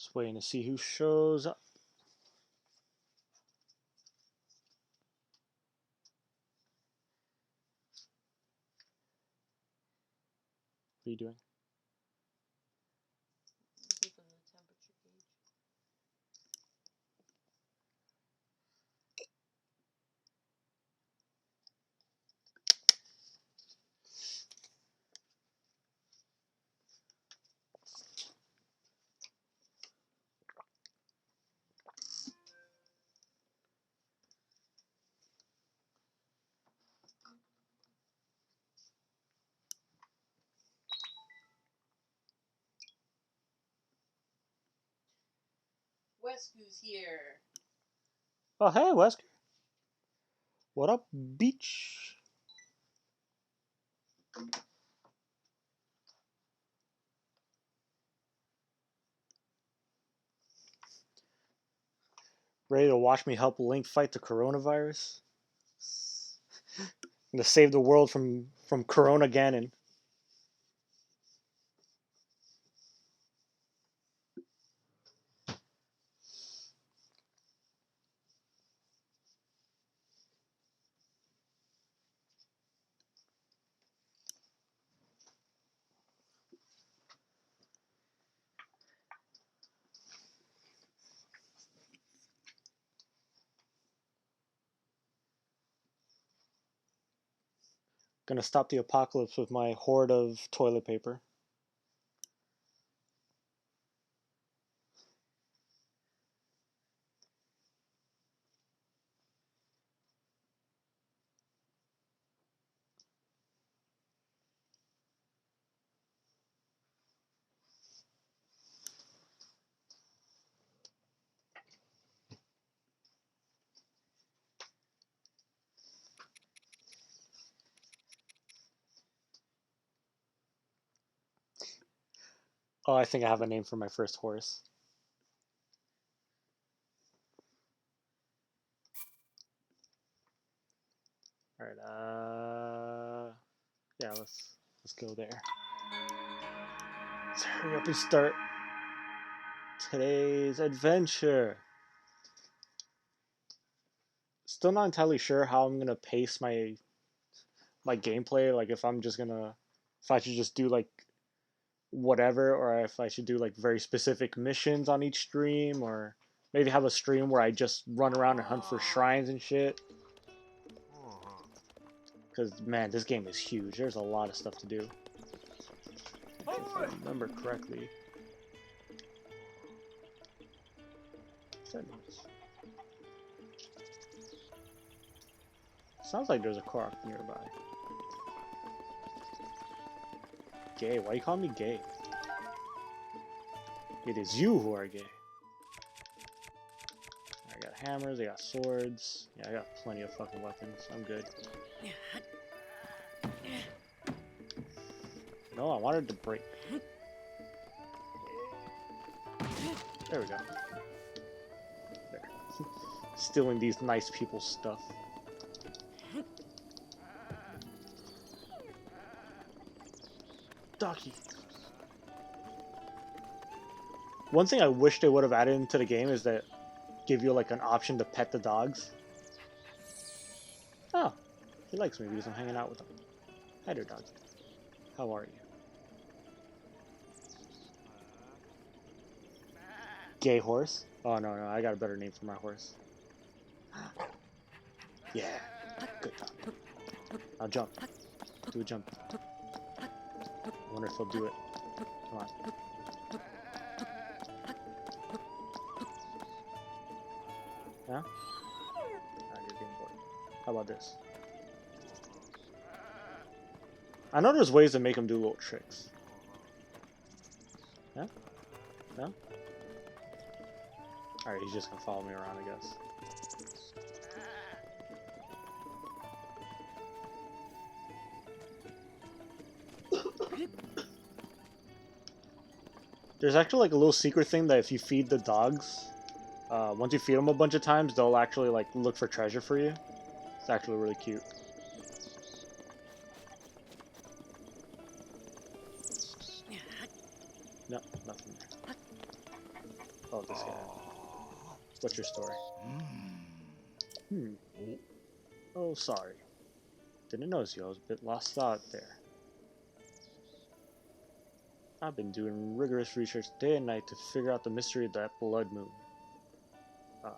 Just waiting to see who shows up. What are you doing? Keeping the temperature gauge. Wesku's here. Oh, hey, Wesker. What up, beach? Ready to watch me help Link fight the coronavirus? I'm gonna save the world from Corona Ganon. Gonna stop the apocalypse with my hoard of toilet paper. Oh, I think I have a name for my first horse. All right. Yeah, let's go there. Let's hurry up and start today's adventure. Still not entirely sure how I'm gonna pace my gameplay. Like if I should just do like whatever, or if I should do like very specific missions on each stream, or maybe have a stream where I just run around and hunt for shrines and shit. Because man, this game is huge. There's a lot of stuff to do. If I remember correctly. Sounds like there's a car nearby. Gay? Why you call me gay? It is you who are gay. I got hammers, I got swords. Yeah, I got plenty of fucking weapons. I'm good. No, I wanted to break. There we go. There. Stealing these nice people's stuff. Doggy. One thing I wish they would have added into the game is that give you like an option to pet the dogs. Oh, he likes me because I'm hanging out with him. Hi there, dog. How are you? Gay horse? Oh no, I got a better name for my horse. Yeah, good time. Now jump. Do a jump. I wonder if he'll do it. Come on. Yeah? Ah, you're being bored. How about this? I know there's ways to make him do little tricks. Yeah? No? Alright, he's just gonna follow me around, I guess. There's actually like a little secret thing that if you feed the dogs, once you feed them a bunch of times, they'll actually like look for treasure for you. It's actually really cute. No, nothing there. Oh, this guy. What's your story? Oh, sorry. Didn't notice you. I was a bit lost out there. I've been doing rigorous research day and night to figure out the mystery of that blood moon.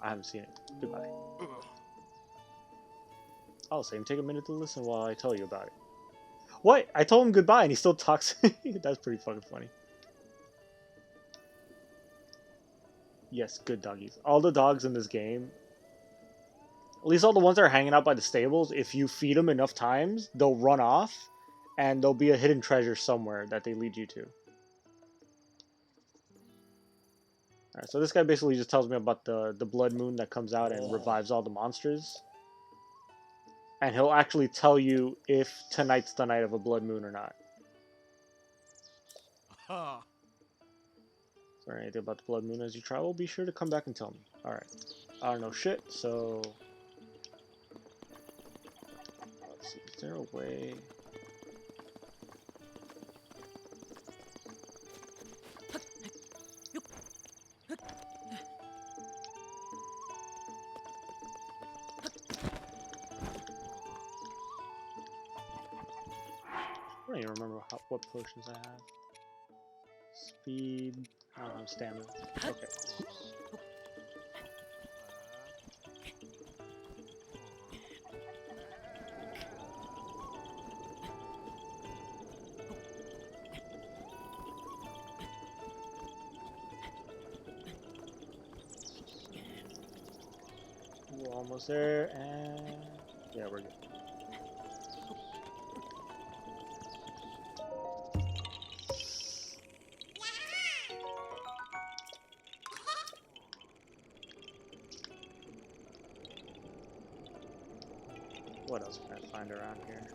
I haven't seen it. Goodbye. I'll say him take a minute to listen while I tell you about it. What? I told him goodbye and he still talks. That's pretty fucking funny. Yes, good doggies. All the dogs in this game, at least all the ones that are hanging out by the stables, if you feed them enough times, they'll run off and there'll be a hidden treasure somewhere that they lead you to. Alright, so this guy basically just tells me about the blood moon that comes out and revives all the monsters. And he'll actually tell you if tonight's the night of a blood moon or not. Is there anything about the blood moon as you travel? Be sure to come back and tell me. Alright. I don't know shit, so... Let's see, is there a way... I don't even remember what potions I have. Speed... I don't have stamina. Okay. We're almost there, and... yeah, we're good. What else can I find around here?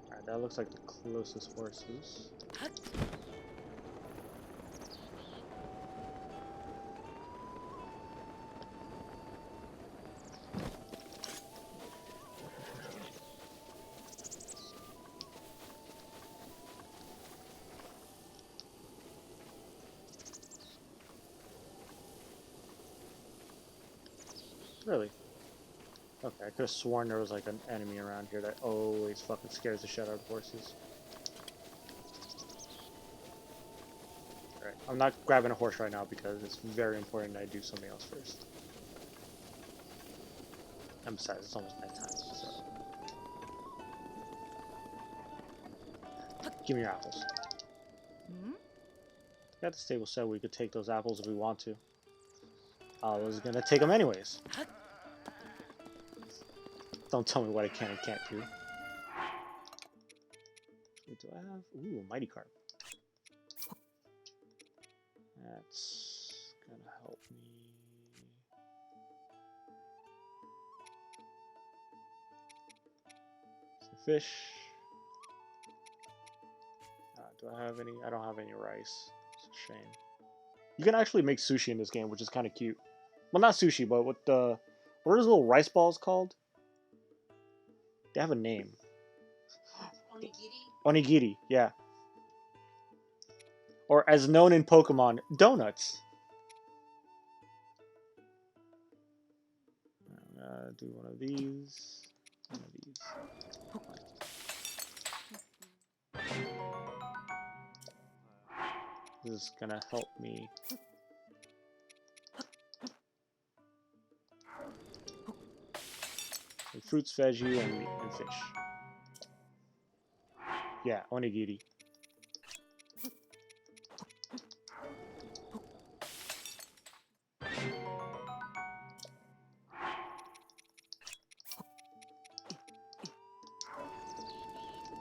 Alright, that looks like the closest horses. Really? Okay, I could have sworn there was like an enemy around here that always fucking scares the shit out of horses. Alright, I'm not grabbing a horse right now because it's very important that I do something else first. And besides, it's almost nighttime, so... Give me your apples. Got the stable said we could take those apples if we want to. I was gonna take them anyways. Don't tell me what I can and can't do. What do I have? Ooh, Mighty Carp. That's gonna help me. Some fish. Do I have any? I don't have any rice. It's a shame. You can actually make sushi in this game, which is kind of cute. Well, not sushi, but what are those little rice balls called? They have a name. Onigiri? Onigiri, yeah. Or as known in Pokemon, donuts. I'm gonna do one of these. One of these. This is gonna help me. And fruits, veggie, and fish. Yeah, onigiri.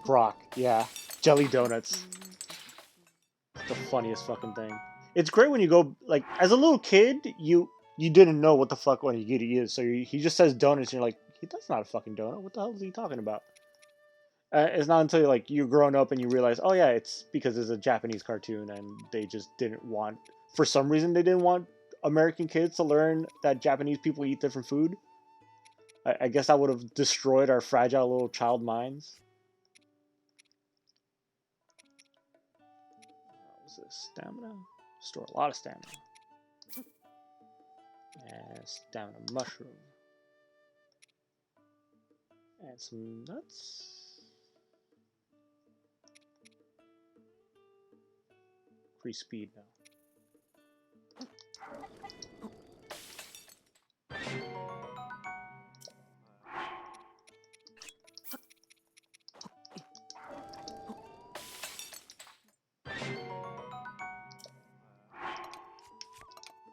Brock, yeah. Jelly donuts. It's the funniest fucking thing. It's great when you go, like, as a little kid, you didn't know what the fuck onigiri is, so he just says donuts, and you're like, that's not a fucking donut. What the hell is he talking about? It's not until like you're grown up and you realize, oh yeah, it's because it's a Japanese cartoon, and they just didn't want, for some reason, they didn't want American kids to learn that Japanese people eat different food. I guess that would have destroyed our fragile little child minds. this? Stamina? Store a lot of stamina. And stamina mushroom. And some nuts. Increase speed now.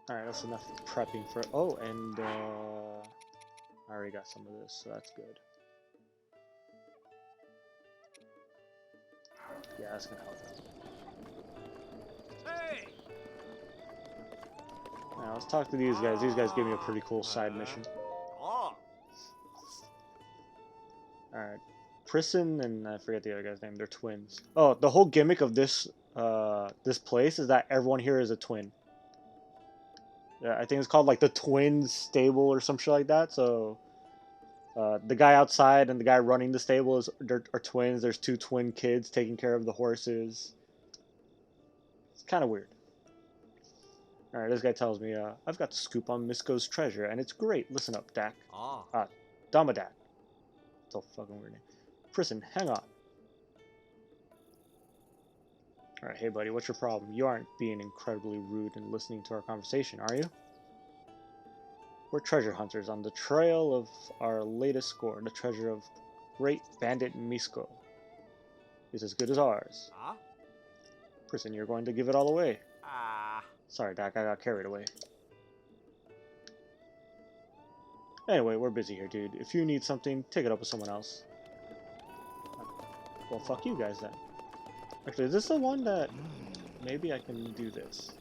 Alright, that's enough prepping for... Oh, and I already got some of this, so that's good. Yeah, that's gonna help. Hey! Now, let's talk to these guys. These guys gave me a pretty cool side mission. Oh. Alright. Prison and I forget the other guy's name. They're twins. Oh, the whole gimmick of this this place is that everyone here is a twin. Yeah, I think it's called like the twins stable or some shit like that. So the guy outside and the guy running the stable are twins. There's two twin kids taking care of the horses. It's kind of weird. Alright, this guy tells me, I've got the scoop on Misko's treasure, and it's great. Listen up, Dak. Damadak. It's a fucking weird name. Prison, hang on. Alright, hey buddy, what's your problem? You aren't being incredibly rude and listening to our conversation, are you? We're treasure hunters on the trail of our latest score, the treasure of Great Bandit Misko. It's as good as ours. Prison, you're going to give it all away. Sorry, Dak, I got carried away. Anyway, we're busy here, dude. If you need something, take it up with someone else. Well, fuck you guys then. Actually, is this the one that... Maybe I can do this.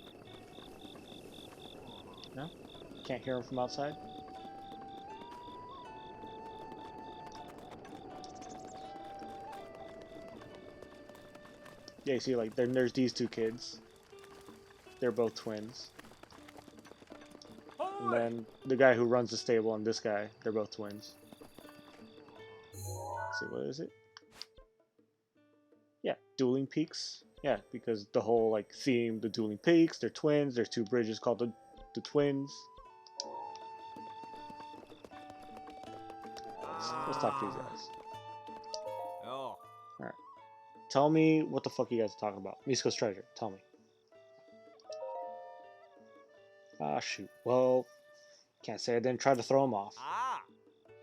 No? Can't hear him from outside? Yeah, you see, like, there's these two kids. They're both twins. And then the guy who runs the stable and this guy, they're both twins. Let's see, what is it? Yeah, Dueling Peaks. Yeah, because the whole like theme, the Dueling Peaks, they're twins. There's two bridges called the Twins. Let's talk to these guys. Alright. Tell me what the fuck you guys are talking about. Misko's treasure. Tell me. Ah, shoot. Well, can't say I didn't try to throw him off.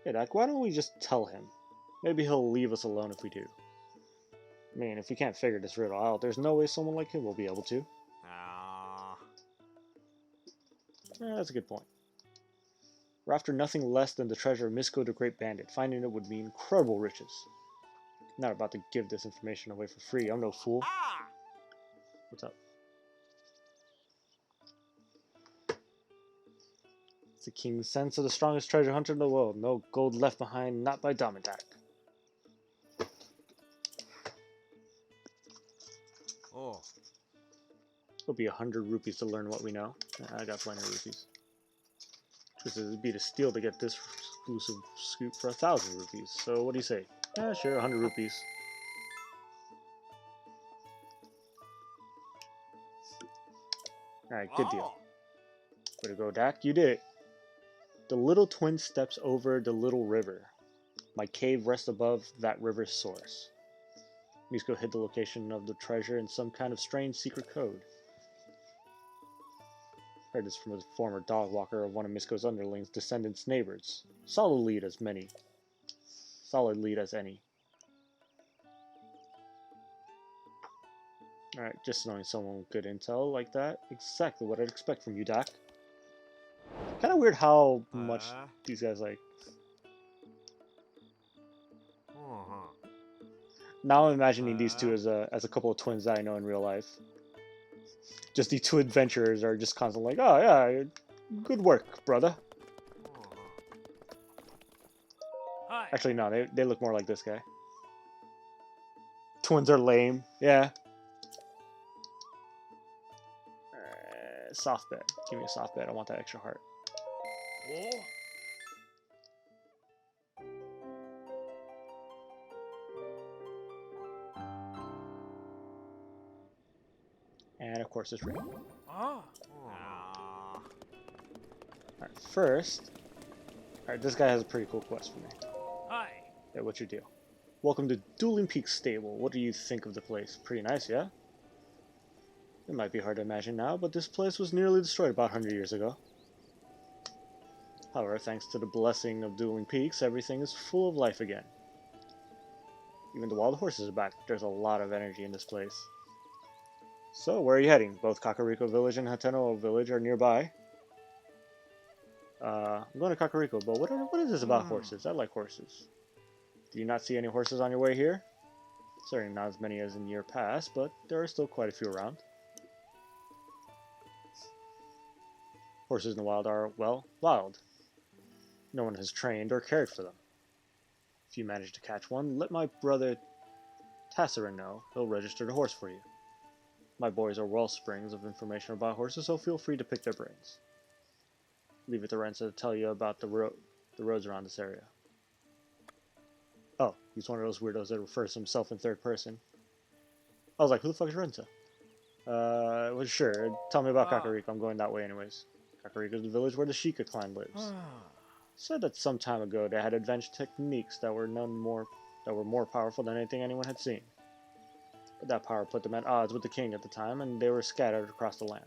Hey, Dak, why don't we just tell him? Maybe he'll leave us alone if we do. I mean, if we can't figure this riddle out, there's no way someone like him will be able to. That's a good point. We're after nothing less than the treasure of Misko the Great Bandit. Finding it would mean incredible riches. I'm not about to give this information away for free. I'm no fool. What's up? It's the king's sense of the strongest treasure hunter in the world. No gold left behind, not by Damadak. It'll be 100 rupees to learn what we know. I got plenty of rupees. Truth is, it'd be a steal to get this exclusive scoop for 1,000 rupees. So what do you say? Yeah, sure, 100 rupees. Alright, good deal. Way to go, Dak. You did it. The little twin steps over the little river. My cave rests above that river's source. Misko hid the location of the treasure in some kind of strange secret code. Heard this from a former dog walker of one of Misko's underlings' descendants' neighbors. Solid lead as any. Alright, just knowing someone with good intel like that, exactly what I'd expect from you, Dak. Kind of weird how much these guys like. Now I'm imagining these two as a couple of twins that I know in real life. Just these two adventurers are just constantly like, oh yeah, good work, brother. Actually, no, they look more like this guy. Twins are lame, yeah. Soft bed. Give me a soft bed. I want that extra heart. And of course, it's raining. Ah. Alright, first... Alright, this guy has a pretty cool quest for me. Hi. Hey, what's your deal? Welcome to Dueling Peak Stable. What do you think of the place? Pretty nice, yeah? It might be hard to imagine now, but this place was nearly destroyed about 100 years ago. However, thanks to the blessing of Dueling Peaks, everything is full of life again. Even the wild horses are back. There's a lot of energy in this place. So, where are you heading? Both Kakariko Village and Hateno Village are nearby. I'm going to Kakariko, but what is this about horses? I like horses. Do you not see any horses on your way here? Certainly not as many as in year past, but there are still quite a few around. Horses in the wild are, well, wild. No one has trained or cared for them. If you manage to catch one, let my brother Tassarin know. He'll register the horse for you. My boys are well springs of information about horses, so feel free to pick their brains. Leave it to Renza to tell you about the roads around this area. Oh, he's one of those weirdos that refers to himself in third person. I was like, who the fuck is Renza? Well, sure, tell me about Kakariko. I'm going that way anyways. Kakariko is the village where the Sheikah clan lives. Said that some time ago they had advanced techniques that were more powerful than anything anyone had seen. But that power put them at odds with the king at the time, and they were scattered across the land.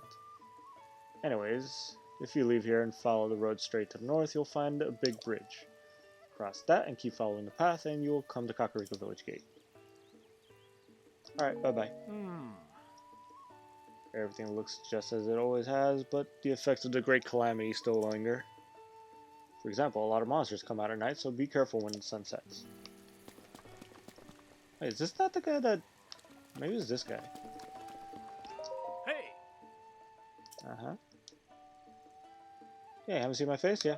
Anyways, if you leave here and follow the road straight to the north, you'll find a big bridge. Cross that and keep following the path, and you'll come to Kakariko Village Gate. Alright, bye-bye. Everything looks just as it always has, but the effects of the Great Calamity still linger. For example, a lot of monsters come out at night, so be careful when the sun sets. Wait, is this not the guy that... Maybe it's this guy. Hey. Uh-huh. Yeah, haven't seen my face? Yeah.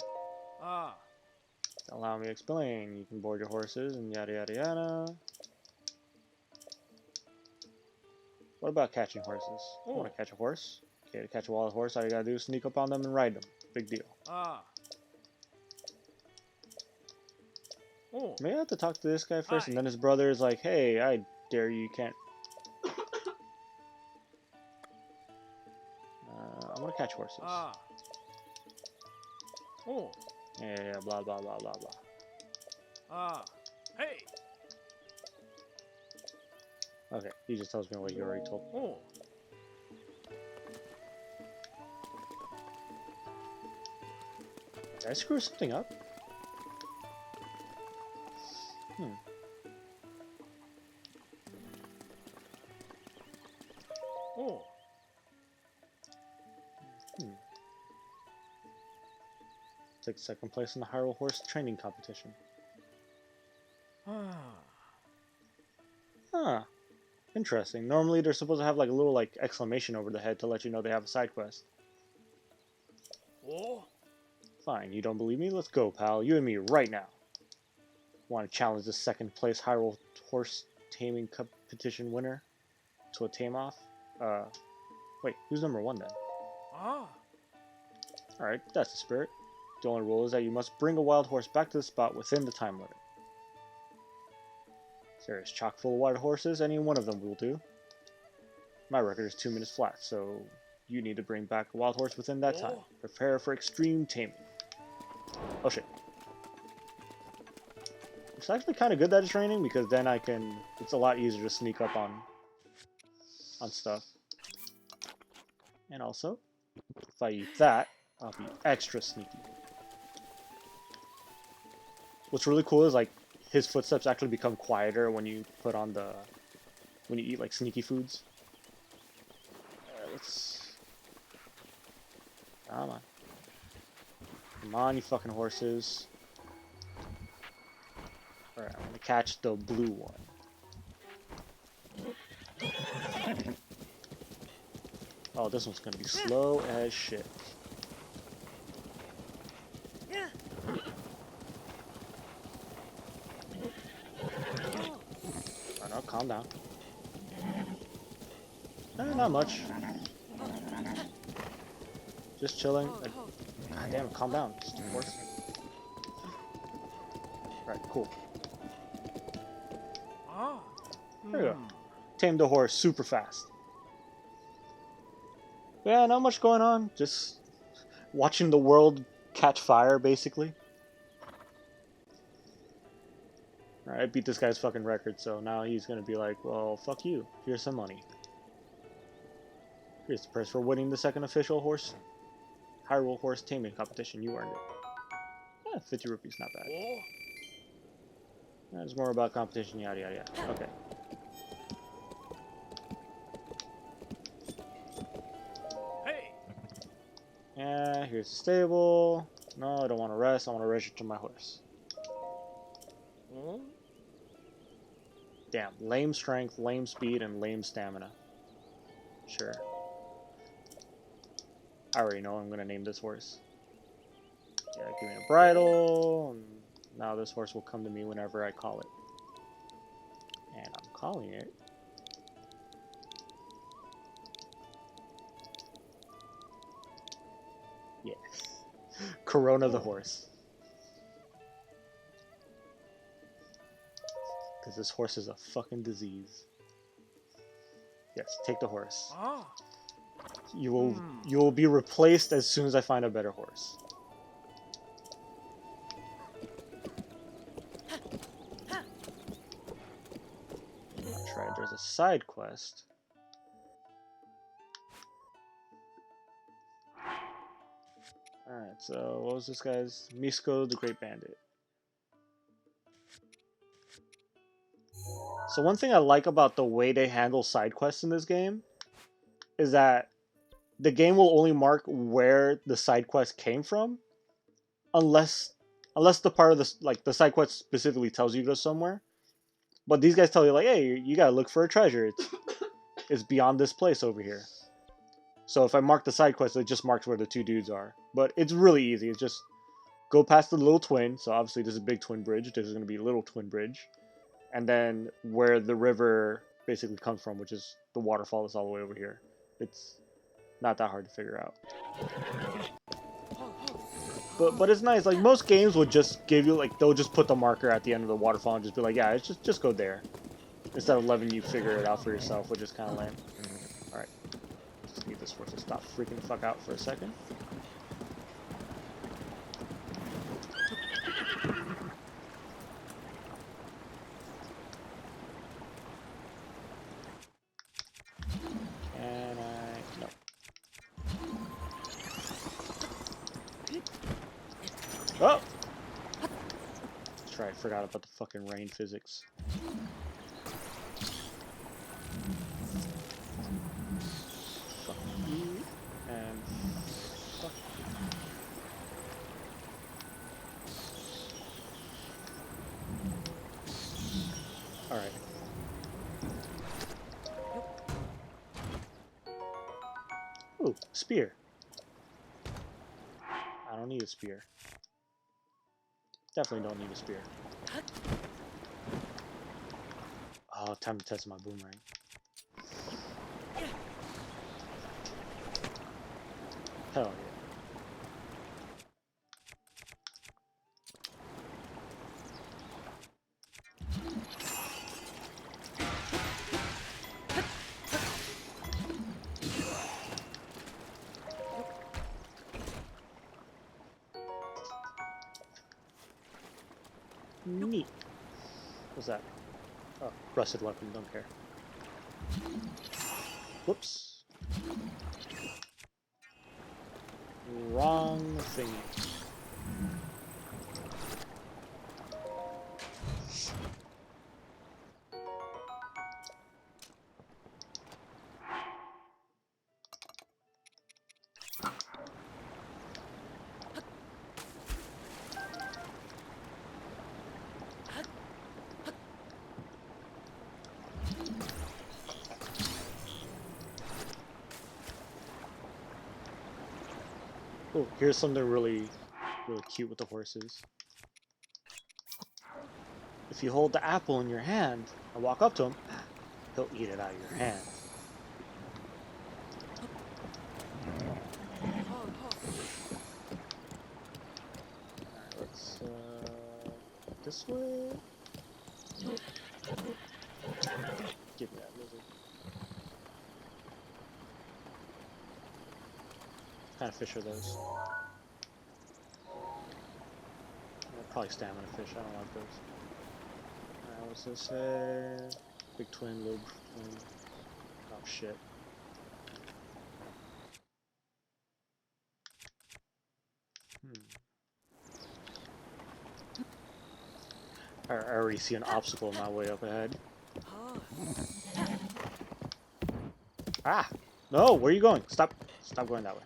Ah. Allow me to explain. You can board your horses and yada yada yada. What about catching horses? You want to catch a horse? Okay, to catch a wild horse, all you gotta do is sneak up on them and ride them. Big deal. Ah. Maybe I have to talk to this guy first, and then his brother is like, hey, I dare you, can't... I want to catch horses. Yeah, blah, blah, blah, blah, blah. Hey. Okay, he just tells me what you already told me. Did I screw something up? Took second place in the Hyrule Horse training competition. Huh. Interesting. Normally they're supposed to have like a little like exclamation over the head to let you know they have a side quest. Fine, you don't believe me? Let's go, pal. You and me right now. Want to challenge the second place Hyrule Horse Taming Competition winner to a tame-off? Wait, who's number one then? Alright, that's the spirit. The only rule is that you must bring a wild horse back to the spot within the time limit. There is chock full of wild horses, any one of them will do. My record is 2 minutes flat, so you need to bring back a wild horse within that time. Prepare for extreme taming. Oh shit. It's actually kind of good that it's raining, because then it's a lot easier to sneak up on stuff. And also, if I eat that, I'll be extra sneaky. What's really cool is like his footsteps actually become quieter when you put on when you eat like sneaky foods. Let's... Come on. Come on, you fucking horses. Alright, I'm gonna catch the blue one. Oh, this one's gonna be slow as shit. Oh no, calm down. Not much. Just chilling. God damn it, calm down. Stupid horse. Alright, cool. There we go. Tamed the horse super fast. Yeah, not much going on. Just watching the world catch fire, basically. Alright, I beat this guy's fucking record, so now he's gonna be like, well, fuck you. Here's some money. Here's the prize for winning the second official Hyrule horse taming competition. You earned it. Yeah, 50 rupees, not bad. Oh. It's more about competition, yada yada yada. Okay. Hey. Yeah, here's the stable. No, I don't want to rest. I want to register my horse. Oh. Damn, lame strength, lame speed, and lame stamina. Sure. I already know I'm gonna name this horse. Yeah, give me a bridle. And now this horse will come to me whenever I call it. And I'm calling it. Yes. Corona the horse. Because this horse is a fucking disease. Yes, take the horse. Ah. You will be replaced as soon as I find a better horse. That's right, there's a side quest. Alright, so what was this guy's? Misko the Great Bandit. So one thing I like about the way they handle side quests in this game is that the game will only mark where the side quest came from, unless the part of the side quest specifically tells you to go somewhere. But these guys tell you like, hey, you gotta look for a treasure. It's beyond this place over here. So if I mark the side quest, it just marks where the two dudes are. But it's really easy. It's just go past the little twin. So obviously this is a big twin bridge. This is gonna be a little twin bridge, and then where the river basically comes from, which is the waterfall that's all the way over here. It's not that hard to figure out. But it's nice. Like most games would just give you they'll just put the marker at the end of the waterfall and just be like, yeah, it's just go there, instead of letting you figure it out for yourself, which is kind of lame. All right, just need this horse to stop freaking the fuck out for a second. Oh! That's right, I forgot about the fucking rain physics. Fuck you, and fuck you. Alright. Ooh, spear. I don't need a spear. Definitely don't need a spear. Oh, time to test my boomerang. Hell yeah. Neat. What's that? Oh, rusted weapon, don't care. Whoops. Wrong thing. Oh, here's something really cute with the horses. If you hold the apple in your hand and walk up to him, he'll eat it out of your hand. Alright, let's this way. Give me that lizard. kind of fish are those? Probably stamina fish. I don't like those. Alright, what's this say? Big twin, little twin. Oh shit. I already see an obstacle in my way up ahead. Ah! No, where are you going? Stop! Stop going that way.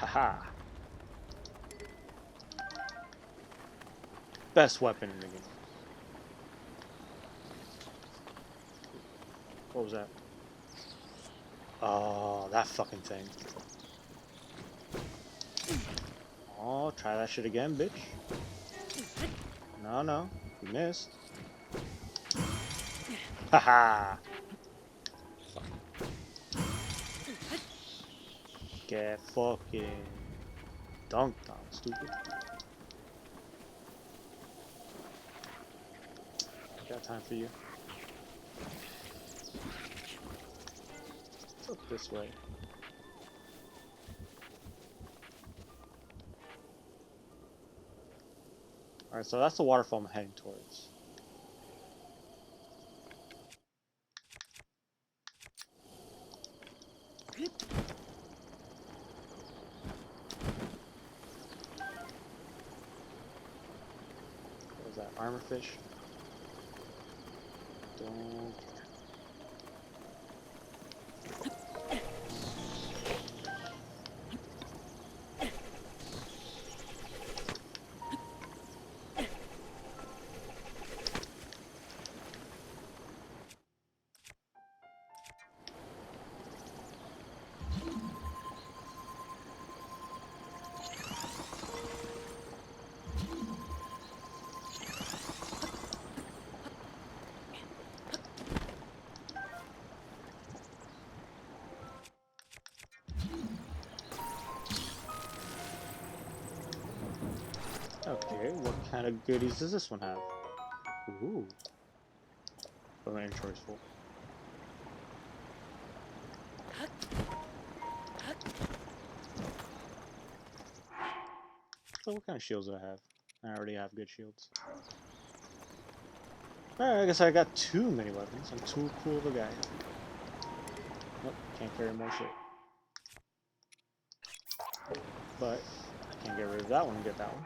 Haha! Best weapon in the game. What was that? Oh, that fucking thing. Oh, try that shit again, bitch. No, no. You missed. Haha! Get fucking dunked on, stupid. Got time for you. Let's look this way. Alright, so that's the waterfall I'm heading towards. What is that? Armor fish? Don't care. Okay, what kind of goodies does this one have? Ooh. Oh, my inventory's full. So what kind of shields do I have? I already have good shields. Alright, I guess I got too many weapons. I'm too cool of a guy. Nope, can't carry more shit. But I can't get rid of that one and get that one.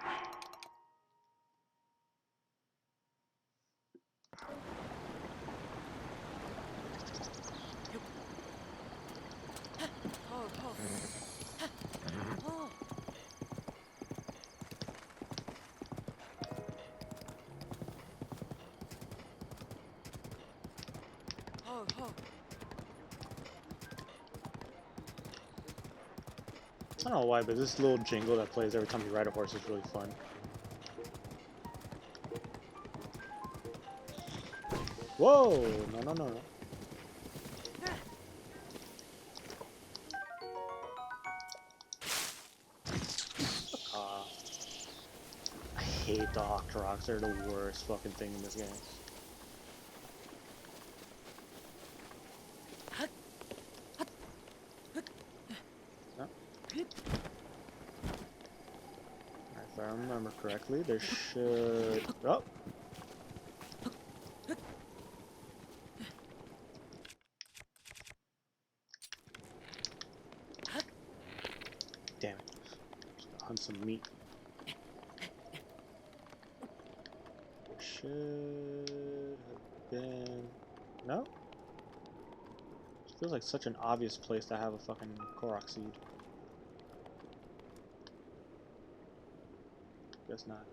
I don't know why, but this little jingle that plays every time you ride a horse is really fun. Whoa! No, no, no, no. I hate the Octoroks. They're the worst fucking thing in this game. No. If I remember correctly, there should... Oh! Damn it. Just gonna hunt some meat. There should have been... No? It feels like such an obvious place to have a fucking Korok seed. Guess not.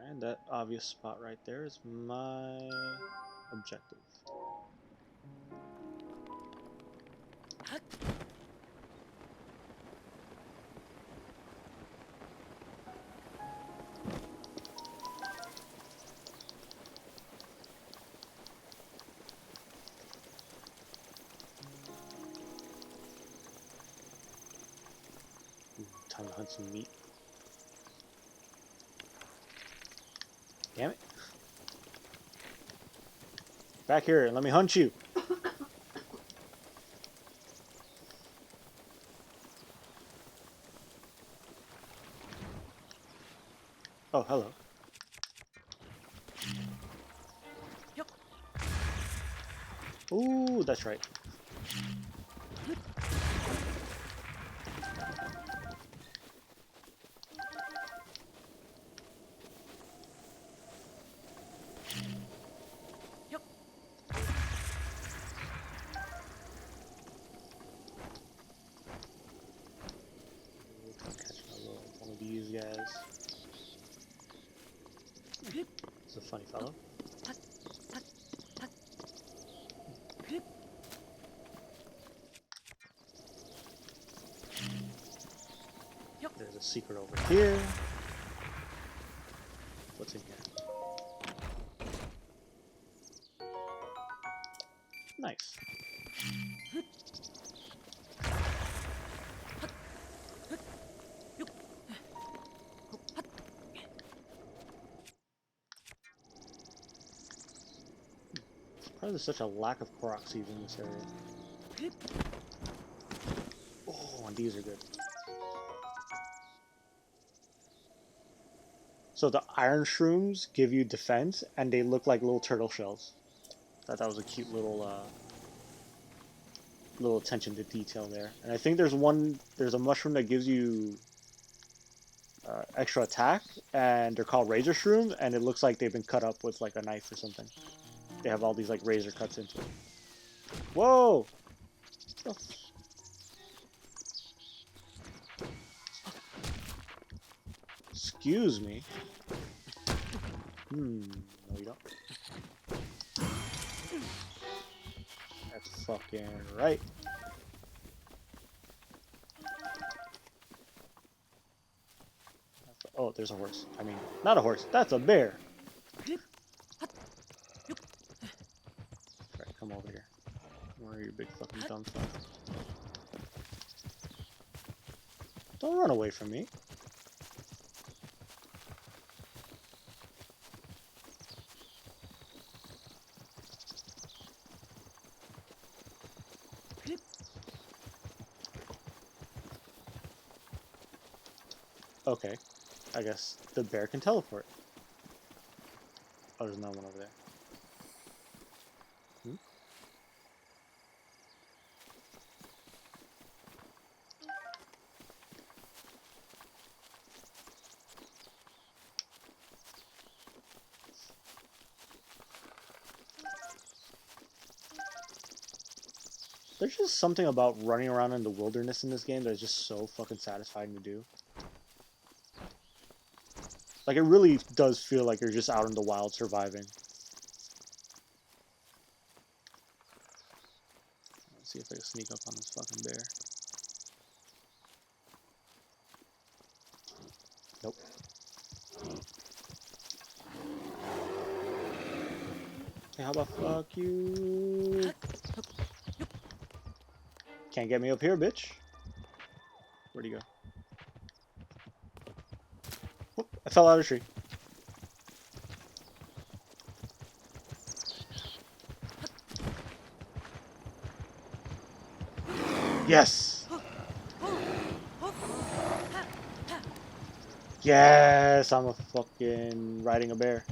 Alright, that obvious spot right there is my objective. Time to hunt some meat. Damn it. Back here and let me hunt you. Oh, hello. Ooh, that's right. Catch one of these guys. It's a funny fellow. There's a secret over here. What's in here? Nice. Why is there such a lack of Korok seeds in this area? Oh, and these are good. So the iron shrooms give you defense, and they look like little turtle shells. Thought that was a cute little little attention to detail there. And I think there's a mushroom that gives you extra attack, and they're called razor shrooms, and it looks like they've been cut up with like a knife or something. They have all these like razor cuts into it. Whoa! Oh. Excuse me. No you don't. That's fucking right. Oh, there's a horse. I mean, not a horse. That's a bear. Alright, come over here. Where are you, big fucking dumb fuck? Don't run away from me. Okay, I guess the bear can teleport. Oh, there's no one over there. There's just something about running around in the wilderness in this game that is just so fucking satisfying to do. Like, it really does feel like you're just out in the wild surviving. Let's see if I can sneak up on this fucking bear. Nope. Hey, how about fuck you? Can't get me up here, bitch. Where'd he go? Whoop, I fell out of a tree. Yes! Yes! I'm a fucking riding a bear.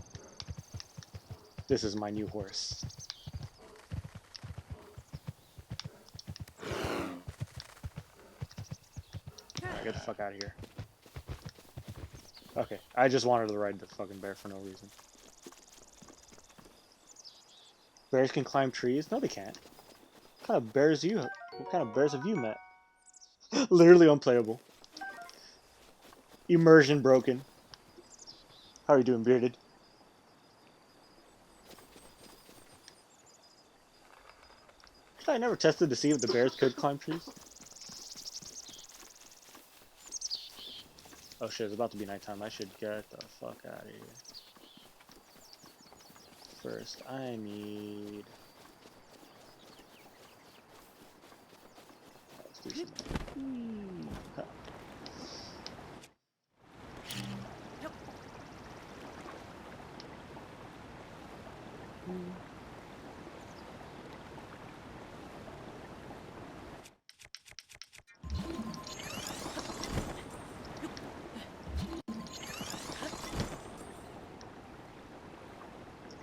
This is my new horse. Alright, get the fuck out of here. Okay, I just wanted to ride the fucking bear for no reason. Bears can climb trees? No, they can't. What kind of bears what kind of bears have you met? Literally unplayable. Immersion broken. How are you doing, bearded? Should I never tested to see if the bears could climb trees? Oh shit, it's about to be nighttime. I should get the fuck out of here. First, I need... Let's do some... Huh.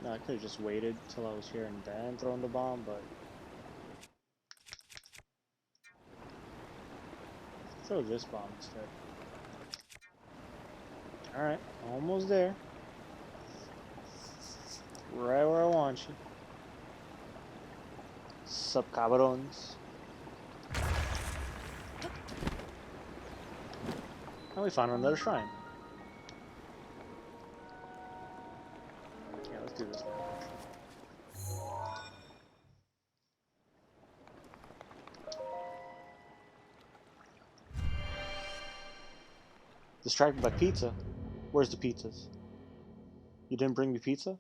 No, I could have just waited till I was here and then thrown the bomb, but... Throw this bomb instead. Alright, almost there. Right where I want you. Sup, cabrons. And we found another shrine. Yeah, let's do this one. Distracted by pizza? Where's the pizzas? You didn't bring me pizza?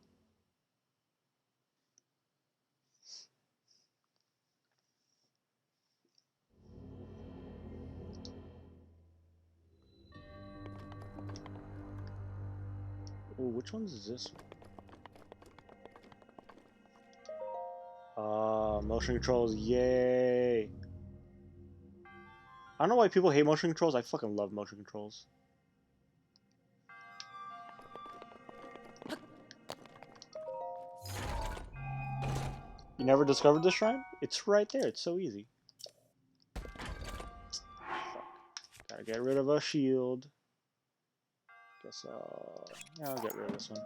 Ooh, which one's is this one? Motion controls, yay! I don't know why people hate motion controls. I fucking love motion controls. You never discovered this shrine? It's right there. It's so easy. Fuck. Gotta get rid of a shield. Guess yeah, I'll get rid of this one.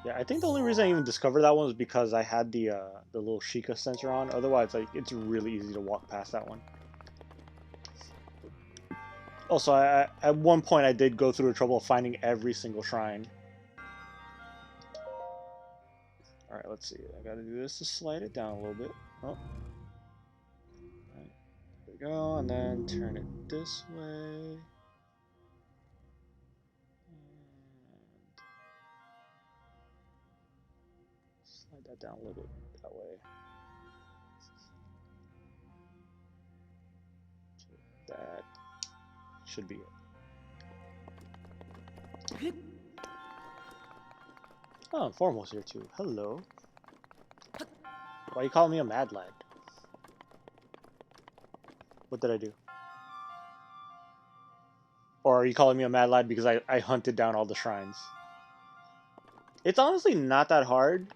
Yeah, I think the only reason I even discovered that one was because I had the little Sheikah sensor on. Otherwise, like, it's really easy to walk past that one. Also, at one point I did go through the trouble of finding every single shrine. Alright, let's see. I gotta do this to slide it down a little bit. Oh. Right. There we go, and then turn it this way. Slide that down a little bit that way. That should be it. Oh, Formal's here too. Hello. Why you calling me a mad lad? What did I do? Or are you calling me a mad lad because I hunted down all the shrines? It's honestly not that hard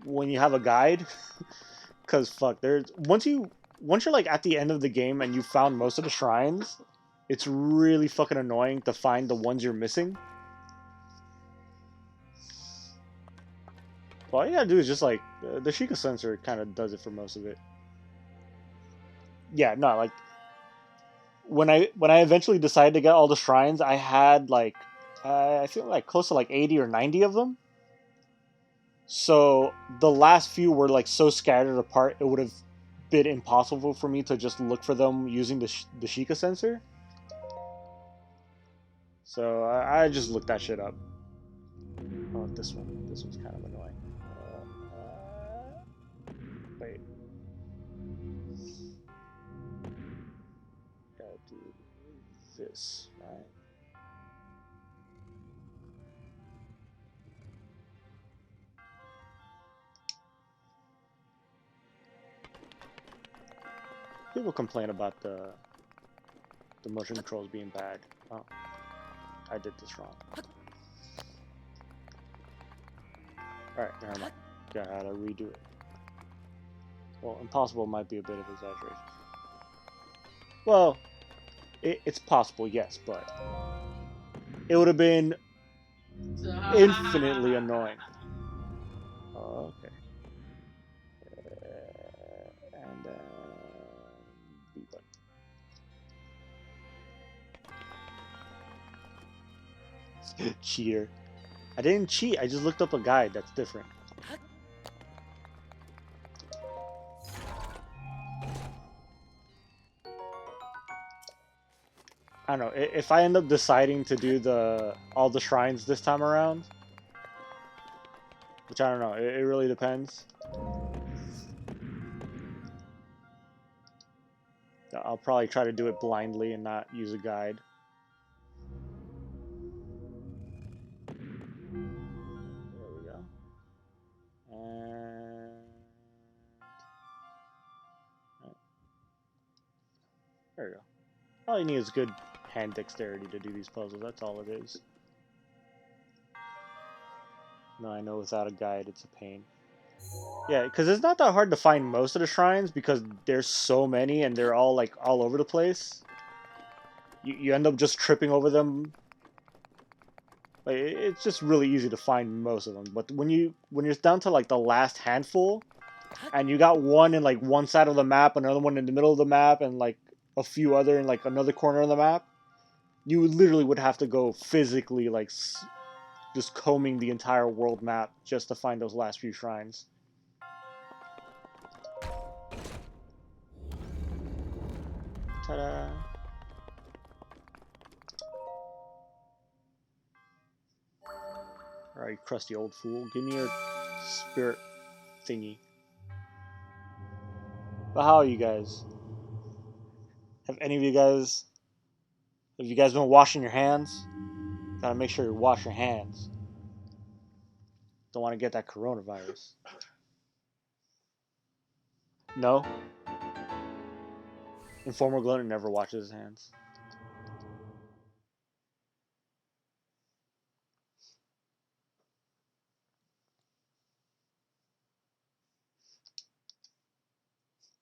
when you have a guide. Cause fuck, once you're like at the end of the game and you found most of the shrines, it's really fucking annoying to find the ones you're missing. All you gotta do is just like the Sheikah sensor kind of does it for most of it. Yeah, no, like when I eventually decided to get all the shrines, I had like I feel like close to like 80 or 90 of them. So the last few were like so scattered apart, it would have been impossible for me to just look for them using the Sheikah sensor. So I just looked that shit up. Oh, this one's kind of annoying. Wait. Gotta do this, right? People complain about the motion controls being bad. Oh, I did this wrong. Alright, never mind. Gotta redo it. Well, impossible might be a bit of exaggeration. Well, it's possible, yes, but it would have been infinitely annoying. Oh, okay. Cheater. I didn't cheat, I just looked up a guide that's different. I don't know, if I end up deciding to do all the shrines this time around, which I don't know, it really depends. I'll probably try to do it blindly and not use a guide. There we go. And... there we go. All you need is good hand dexterity to do these puzzles, that's all it is. No, I know without a guide it's a pain. Yeah, because it's not that hard to find most of the shrines because there's so many and they're all like all over the place. You end up just tripping over them. Like, it's just really easy to find most of them. But when you're down to like the last handful, and you got one in like one side of the map, another one in the middle of the map, and like a few other in like another corner of the map, you literally would have to go physically like just combing the entire world map just to find those last few shrines. Ta-da! Alright, crusty old fool. Give me your spirit thingy. But how are you guys? Have you guys been washing your hands? Gotta make sure you wash your hands. Don't want to get that coronavirus. No? Informer Glutton never washes his hands.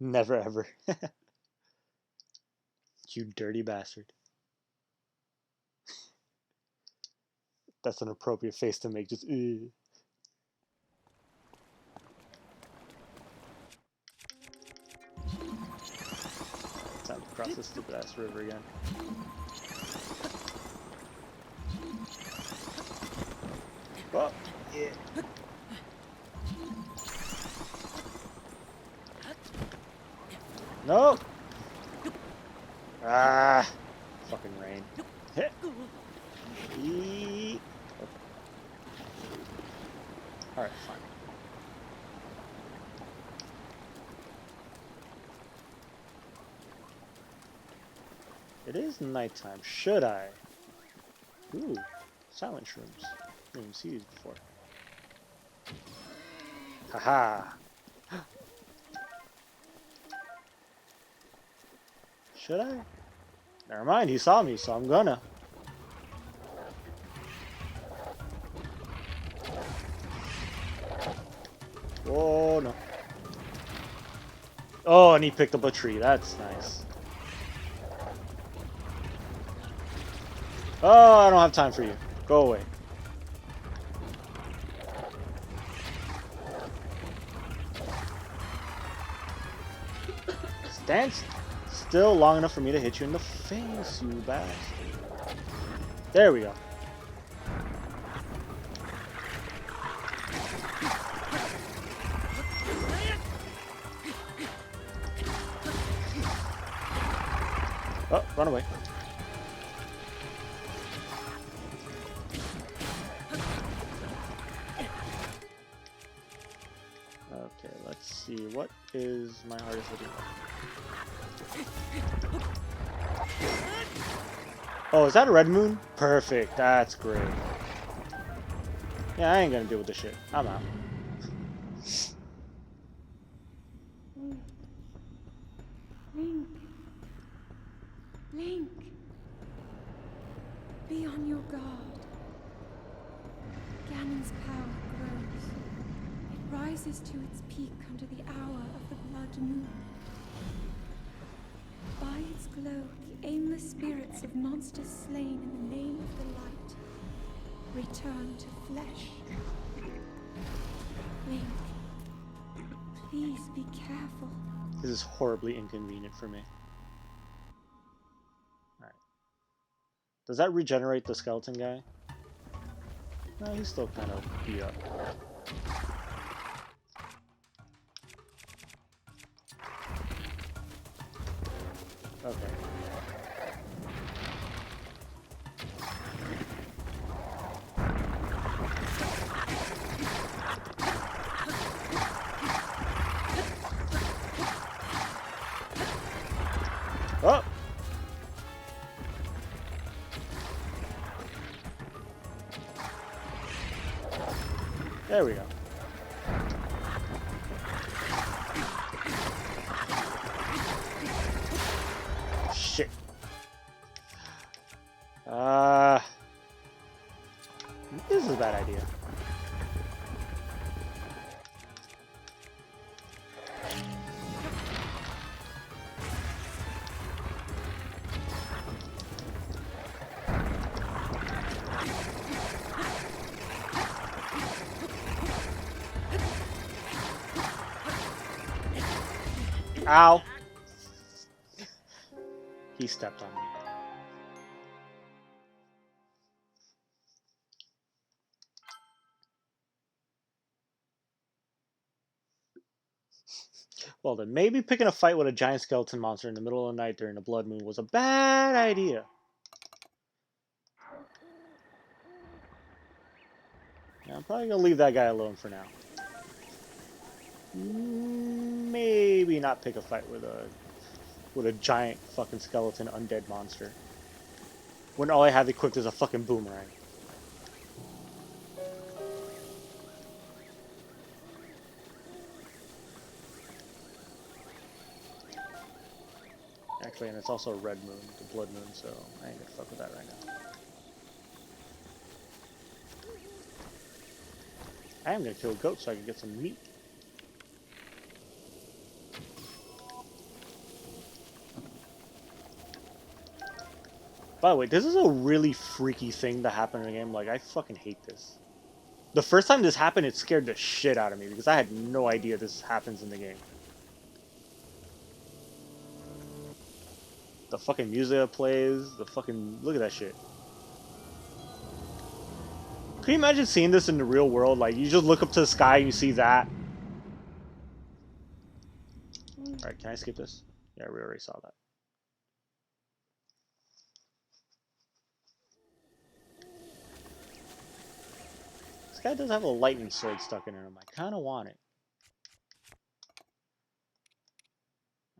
Never ever. You dirty bastard. That's an appropriate face to make, just ew. Time to cross this stupid ass river again. Oh, yeah. No! Ah! Fucking rain. Hit! Okay. Alright, fine. It is nighttime. Should I? Ooh, silent shrooms. Didn't even see these before. Haha! Should I? Never mind, he saw me, so I'm gonna. Oh no. Oh, and he picked up a tree. That's nice. Oh, I don't have time for you. Go away. Stand still long enough for me to hit you in the face, you bastard. There we go. Oh, run away. Okay, let's see. What is my hardest hitting one? Oh, is that a red moon? Perfect. That's great. Yeah, I ain't gonna deal with this shit. I'm out. Link. Link. Be on your guard. Ganon's power grows. It rises to its peak under the hour of the blood moon. By its glow, the aimless spirits of monsters slain in the name of the light return to flesh. Link, please be careful. This is horribly inconvenient for me. Alright. Does that regenerate the skeleton guy? He's still kind of beat up. Okay. Oh! There we go. Shit. This is a bad idea. Ow! He stepped on me. Well then, maybe picking a fight with a giant skeleton monster in the middle of the night during a blood moon was a bad idea. Yeah, I'm probably gonna leave that guy alone for now. Maybe not pick a fight with a giant fucking skeleton undead monster. When all I have equipped is a fucking boomerang. Actually, and it's also a red moon, the blood moon, so I ain't gonna fuck with that right now. I am gonna kill a goat so I can get some meat. By the way, this is a really freaky thing that happened in the game. Like, I fucking hate this. The first time this happened, it scared the shit out of me because I had no idea this happens in the game. The fucking music that plays, the fucking... Look at that shit. Can you imagine seeing this in the real world? Like, you just look up to the sky and you see that. Alright, can I skip this? Yeah, we already saw that. This guy does have a lightning sword stuck in him. I kind of want it.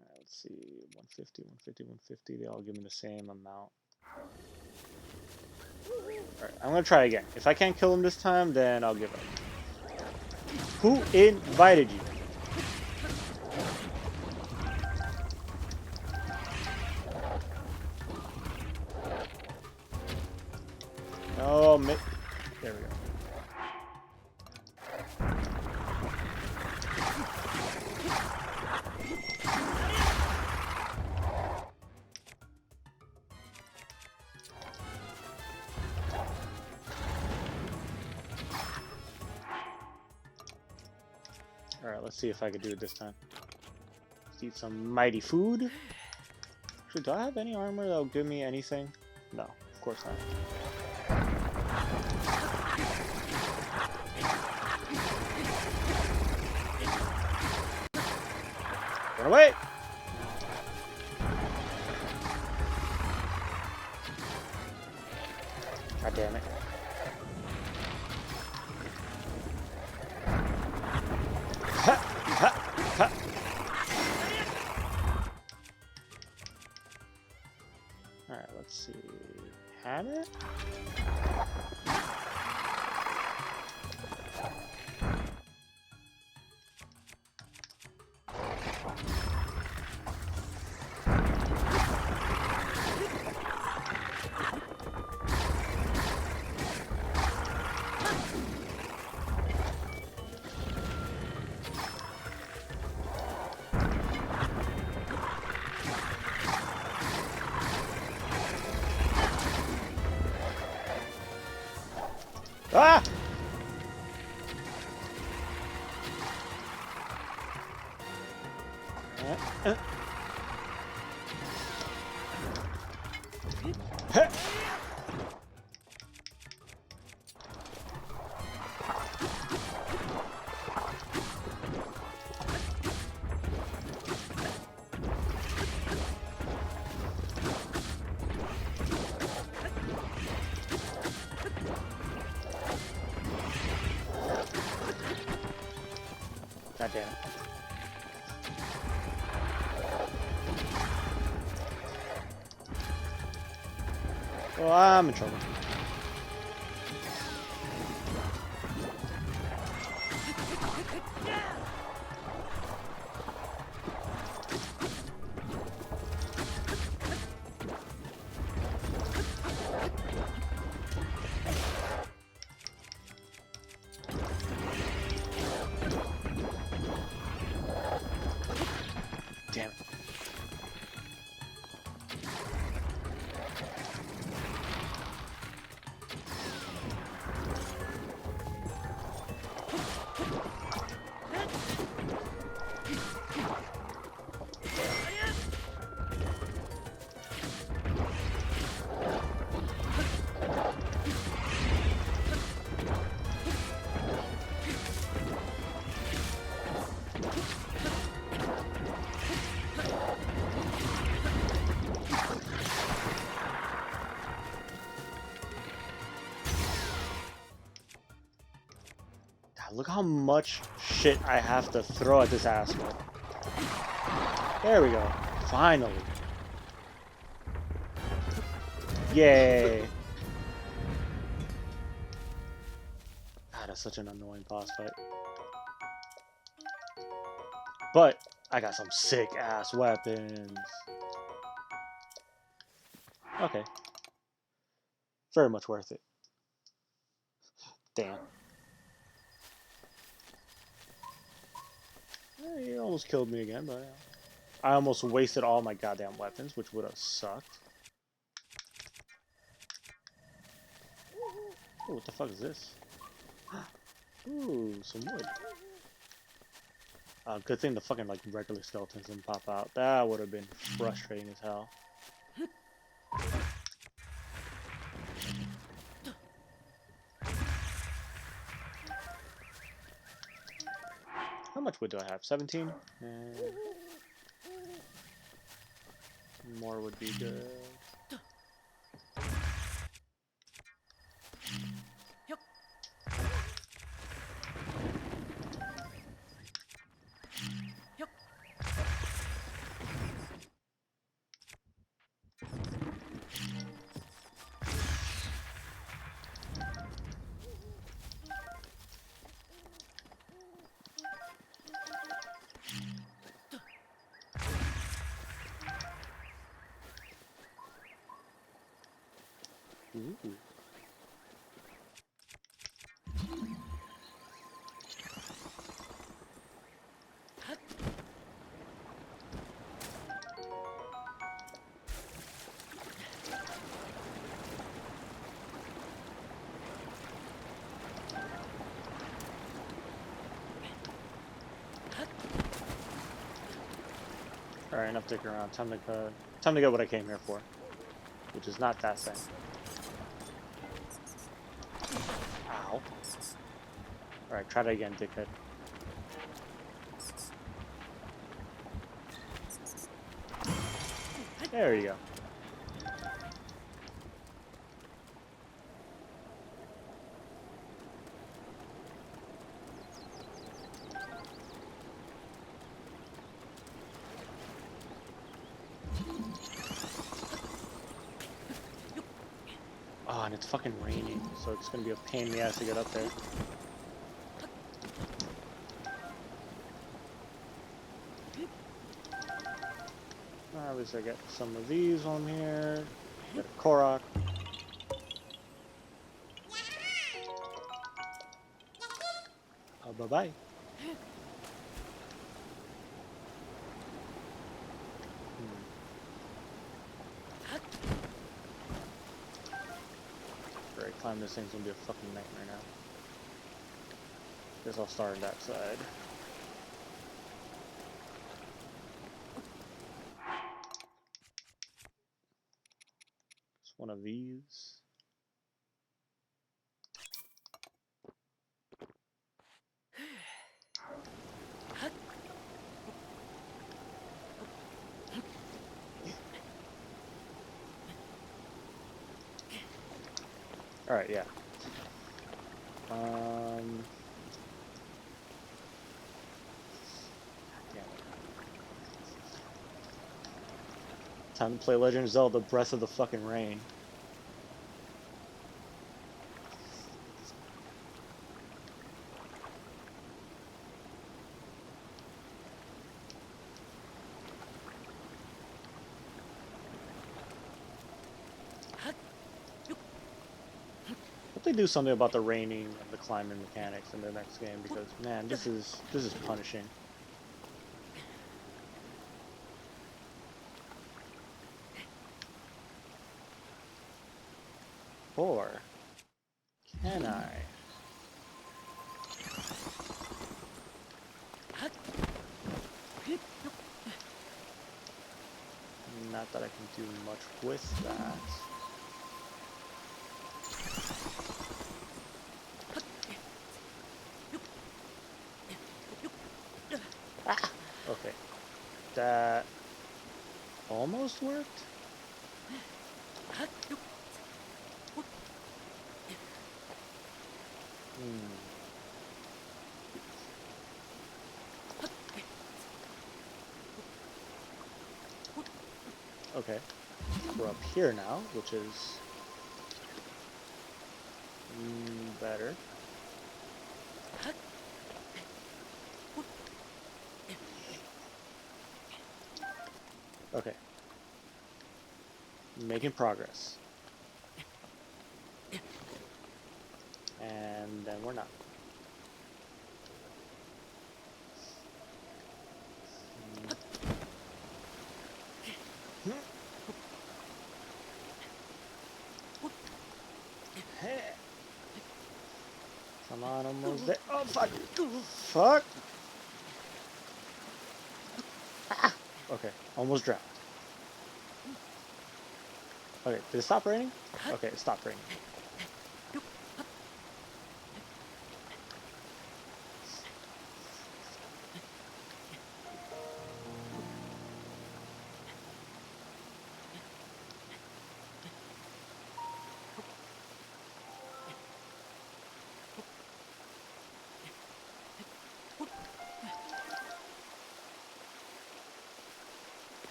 Alright, let's see. 150, 150, 150. They all give me the same amount. Alright, I'm gonna try again. If I can't kill him this time, then I'll give up. Who invited you? Oh, there we go. Alright, let's see if I can do it this time. Let's eat some mighty food. Actually, do I have any armor that'll give me anything? No, of course not. Run away! God damn it. Ha! Ha! Ha! Alright, let's see. Hammer? Ah! Damn it. Well, I'm in trouble. Damn it. God, look how much shit I have to throw at this asshole. There we go. Finally. Yay. God, that's such an annoying boss fight. But I got some sick ass weapons. Okay. Very much worth it. Damn. He almost killed me again, but I almost wasted all my goddamn weapons, which would have sucked. Ooh, what the fuck is this? Ooh, some wood. Good thing the fucking like regular skeletons didn't pop out. That would have been frustrating as hell. How much wood do I have? 17? More would be good. Ooh. Alright, enough dicking around. Time to get what I came here for. Which is not that thing. Ow. Alright, try that again, dickhead. There you go. Oh, and it's fucking raining, so it's gonna be a pain in the ass to get up there. At least I get some of these on here. Get a Korok. Bye-bye. Alright, climb this thing's gonna be a fucking nightmare now. Guess I'll start on that side. Just one of these. Alright, yeah. Time to play Legend of Zelda Breath of the fucking Rain. Hope they do something about the raining and the climbing mechanics in the next game, because man, this is punishing. Or can I? Not that I can do much with that. Ah, okay. That almost worked? Okay. We're up here now, which is better. Okay. Making progress. And then we're not. Hey. Come on, almost there. Oh, fuck. Fuck. Ah. Okay, almost drowned. Okay, did it stop raining? Okay, it stopped raining.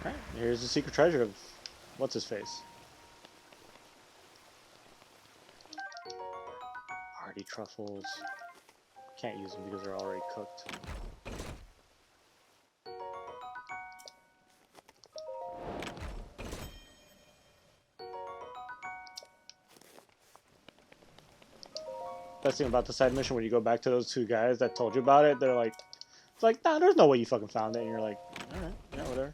Alright, here's the secret treasure of what's his face. Hardy truffles. Can't use them because they're already cooked. Best thing about the side mission, when you go back to those two guys that told you about it, they're like, it's like, nah, there's no way you fucking found it. And you're like, alright, yeah, whatever.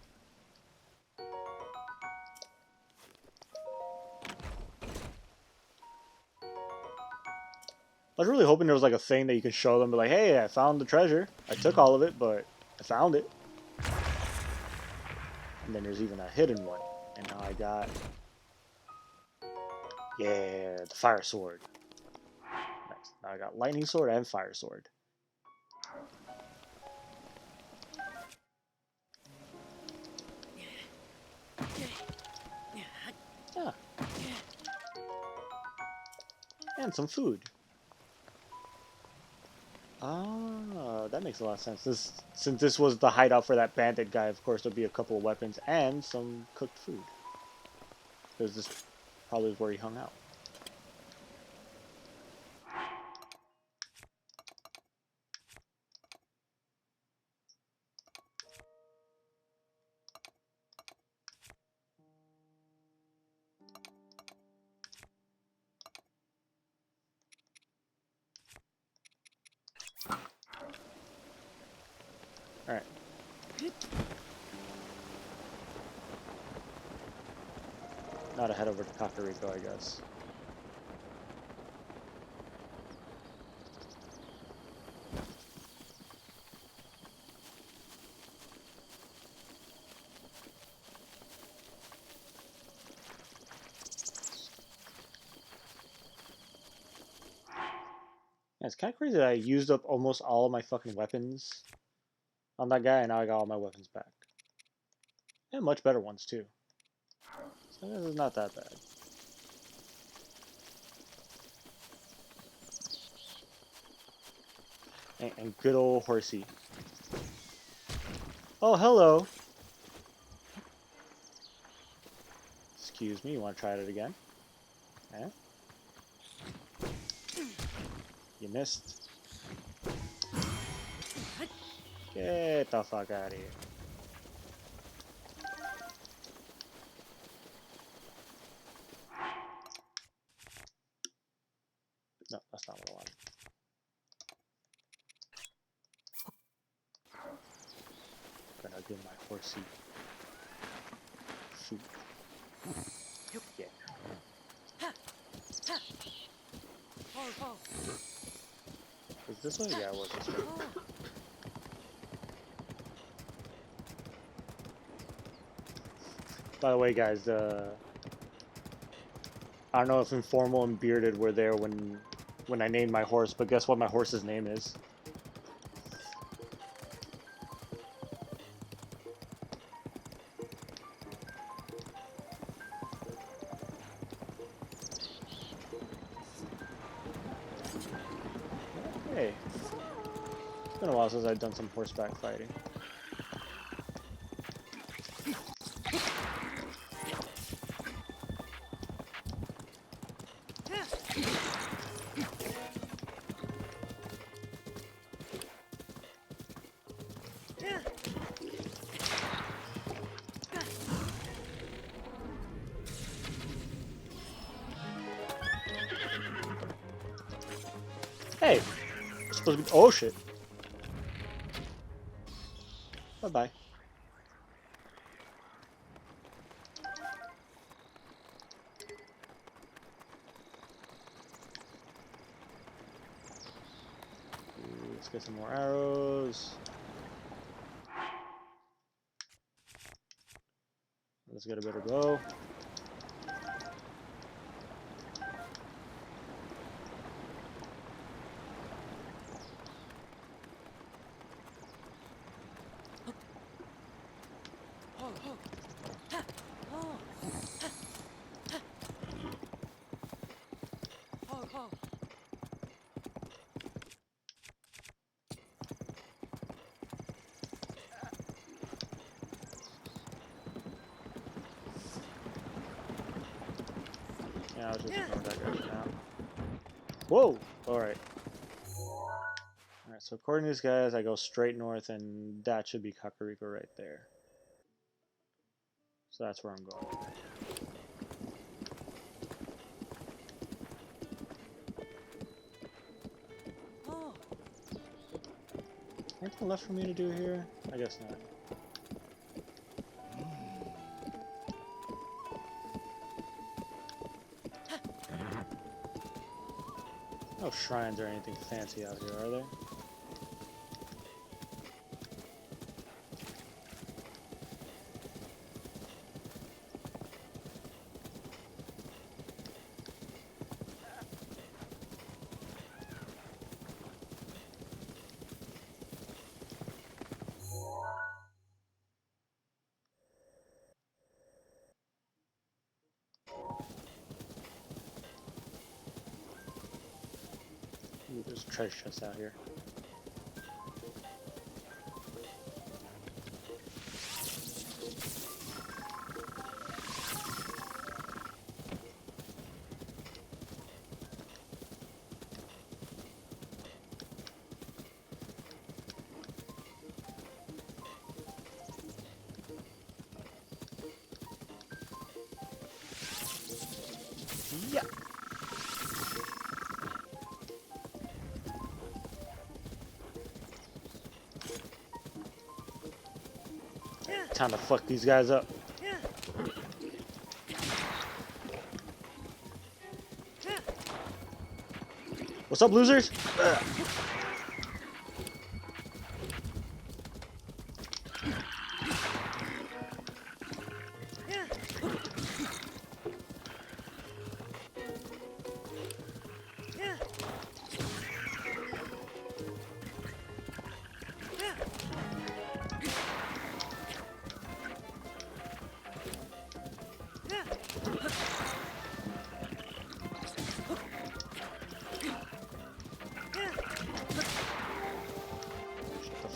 I was really hoping there was like a thing that you could show them, be like, hey, I found the treasure. I took all of it, but I found it. And then there's even a hidden one. And now I got, yeah, the fire sword. Nice. Now I got lightning sword and fire sword. Yeah. And some food. Ah, that makes a lot of sense. Since this was the hideout for that bandit guy, of course there'll be a couple of weapons and some cooked food. Because this probably is where he hung out. Alright. Now to head over to Kakariko, I guess. it's kind of crazy that I used up almost all of my fucking weapons on that guy, and now I got all my weapons back. And much better ones, too. So this is not that bad. And good old horsey. Oh, hello. Excuse me, you want to try it again? Eh? You missed. Get the fuck out of here. No, that's not what I wanted. Gonna give my horsey food. Yeah. Is this way? Yeah, it was this way. By the way, guys, I don't know if Informal and Bearded were there when I named my horse, but guess what my horse's name is? Hey, it's been a while since I've done some horseback fighting. Hey, it's supposed to be. Oh shit. Bye bye. Let's get some more arrows. Let's get a better bow. Yeah, I'll just ignore that guy for now. Whoa! Alright. Alright, so according to these guys, I go straight north, and that should be Kakariko right there. So that's where I'm going. Anything left for me to do here? I guess not. No shrines or anything fancy out here, are there? Ooh, there's a treasure chest out here. Yeah. Time to fuck these guys up. What's up, losers? Ugh.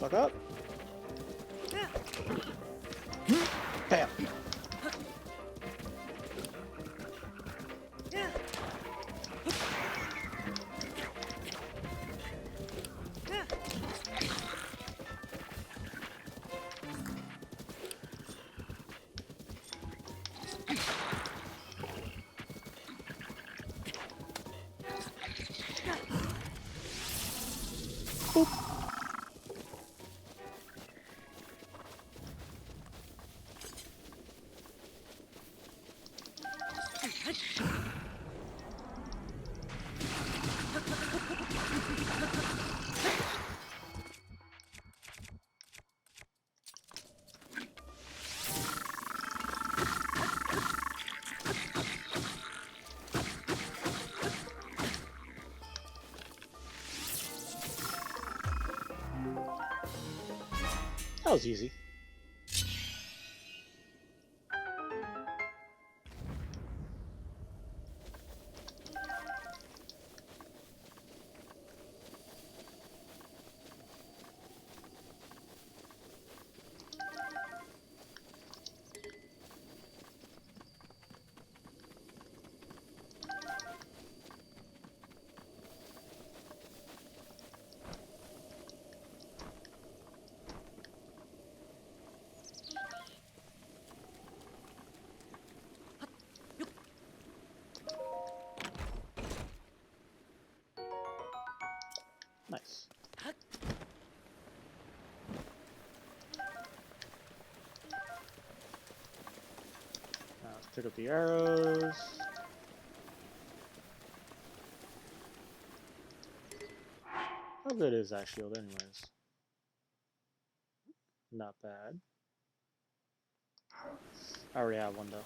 fuck up. Bam. That was easy. Nice. Now let's pick up the arrows. How good is that shield anyways? Not bad. I already have one though.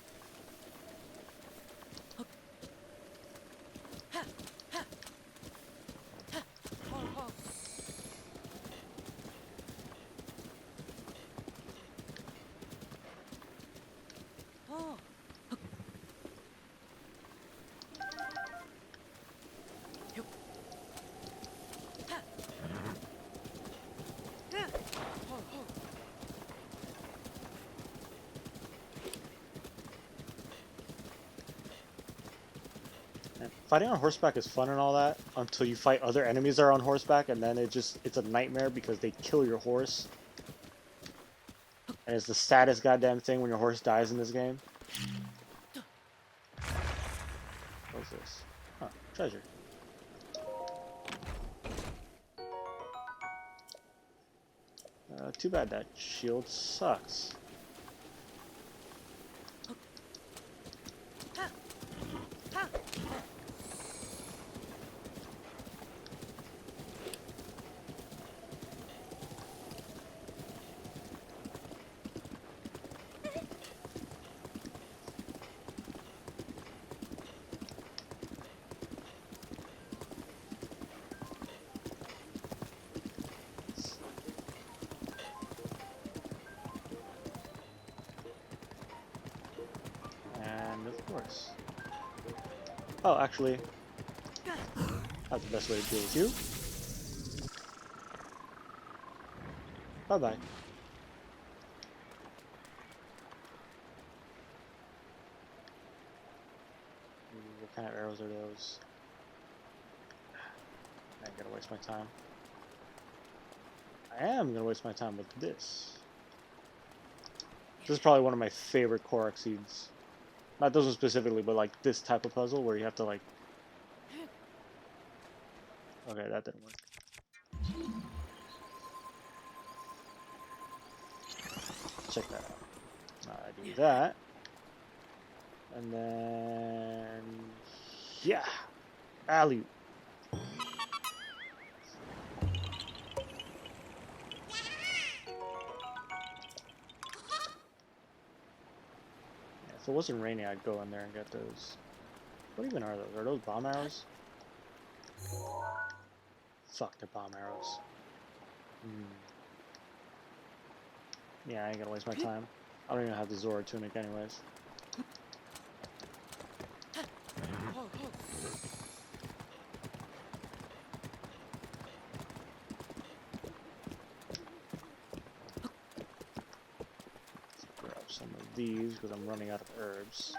Fighting on horseback is fun and all that until you fight other enemies that are on horseback, and then it's a nightmare because they kill your horse. And it's the saddest goddamn thing when your horse dies in this game. What's this? Huh, treasure. Too bad that shield sucks. Oh, actually, that's the best way to deal with you. Bye-bye. What kind of arrows are those? I ain't gonna waste my time. I am gonna waste my time with this. This is probably one of my favorite Korok seeds. Not those ones specifically, but like this type of puzzle where you have to like... Okay, that didn't work. Check that out. I do that. And then... Yeah! Alley. If it wasn't raining, I'd go in there and get those. What even are those? Are those bomb arrows? Fuck, they're bomb arrows. Yeah, I ain't gonna waste my time. I don't even have the Zora tunic anyways. some of these because I'm running out of herbs.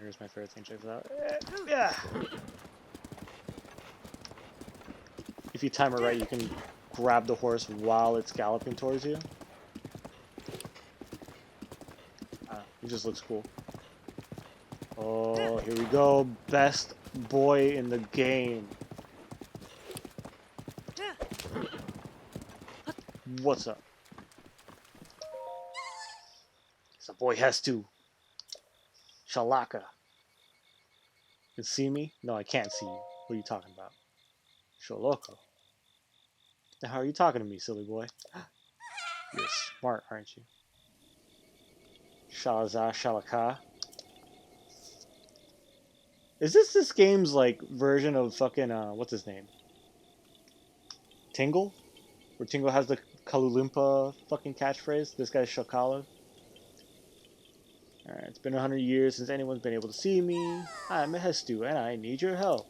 Here's my favorite thing, check this out. Yeah. If you time it right, you can grab the horse while it's galloping towards you. It just looks cool. Oh, here we go. Best boy in the game. What's up? The boy has to. Shalaka. You can see me? No, I can't see you. What are you talking about? Sholoko. The hell are you talking to me, silly boy? You're smart, aren't you? Shalaza, Shalaka. Is this game's like version of fucking what's his name? Tingle? Where Tingle has the Kalulimpa fucking catchphrase? This guy's Shakala. Alright, it's been 100 years since anyone's been able to see me. I'm a Hestu and I need your help.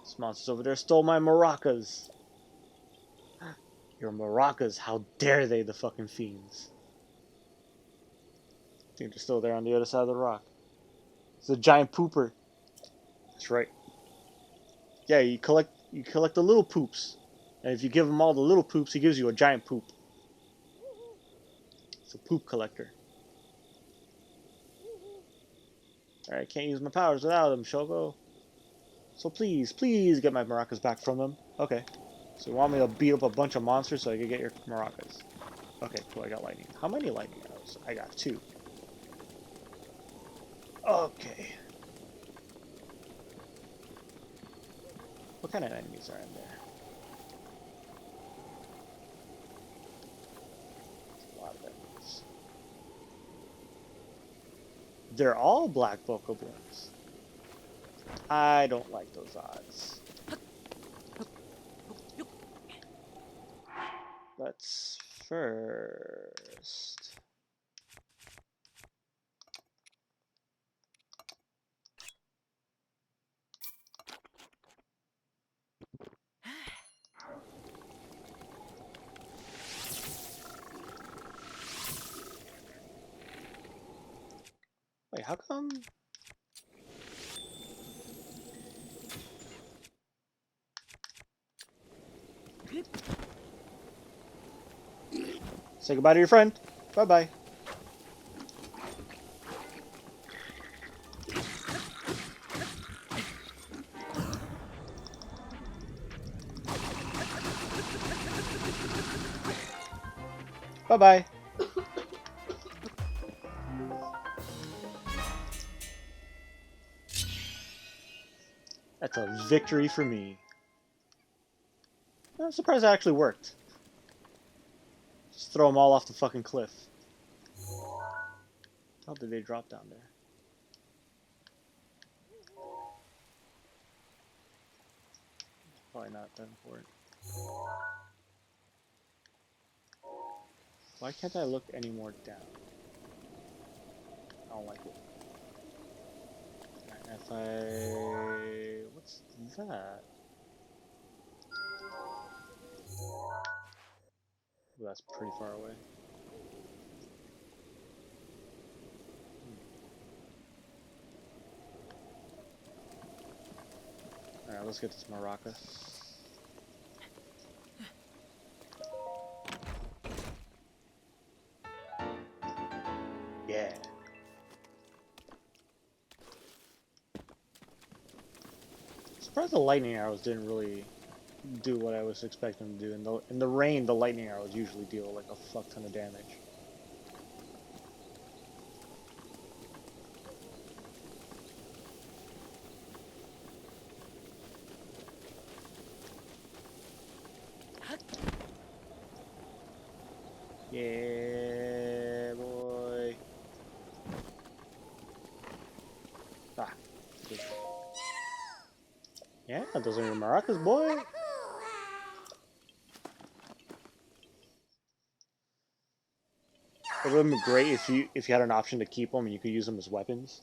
This monster's over there stole my maracas. Your maracas, how dare they, the fucking fiends. I think they're still there on the other side of the rock. It's a giant pooper. That's right. Yeah, you collect the little poops. And if you give him all the little poops, he gives you a giant poop. It's a poop collector. Alright, can't use my powers without him, Shogo. So please, please get my maracas back from him. Okay. So you want me to beat up a bunch of monsters so I can get your maracas? Okay, cool, I got lightning. How many lightning arrows? I got 2. Okay. What kind of enemies are in there? A lot of enemies. They're all black Bokoblins. I don't like those odds. Let's first... Wait, how come... Say goodbye to your friend. Bye-bye. Bye-bye. That's a victory for me. I'm surprised that actually worked. Just throw them all off the fucking cliff. How did they drop down there? Probably not that important. Why can't I look any more down? I don't like it. Right, if I... What's that? Ooh, that's pretty far away. Alright, let's get this maraca. Yeah. Surprised the lightning arrows didn't really do what I was expecting to do. In the rain, the lightning arrows usually deal like a fuck ton of damage. Yeah, boy. Ah. Good. Yeah, those are your maracas, boy. It would have been great if you had an option to keep them and you could use them as weapons.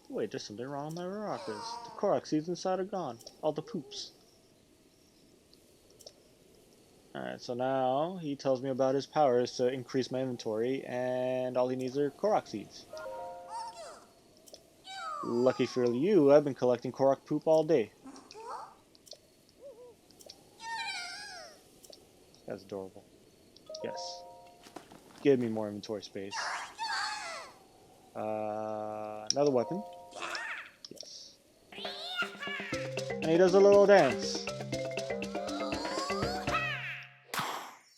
Wait, there's something wrong with my maracas. The Korok seeds inside are gone. All the poops. Alright, so now he tells me about his powers to increase my inventory, and all he needs are Korok seeds. Lucky for you, I've been collecting Korok poop all day. That's adorable. Yes. Give me more inventory space. Another weapon. Yes. And he does a little dance.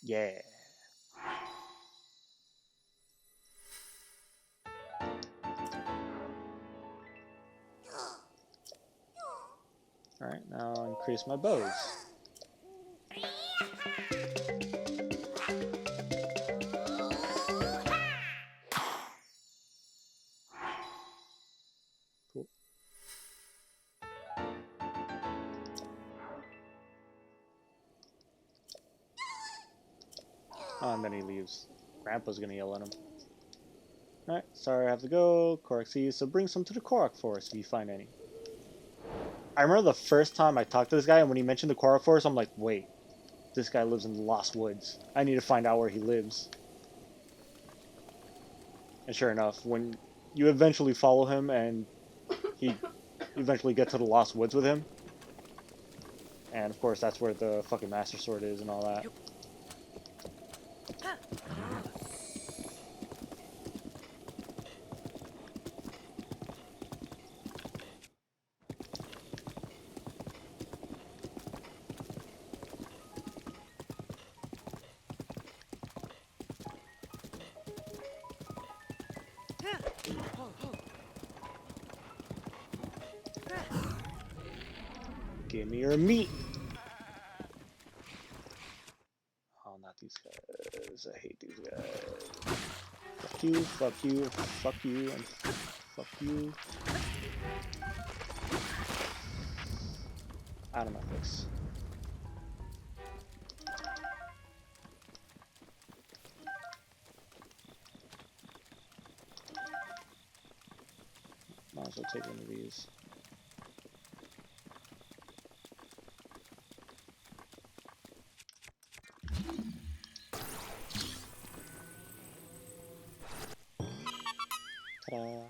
Yeah. Alright, now I'll increase my bows. Cool. Oh, and then he leaves. Grandpa's gonna yell at him. Alright, sorry I have to go. Korok seeds, so bring some to the Korok Forest if you find any. I remember the first time I talked to this guy, and when he mentioned the Korok Forest, I'm like, wait, this guy lives in the Lost Woods. I need to find out where he lives. And sure enough, when you eventually follow him and he eventually get to the Lost Woods with him, and of course that's where the fucking Master Sword is and all that. Give me your meat! Oh, not these guys. I hate these guys. Fuck you, fuck you, fuck you, and fuck you. Out of my face. Might as well take one of these. Ta-da.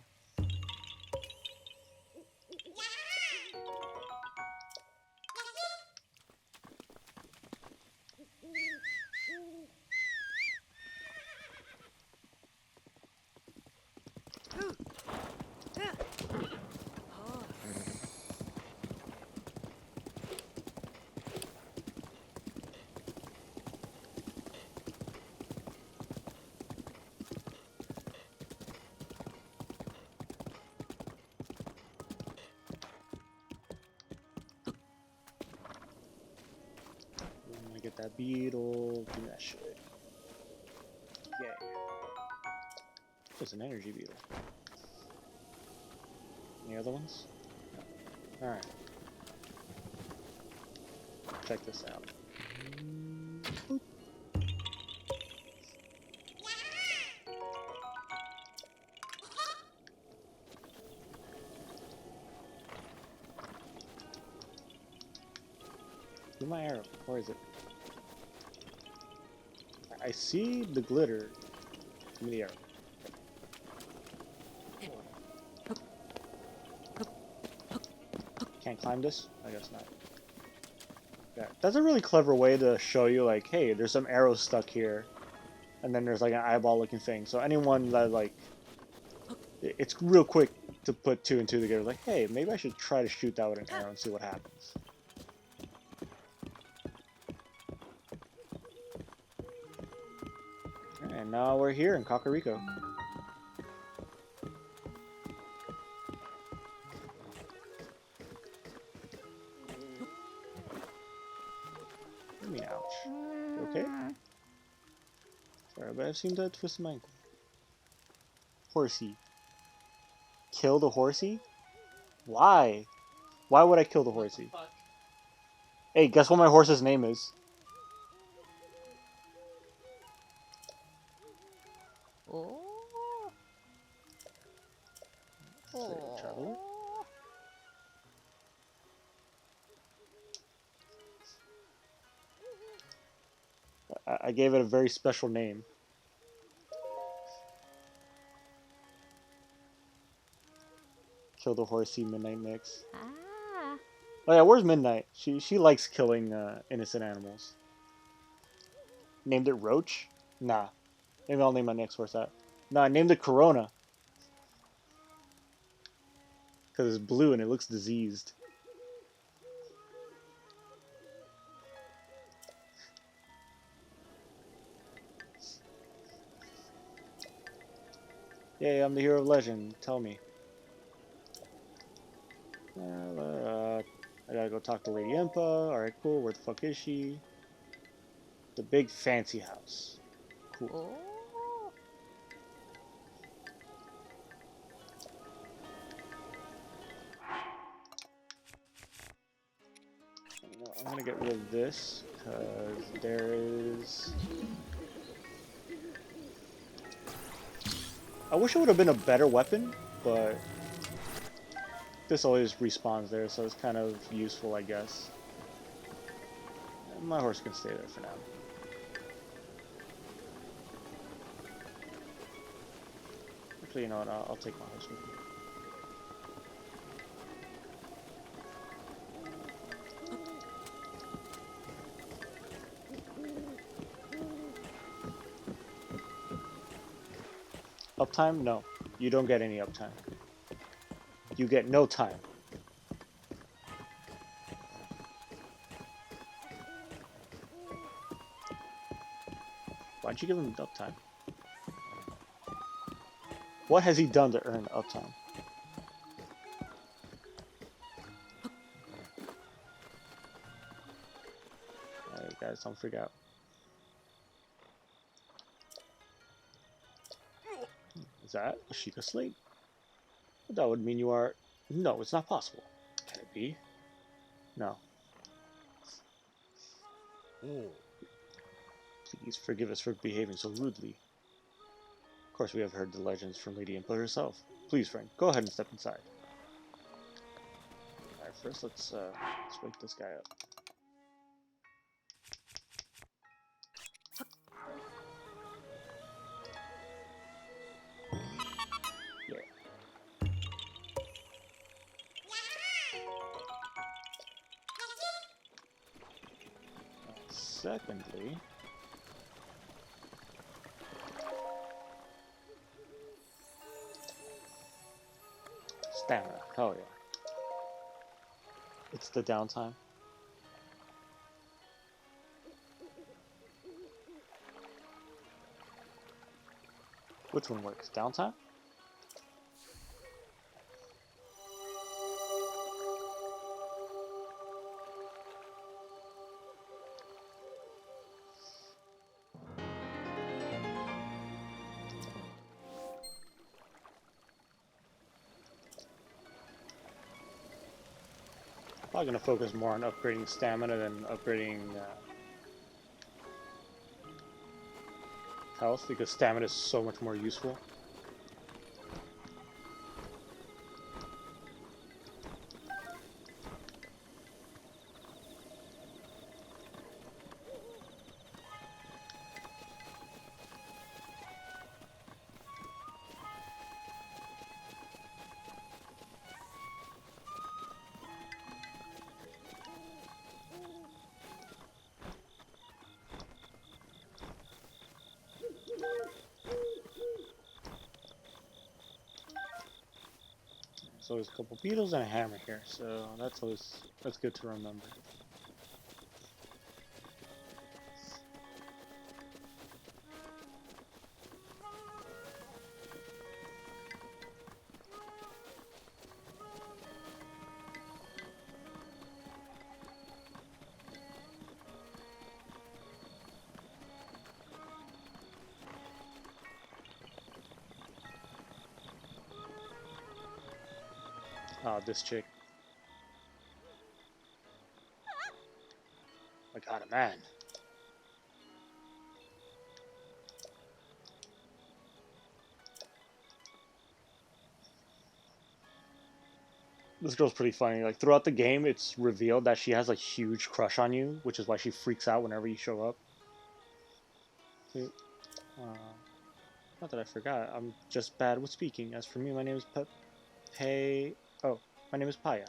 I'm gonna get that beetle, do that shit. Yay. It's an energy beetle. Any other ones? No. Alright. Check this out. Boop. Where's my arrow? Where is it? I see the glitter. Give me the arrow. Can't climb this? I guess not. Yeah, that's a really clever way to show you, like, hey, there's some arrows stuck here. And then there's, like, an eyeball looking thing. So anyone that, like, it's real quick to put two and two together. Like, hey, maybe I should try to shoot that with an arrow and see what happens. And now we're here in Kakariko. I mean, ouch. You okay? Sorry, but I've seemed to twist my ankle. Horsey. Kill the horsey? Why? Why would I kill the horsey? Fuck. Hey, guess what my horse's name is? Oh. Traveler. I gave it a very special name. Kill the horsey Midnight Mix. Ah. Oh yeah, where's Midnight? She likes killing innocent animals. Named it Roach? Nah. Maybe I'll name my next horse that. Nah, I named it Corona. Because it's blue and it looks diseased. Yay, I'm the hero of legend. Tell me. I gotta go talk to Lady Impa. Alright, cool. Where the fuck is she? The big fancy house. Cool. Oh. I'm gonna get rid of this because there is. I wish it would have been a better weapon, but this always respawns there, so it's kind of useful, I guess. My horse can stay there for now. Actually, you know what? I'll take my horse with me. Uptime? No. You don't get any uptime. You get no time. Why'd you give him uptime? What has he done to earn uptime? Alright, guys, don't freak out. Is that a Sheikah slate? That would mean you are... No, it's not possible. Can it be? No. Oh. Please forgive us for behaving so rudely. Of course, we have heard the legends from Lady Impa herself. Please, Frank, go ahead and step inside. Alright, first let's wake this guy up. Secondly, stamina. Hell yeah. It's the downtime. Which one works? Downtime? Probably gonna focus more on upgrading stamina than upgrading health because stamina is so much more useful. So there's a couple beetles and a hammer here, so that's good to remember. Oh, this chick. I got a man. This girl's pretty funny. Like throughout the game, it's revealed that she has a huge crush on you, which is why she freaks out whenever you show up. Not that I forgot. I'm just bad with speaking. As for me, my name is Oh, my name is Paya.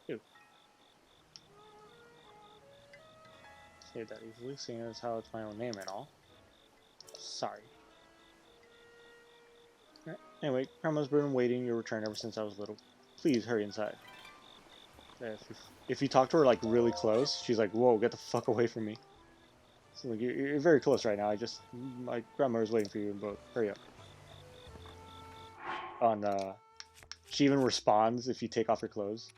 Ew. Say that easily, seeing as how it's my own name and all. Sorry. Anyway, Grandma's been waiting your return ever since I was little. Please hurry inside. If you talk to her like really close, she's like, "Whoa, get the fuck away from me." So like, you're very close right now. My grandma is waiting for you, but hurry up. She even responds if you take off your clothes.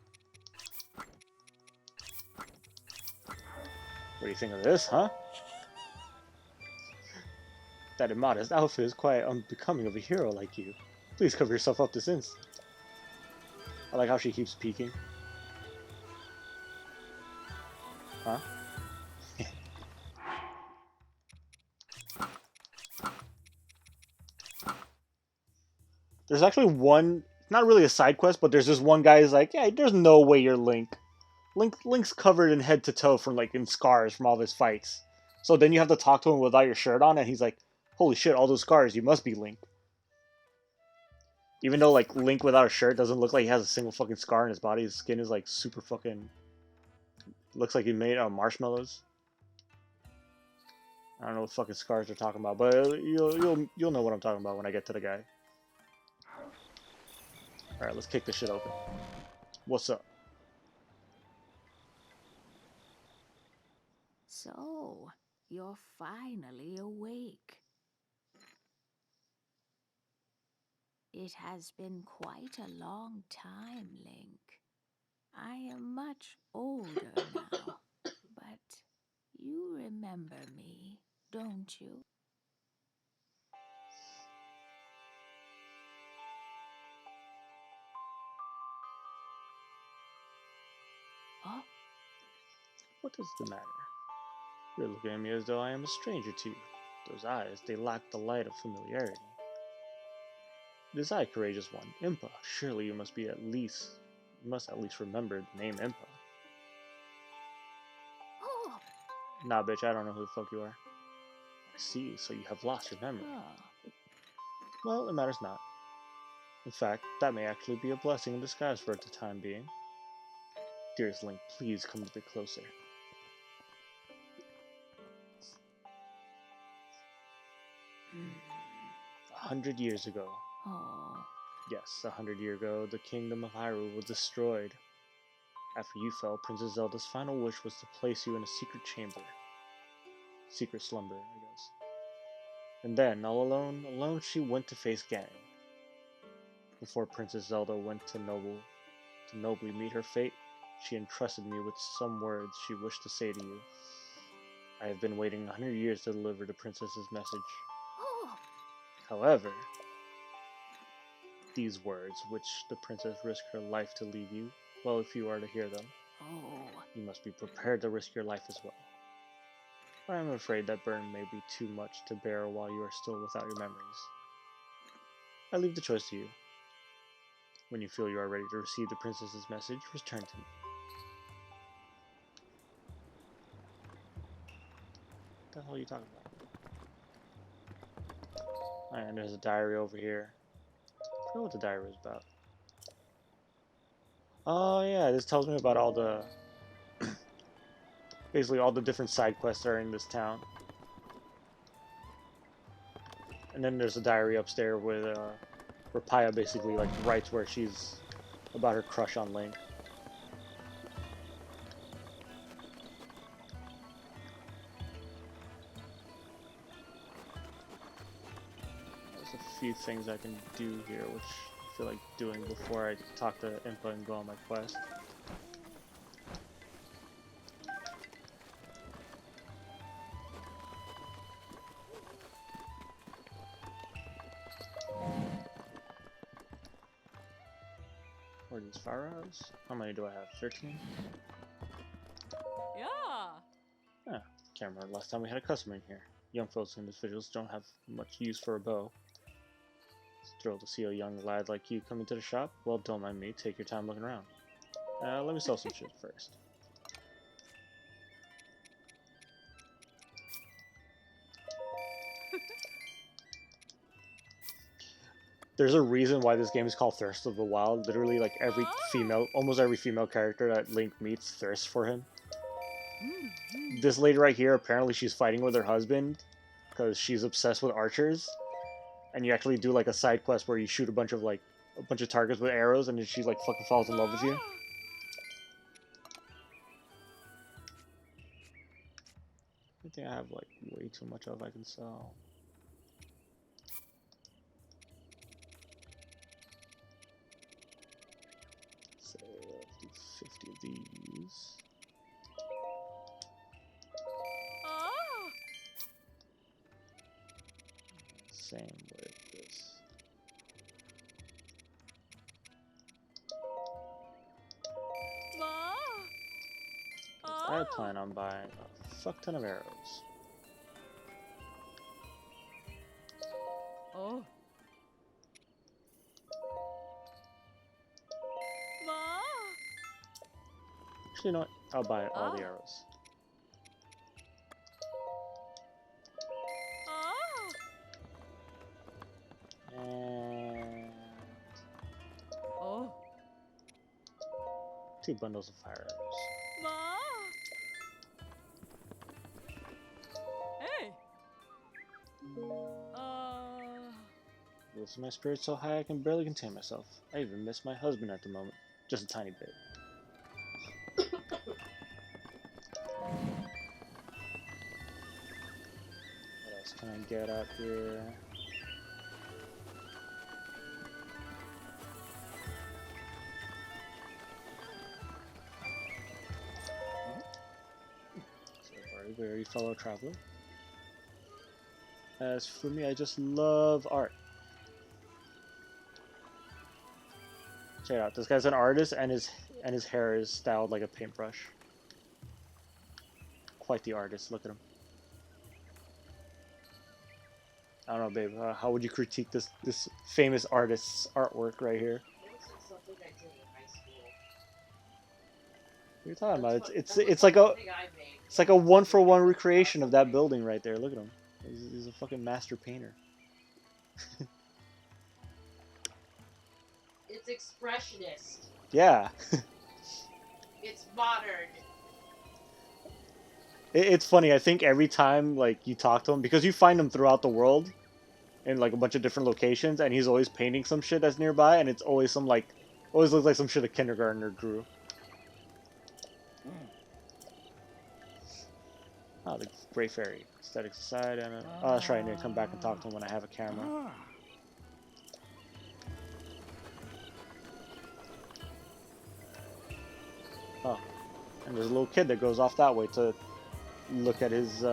What do you think of this, huh? That immodest outfit is quite unbecoming of a hero like you. Please cover yourself up this instant. I like how she keeps peeking. Huh? There's actually one, not really a side quest, but there's this one guy who's like, yeah, there's no way you're Link. Link's covered in head to toe from like in scars from all of his fights. So then you have to talk to him without your shirt on, and he's like, holy shit, all those scars, you must be Link. Even though like Link without a shirt doesn't look like he has a single fucking scar in his body, his skin is like super fucking, looks like he made out of marshmallows. I don't know what fucking scars they're talking about, but you'll know what I'm talking about when I get to the guy. Alright, let's kick this shit open. What's up? So, you're finally awake. It has been quite a long time, Link. I am much older now, but you remember me, don't you? Oh, What is the matter? You're looking at me as though I am a stranger to you. Those eyes, they lack the light of familiarity. It is I, courageous one, Impa. Surely you must at least remember the name Impa. oh, Nah, bitch, I don't know who the fuck you are. I see, so you have lost your memory. oh. Well, it matters not. In fact, that may actually be a blessing in disguise for the time being. Dearest Link, please come a bit closer. 100 years ago. Oh, Yes, 100 years ago, the kingdom of Hyrule was destroyed. After you fell, Princess Zelda's final wish was to place you in a secret chamber. Secret slumber, I guess. And then, all alone she went to face Ganon. Before Princess Zelda went to nobly meet her fate, she entrusted me with some words she wished to say to you. I have been waiting 100 years to deliver the princess's message. oh. However, these words, which the princess risked her life to leave you, well, if you are to hear them, Oh, you must be prepared to risk your life as well. But I am afraid that burden may be too much to bear while you are still without your memories. I leave the choice to you. When you feel you are ready to receive the princess's message, return to me. What the hell are you talking about? And there's a diary over here. I forget what the diary was about. Oh yeah, this tells me about all the basically all the different side quests that are in this town. And then there's a diary upstairs with where Paya basically like writes where she's about her crush on Link. There's a few things I can do here, which I feel like doing before I talk to Impa and go on my quest. Where are these fire arrows? How many do I have? 13? Yeah. Ah, can't remember last time we had a customer in here. Young folks and individuals don't have much use for a bow. Thrilled to see a young lad like you come into the shop. Well, don't mind me. Take your time looking around. Let me sell some shit first. There's a reason why this game is called Thirst of the Wild. Literally, like every female, almost every female character that Link meets thirsts for him. This lady right here, apparently she's fighting with her husband because she's obsessed with archers. And you actually do like a side quest where you shoot a bunch of targets with arrows, and then she like fucking falls in love with you. I think I have like way too much of I can sell. Say let's do 50 of these. Same with this. I plan on buying a fuck ton of arrows. Oh. Actually, you know what? I'll buy all the arrows. And Oh. 2 bundles of fire arrows. Hey. Lifts my spirits so high I can barely contain myself. I even miss my husband at the moment. Just a tiny bit. What else can I get out here? So very fellow traveler. As for me, I just love art. Check it out. This guy's an artist, and his hair is styled like a paintbrush. Quite the artist. Look at him. I don't know, babe. How would you critique this famous artist's artwork right here? It looks like something I did in high school. What are you talking about? That's It's like a something I made. it's like a 1-for-1 recreation of that building right there. Look at him. He's a fucking master painter. It's expressionist. Yeah. It's modern. It's funny. I think every time like you talk to him, because you find him throughout the world, in like a bunch of different locations, and he's always painting some shit that's nearby, and it's always always looks like some shit a kindergartner drew. Oh, the Great Fairy. Aesthetics aside, and oh, that's right. I need to come back and talk to him when I have a camera. Oh, and there's a little kid that goes off that way to look at his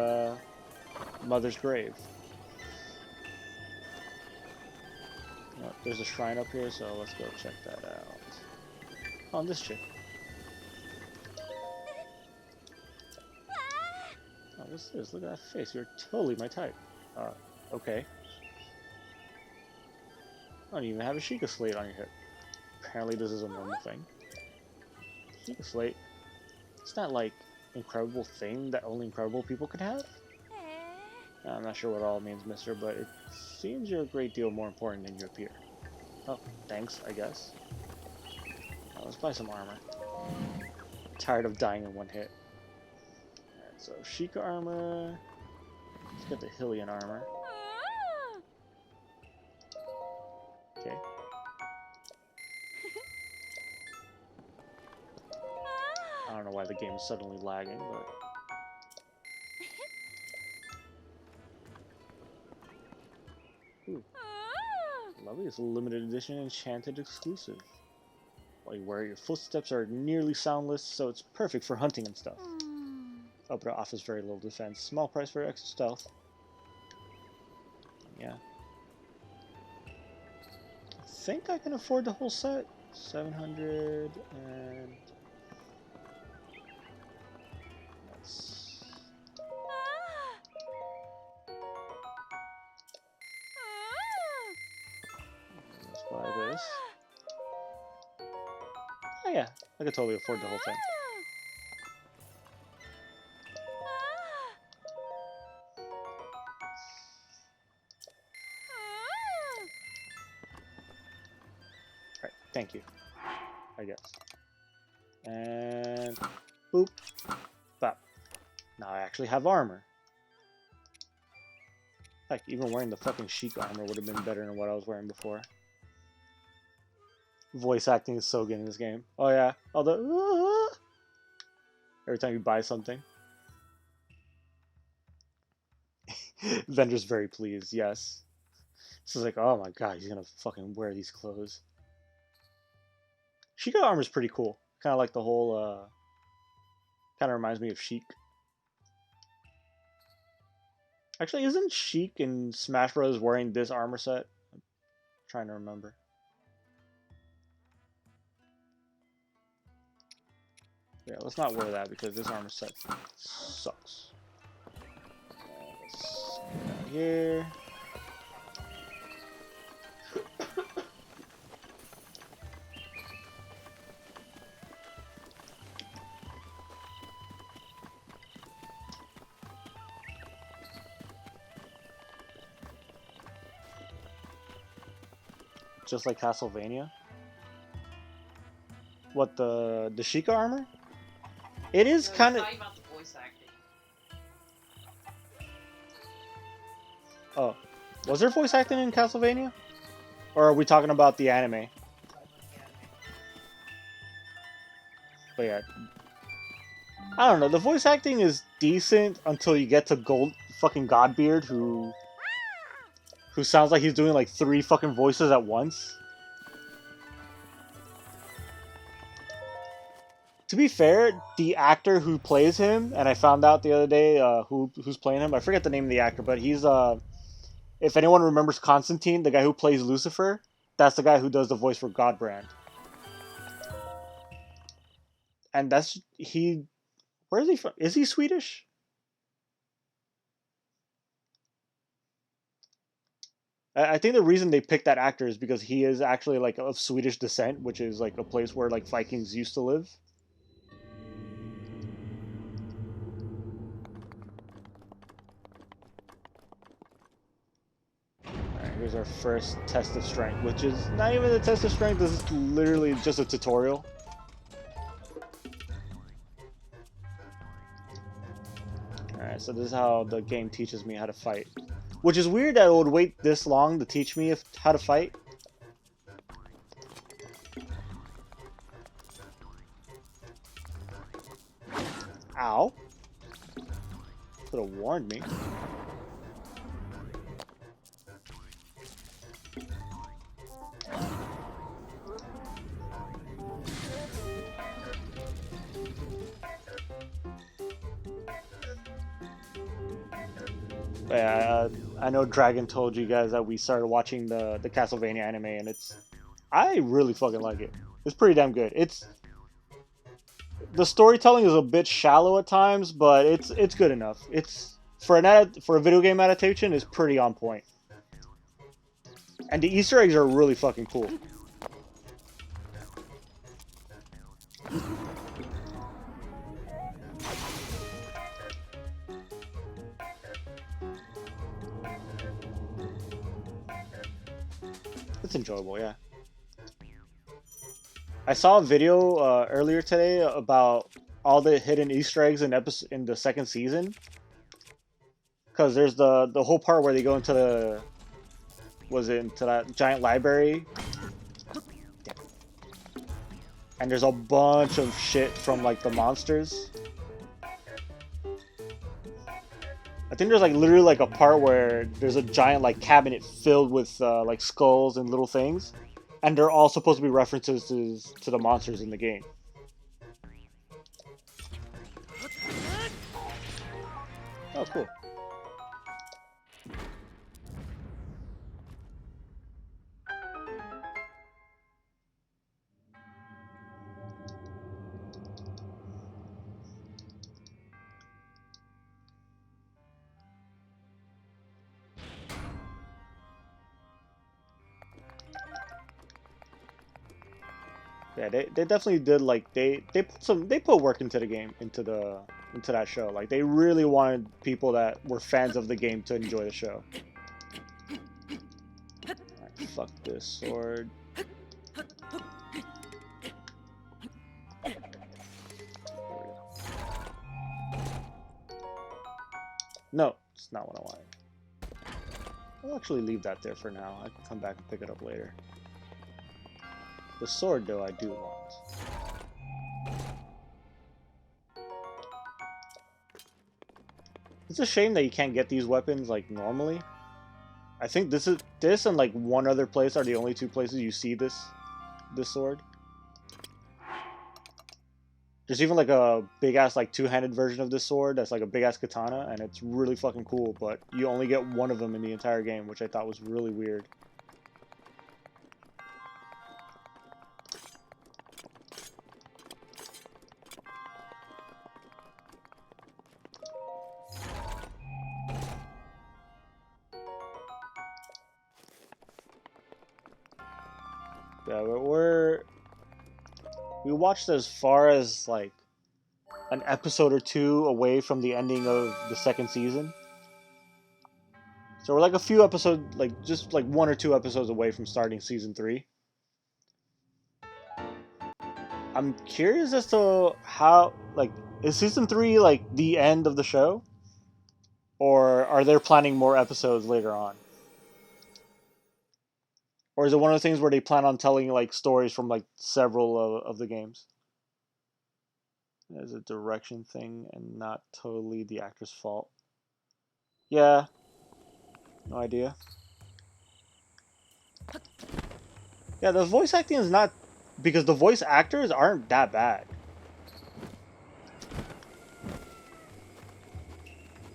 mother's grave. Oh, there's a shrine up here, so let's go check that out. Oh, and this chick. Oh, what's this? Look at that face. You're totally my type. Okay. I don't even have a Sheikah slate on your hip. Apparently this is a normal thing. Sheikah slate. It's that, like, incredible thing that only incredible people can have? I'm not sure what it all means, mister, but it seems you're a great deal more important than you appear. Oh, thanks, I guess. Oh, let's buy some armor. Tired of dying in one hit. Alright, so Sheikah armor. Let's get the Hylian armor. Okay. I don't know why the game is suddenly lagging, but... Ooh. Lovely, it's a limited edition enchanted exclusive. While you wear it, your footsteps are nearly soundless, so it's perfect for hunting and stuff. Oh, but it offers very little defense. Small price for extra stealth. Yeah. I think I can afford the whole set. 700 and... That's... yeah, I could totally afford the whole thing. Alright, thank you. I guess. And boop. Bop. Now I actually have armor. Heck, even wearing the fucking Sheik armor would have been better than what I was wearing before. Voice acting is so good in this game. Oh yeah, all the every time you buy something. Vendor's very pleased, yes. This is like, oh my god, he's gonna fucking wear these clothes. Sheik armor's pretty cool. Kind of like the whole, kind of reminds me of Sheik. Actually, isn't Sheik in Smash Bros. Wearing this armor set? I'm trying to remember. Yeah, let's not wear that because this armor set sucks. Let's get out here. Just like Castlevania. What, the Sheikah armor? It is No, kind he's of. talking about the voice acting. Oh, was there voice acting in Castlevania? Or are we talking about the anime? But yeah, I don't know. The voice acting is decent until you get to fucking Godbeard, who sounds like he's doing like 3 fucking voices at once. To be fair, the actor who plays him, and I found out the other day who's playing him. I forget the name of the actor, but he's if anyone remembers Constantine, the guy who plays Lucifer, that's the guy who does the voice for Godbrand. And that's he. Where is he from? Is he Swedish? I think the reason they picked that actor is because he is actually like of Swedish descent, which is like a place where like Vikings used to live. Alright, here's our first test of strength, which is not even a test of strength, this is literally just a tutorial. Alright, so this is how the game teaches me how to fight. Which is weird that it would wait this long to teach me how to fight. Ow. Could have warned me. Yeah, I know Dragon told you guys that we started watching the Castlevania anime, and I really fucking like it. It's pretty damn good. The storytelling is a bit shallow at times, but it's good enough. It's for a video game adaptation, is pretty on point. And the Easter eggs are really fucking cool. It's enjoyable, yeah. I saw a video earlier today about all the hidden Easter eggs in the second season. Because there's the whole part where they go into into that giant library. And there's a bunch of shit from like the monsters. I think there's like literally like a part where there's a giant like cabinet filled with like skulls and little things, and they're all supposed to be references to the monsters in the game. Oh, cool. Yeah, they definitely did like they put work into the game into that show. Like they really wanted people that were fans of the game to enjoy the show. Alright, fuck this sword. No, it's not what I wanted. I'll actually leave that there for now. I can come back and pick it up later. The sword, though, I do want. It's a shame that you can't get these weapons, like, normally. I think this and, like, one other place are the only two places you see this sword. There's even, like, a big-ass, like, two-handed version of this sword that's, like, a big-ass katana, and it's really fucking cool, but you only get one of them in the entire game, which I thought was really weird. Yeah, but we watched as far as like an episode or two away from the ending of the second season. So we're like a few episodes, like just like 1 or 2 episodes away from starting season 3. I'm curious as to how, like, is season 3 like the end of the show? Or are they planning more episodes later on? Or is it one of the things where they plan on telling like stories from like several of the games? It's a direction thing and not totally the actor's fault. Yeah. No idea. Yeah, the voice acting is not... Because the voice actors aren't that bad.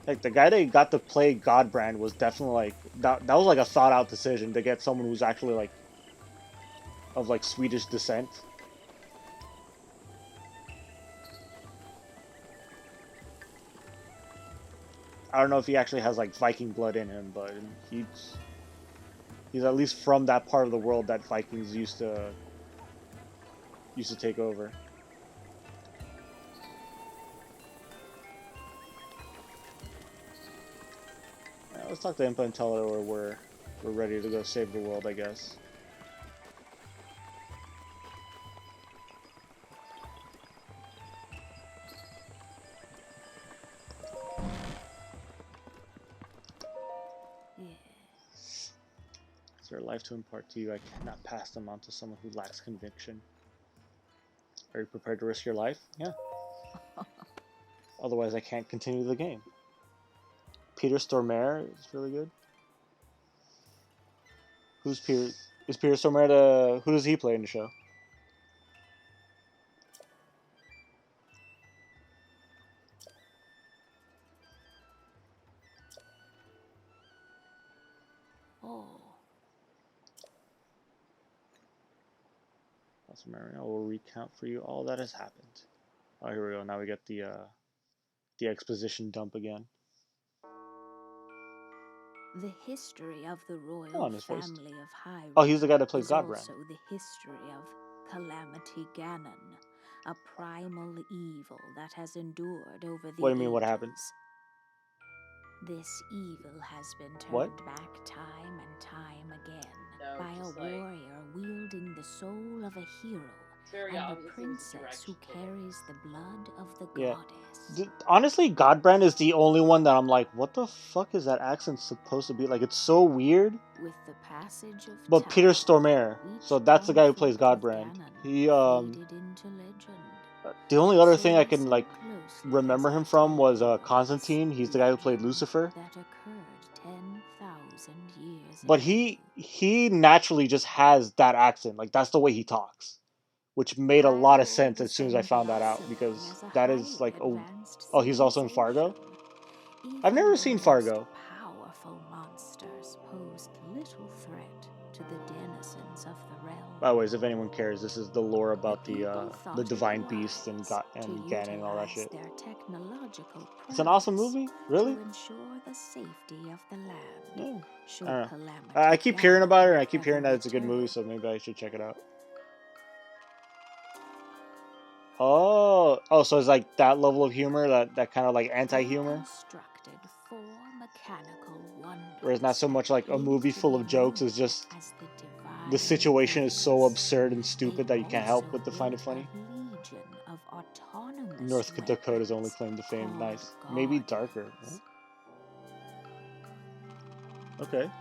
Like, the guy that got to play Godbrand was definitely like... That was like a thought out decision to get someone who's actually like... of like Swedish descent. I don't know if he actually has like Viking blood in him, but he's at least from that part of the world that Vikings used to take over. Yeah, let's talk to Impa and tell her we're ready to go save the world, I guess. Is there a life to impart to you? I cannot pass them on to someone who lacks conviction. Are you prepared to risk your life? Yeah. Otherwise, I can't continue the game. Peter Stormare is really good. Who's Peter? Is Peter Stormare who does he play in the show? Oh. I will recount for you all that has happened. Oh, here we go. Now we get the exposition dump again. The history of the royal family of Hyrule. Oh, he's the guy that plays Godbrand. Also the history of Calamity Ganon, a primal evil that has endured over the What do you mean, what happened? This evil has been turned back time and time again by a warrior wielding the soul of a hero and a princess who carries the blood of the goddess. Honestly, Godbrand is the only one that I'm like, what the fuck is that accent supposed to be? Like, it's so weird. With the passage of but time, Peter Stormare, so that's the guy who plays Godbrand. He the only other thing I can like remember him from was Constantine. He's the guy who played Lucifer. That occurred 10,000 years but he naturally just has that accent. Like, that's the way he talks. Which made a lot of sense as soon as I found that out, because that is like, oh, he's also in Fargo? I've never seen Fargo. Powerful monsters posed little threat to the denizens of the realm. By the way, if anyone cares, this is the lore about the divine beast and Ganon and all that shit. It's an awesome movie, really? To ensure the safety of the land. Yeah. I don't know. I keep hearing about it, and I keep hearing that it's a good movie, so maybe I should check it out. Oh, so it's like that level of humor, that kind of like anti-humor, Constructed four mechanical wonders, where it's not so much like a movie full of jokes, it's just as the the divine situation is so beasts. absurd and stupid that They you can't help also but to find it built funny. a legion of autonomous North Dakota's only weapons claim to fame. called Nice. Maybe darker. guardians. Okay.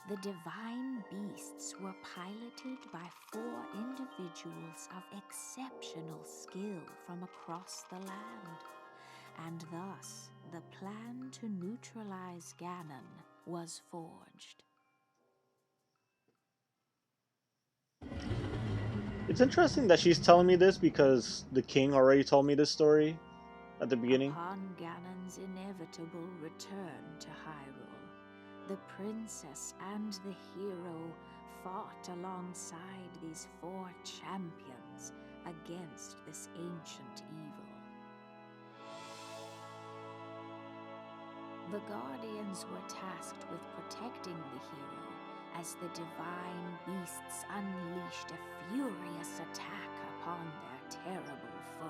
The divine beasts were piloted by four individuals of exceptional skill from across the land, and thus the plan to neutralize Ganon was forged. It's interesting that she's telling me this because the king already told me this story at the beginning. Upon Ganon's inevitable return to Hyrule, the princess and the hero fought alongside these four champions against this ancient evil. The Guardians were tasked with protecting the hero as the divine beasts unleashed a furious attack upon their terrible foe.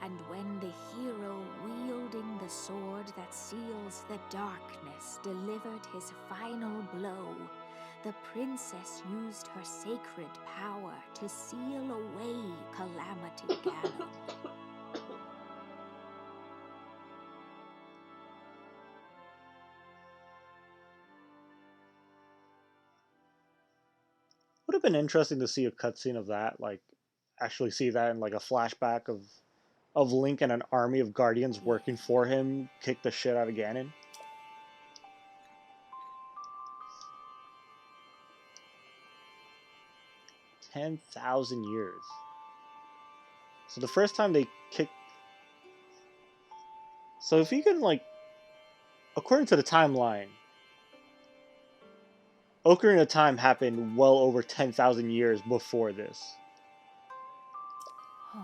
And when the hero wielding the sword that seals the darkness delivered his final blow, the princess used her sacred power to seal away Calamity Ganon. Would have been interesting to see a cutscene of that, like actually see that in like a flashback of Link and an army of guardians working for him kick the shit out of Ganon. $10,000 years. So the first time they kicked. So if you can like, according to the timeline, Ocarina of Time happened well over 10,000 years before this. Oh.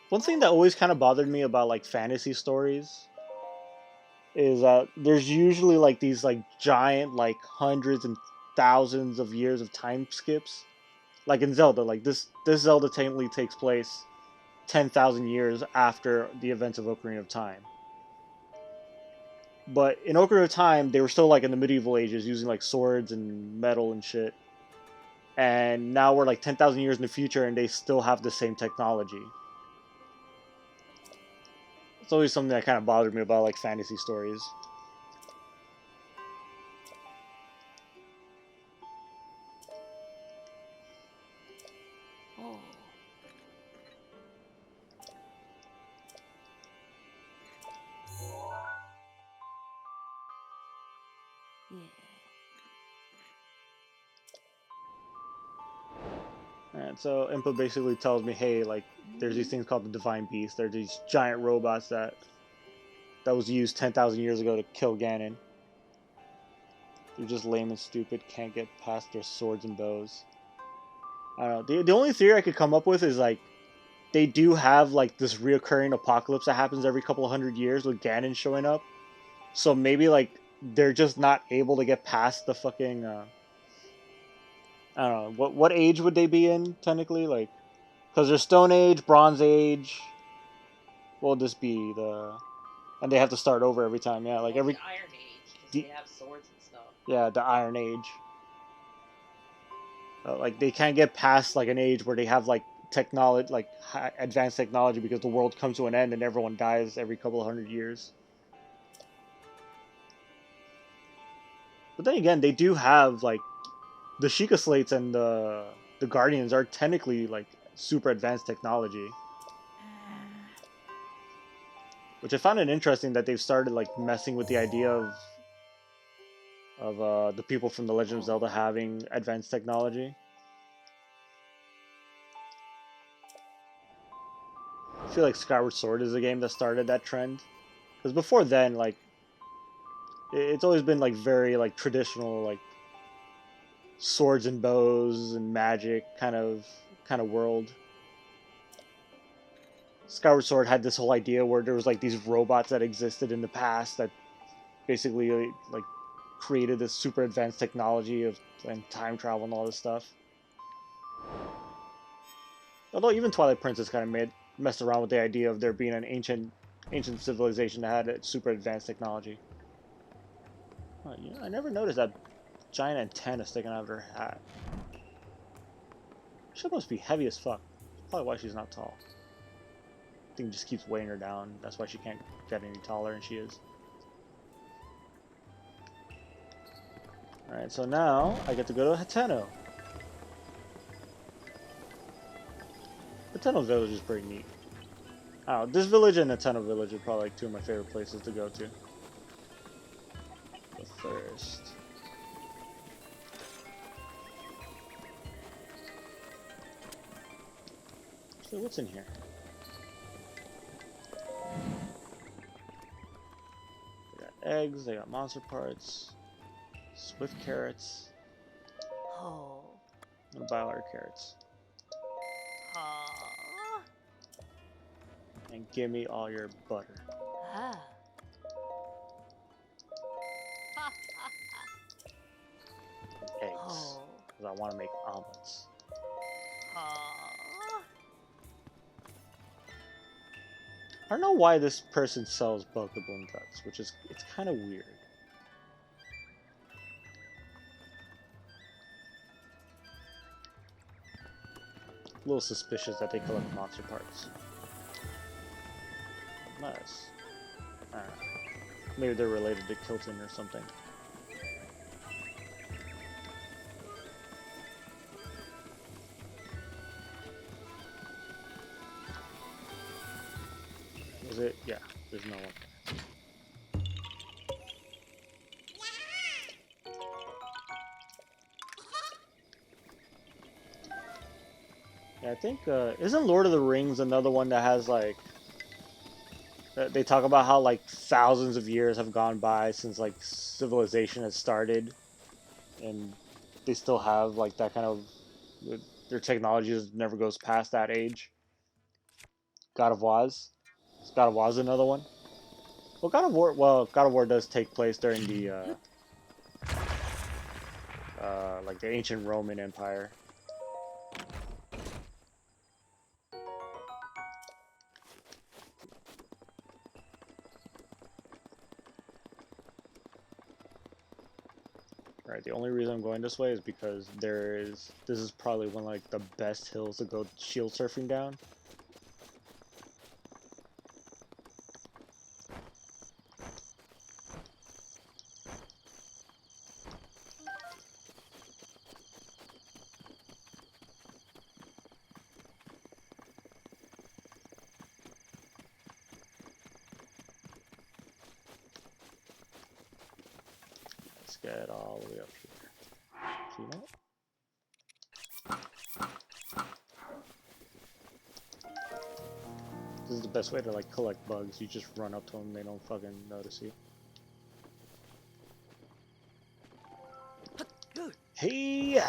One thing that always kind of bothered me about like fantasy stories is there's usually like these like giant like hundreds and thousands of years of time skips. Like in Zelda, like this Zelda technically takes place 10,000 years after the events of Ocarina of Time. But in Ocarina of Time, they were still like in the medieval ages using like swords and metal and shit. And now we're like 10,000 years in the future and they still have the same technology. It's always something that kind of bothered me about like fantasy stories. Oh. Yeah. And so Impa basically tells me, hey, like, there's these things called the Divine Beast. They're these giant robots that was used 10,000 years ago to kill Ganon. They're just lame and stupid, can't get past their swords and bows. I don't know. The only theory I could come up with is, like, they do have, like, this reoccurring apocalypse that happens every couple of hundred years with Ganon showing up. So maybe, like, they're just not able to get past the fucking, I don't know. What age would they be in, technically? Like, because there's Stone Age, Bronze Age. What would this be? And they have to start over every time. Yeah, like Well, every. the Iron Age, because The- they have swords and stuff. Yeah, the Iron Age. Like they can't get past like an age where they have like technology, like advanced technology, because the world comes to an end and everyone dies every couple of hundred years. But then again, they do have like the Sheikah Slates and the Guardians are technically like super advanced technology. Which I found it interesting that they've started like messing with the idea of the people from The Legend of Zelda having advanced technology. I feel like Skyward Sword is a game that started that trend. Because before then, like, it's always been like very like traditional, like swords and bows and magic kind of world. Skyward Sword had this whole idea where there was like these robots that existed in the past that basically like created this super advanced technology of and time travel and all this stuff. Although even Twilight Princess kind of messed around with the idea of there being an ancient civilization that had super advanced technology. Oh, you know, I never noticed that giant antenna sticking out of her hat. She must be heavy as fuck. That's probably why she's not tall. I think it just keeps weighing her down. That's why she can't get any taller than she is. Alright, so now I get to go to Hateno. Hateno Village is pretty neat. Oh, this village and Hateno Village are probably like two of my favorite places to go to. But first... So what's in here? They got eggs, they got monster parts, swift carrots, Oh. and Bilar carrots. Oh. And give me all your butter. Ah. And eggs. Oh. Because I want to make omelets. Oh. I don't know why this person sells Bokoblin guts, which is, it's kind of weird. A little suspicious that they collect monster parts. Nice. I don't know. Maybe they're related to Kilton or something. Is it? Yeah, there's no one. Yeah, I think, isn't Lord of the Rings another one that has, like, they talk about how, like, thousands of years have gone by since, like, civilization has started, and they still have, like, that kind of, their technology just never goes past that age. God of Waz. Is God of Waz another one? Well, God of War does take place during the, like, the ancient Roman Empire. Right, the only reason I'm going this way is because this is probably one of like the best hills to go shield surfing down. Let's get all the way up here. So you know what? This is the best way to like collect bugs. You just run up to them, they don't fucking notice you. Hey!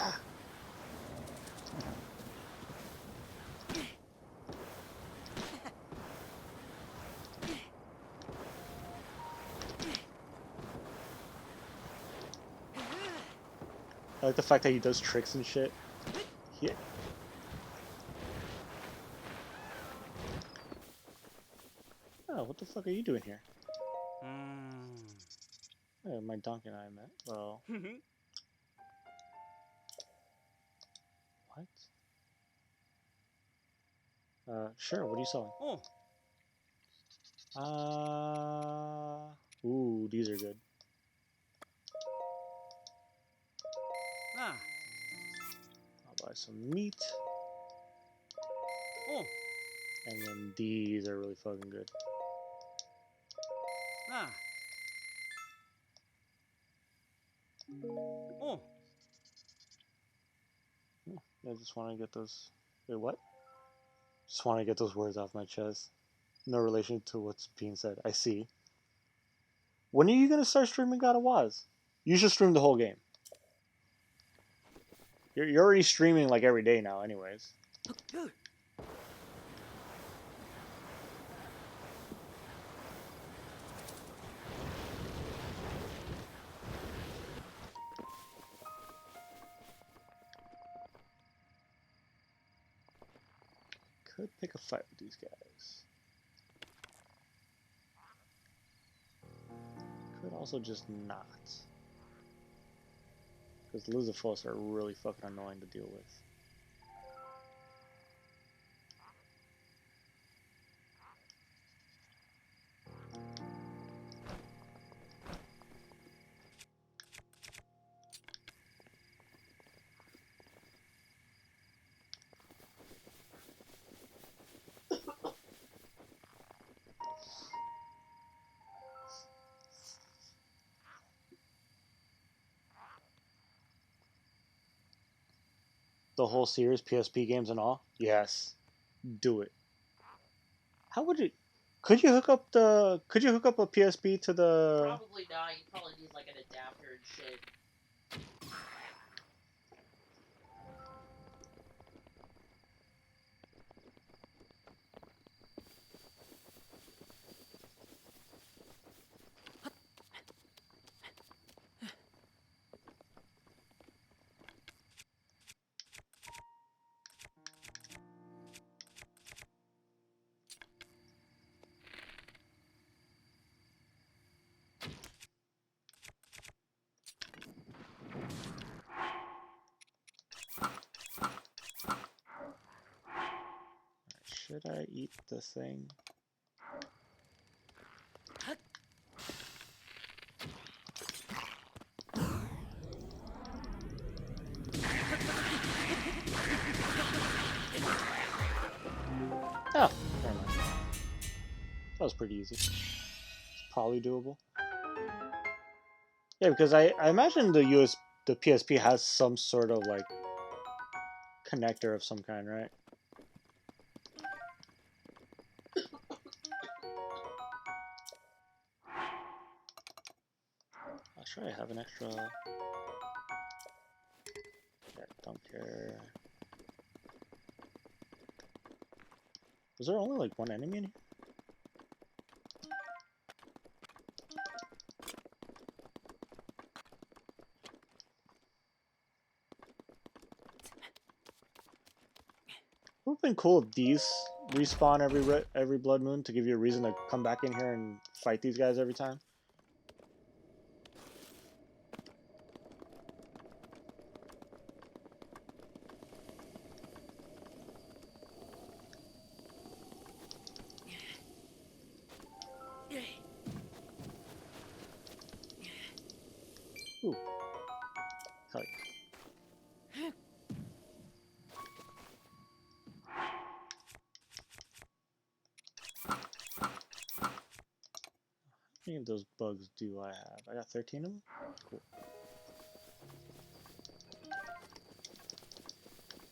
I like the fact that he does tricks and shit. Yeah. Oh, what the fuck are you doing here? Oh, my donkey and I met. Well, what? Sure, what are you selling? Ooh, these are good. I'll buy some meat. And then these are really fucking good. I just want to get those... Wait, what? Just want to get those words off my chest. No relation to what's being said. I see. When are you going to start streaming God of Waz? You should stream the whole game. You're already streaming like every day now, anyways. Could pick a fight with these guys. Could also just not. Because Lizafos are really fucking annoying to deal with. The whole series, PSP games and all? Yes. Do it. How would you... Could you hook up a PSP to the... Probably not. You probably need like an adapter and shit. Should I eat the thing? Oh, never mind. That was pretty easy. It's probably doable. Yeah, because I imagine the PSP has some sort of like connector of some kind, right? I'll try to have an extra. Yeah, don't care. Was there only like one enemy in here? It would have been cool if these respawn every blood moon to give you a reason to come back in here and fight these guys every time. Ooh. Hell yeah. How many of those bugs do I have? I got 13 of them? Cool.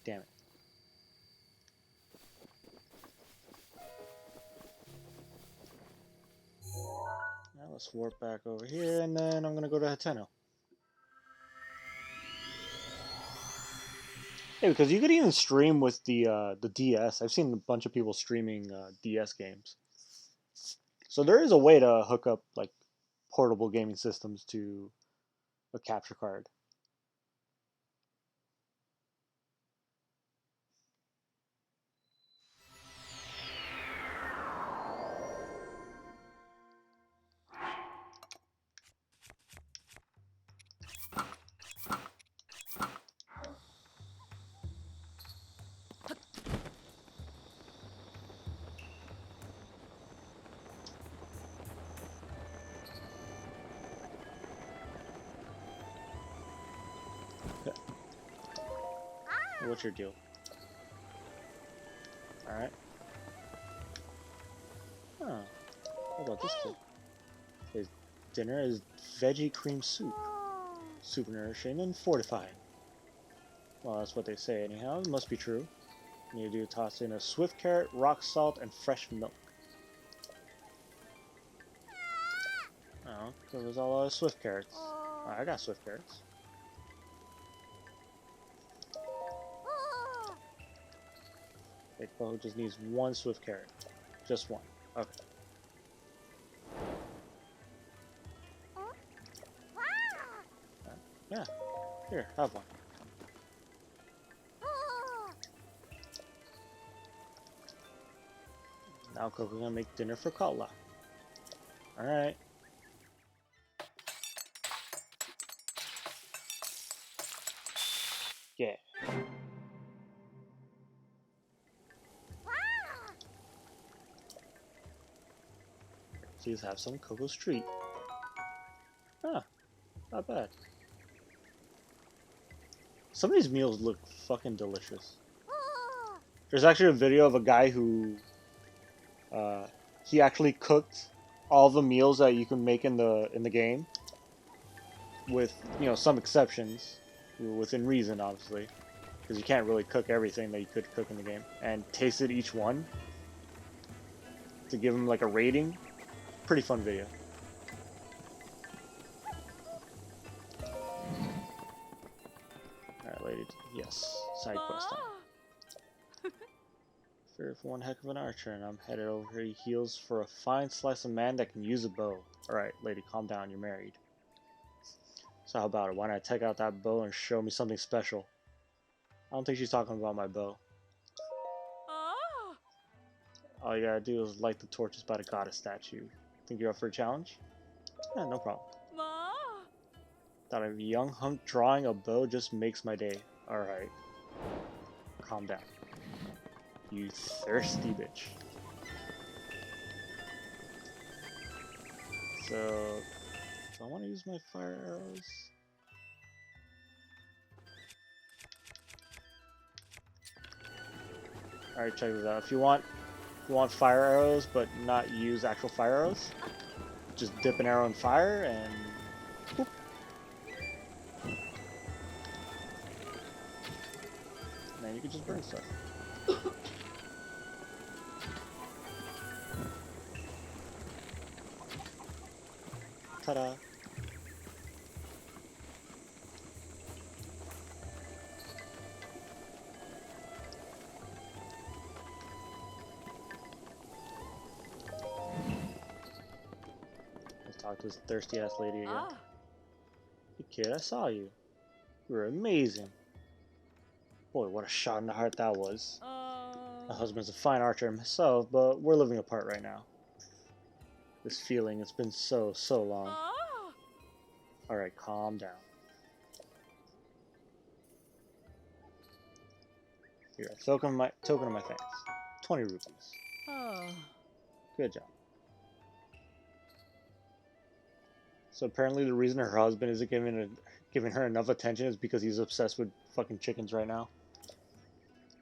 Damn it. Now let's warp back over here, and then I'm gonna go to Hateno. Yeah, because you could even stream with the DS. I've seen a bunch of people streaming DS games. So there is a way to hook up like portable gaming systems to a capture card. Okay. What's your deal? Alright. Oh. What about this kid? His dinner is veggie cream soup. Super nourishing and fortifying. Well, that's what they say anyhow. It must be true. You do toss in a swift carrot, rock salt, and fresh milk. Oh, so there's all swift carrots. Oh, I got swift carrots. Okay, Coco just needs one swift carrot. Just one. Okay. Yeah. Here, have one. Now Coco's gonna make dinner for Katla. Alright. Yeah. Please have some Coco's treat. Ah, not bad. Some of these meals look fucking delicious. There's actually a video of a guy who he actually cooked all the meals that you can make in the game, with some exceptions, within reason, obviously, because you can't really cook everything that you could cook in the game, and tasted each one to give him like a rating. Pretty fun video. Alright, lady. Yes, side quest time. Fear for one heck of an archer, and I'm headed over heels for a fine slice of man that can use a bow. Alright, lady, calm down, you're married. So how about it? Why not take out that bow and show me something special? I don't think she's talking about my bow. All you gotta do is light the torches by the goddess statue. Think you're up for a challenge? Yeah, no problem. Thought a young hunk drawing a bow just makes my day. Alright. Calm down. You thirsty bitch. So, do I want to use my fire arrows? Alright, check this out. If you want fire arrows but not use actual fire arrows, just dip an arrow in fire and whoop. And then you can just burn stuff. Ta-da! Let's talk to this thirsty ass lady again. Hey kid, I saw you. You were amazing. Boy, what a shot in the heart that was. My husband's a fine archer himself, but we're living apart right now. This feeling, it's been so long. Alright, calm down. Here, a token of my thanks. 20 rupees. Good job. So apparently the reason her husband isn't giving her enough attention is because he's obsessed with fucking chickens right now.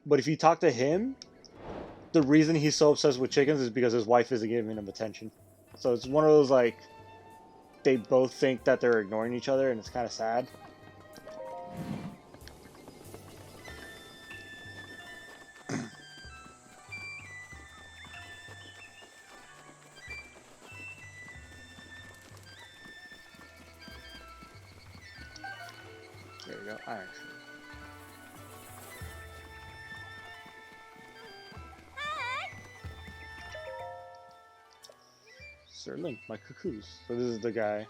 But if you talk to him, the reason he's so obsessed with chickens is because his wife isn't giving him attention. So it's one of those, like, they both think that they're ignoring each other, and it's kind of sad. There we go, iron. Sir Link, my cuckoos. So this is the guy.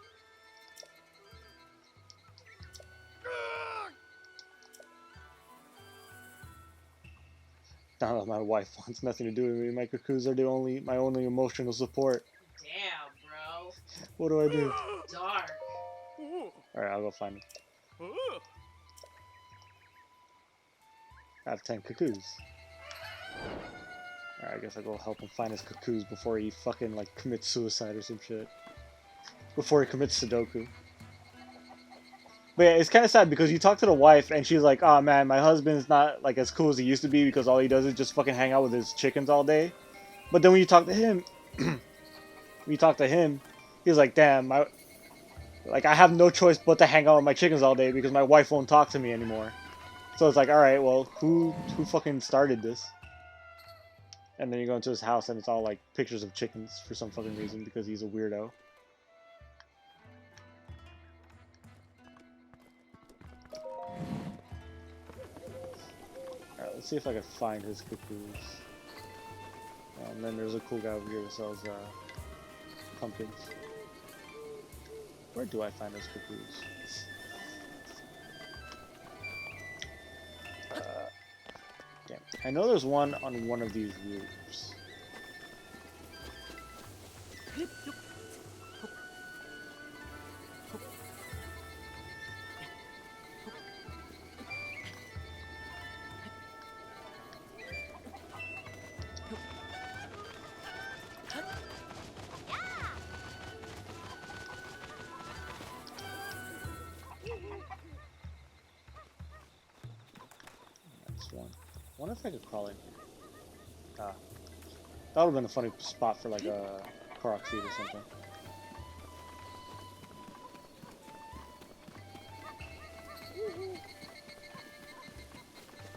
Now that my wife wants nothing to do with me, my cuckoos are my only emotional support. Damn, bro. What do I do? Dark. Alright, I'll go find him. I have 10 cuckoos. Alright, I guess I'll go help him find his cuckoos before he fucking, like, commits suicide or some shit. Before he commits Sudoku. But yeah, it's kind of sad because you talk to the wife and she's like, oh man, my husband's not, like, as cool as he used to be because all he does is just fucking hang out with his chickens all day. But then when you talk to him, he's like, damn, I have no choice but to hang out with my chickens all day because my wife won't talk to me anymore. So it's like, alright, well, who fucking started this? And then you go into his house and it's all like pictures of chickens for some fucking reason because he's a weirdo. Alright, let's see if I can find his cuckoos. And then there's a cool guy over here that sells pumpkins. Where do I find those cuckoos? Damn. I know there's one on one of these roofs. One. I wonder if I could crawl in here. Ah. That would have been a funny spot for like a Korok seed or something.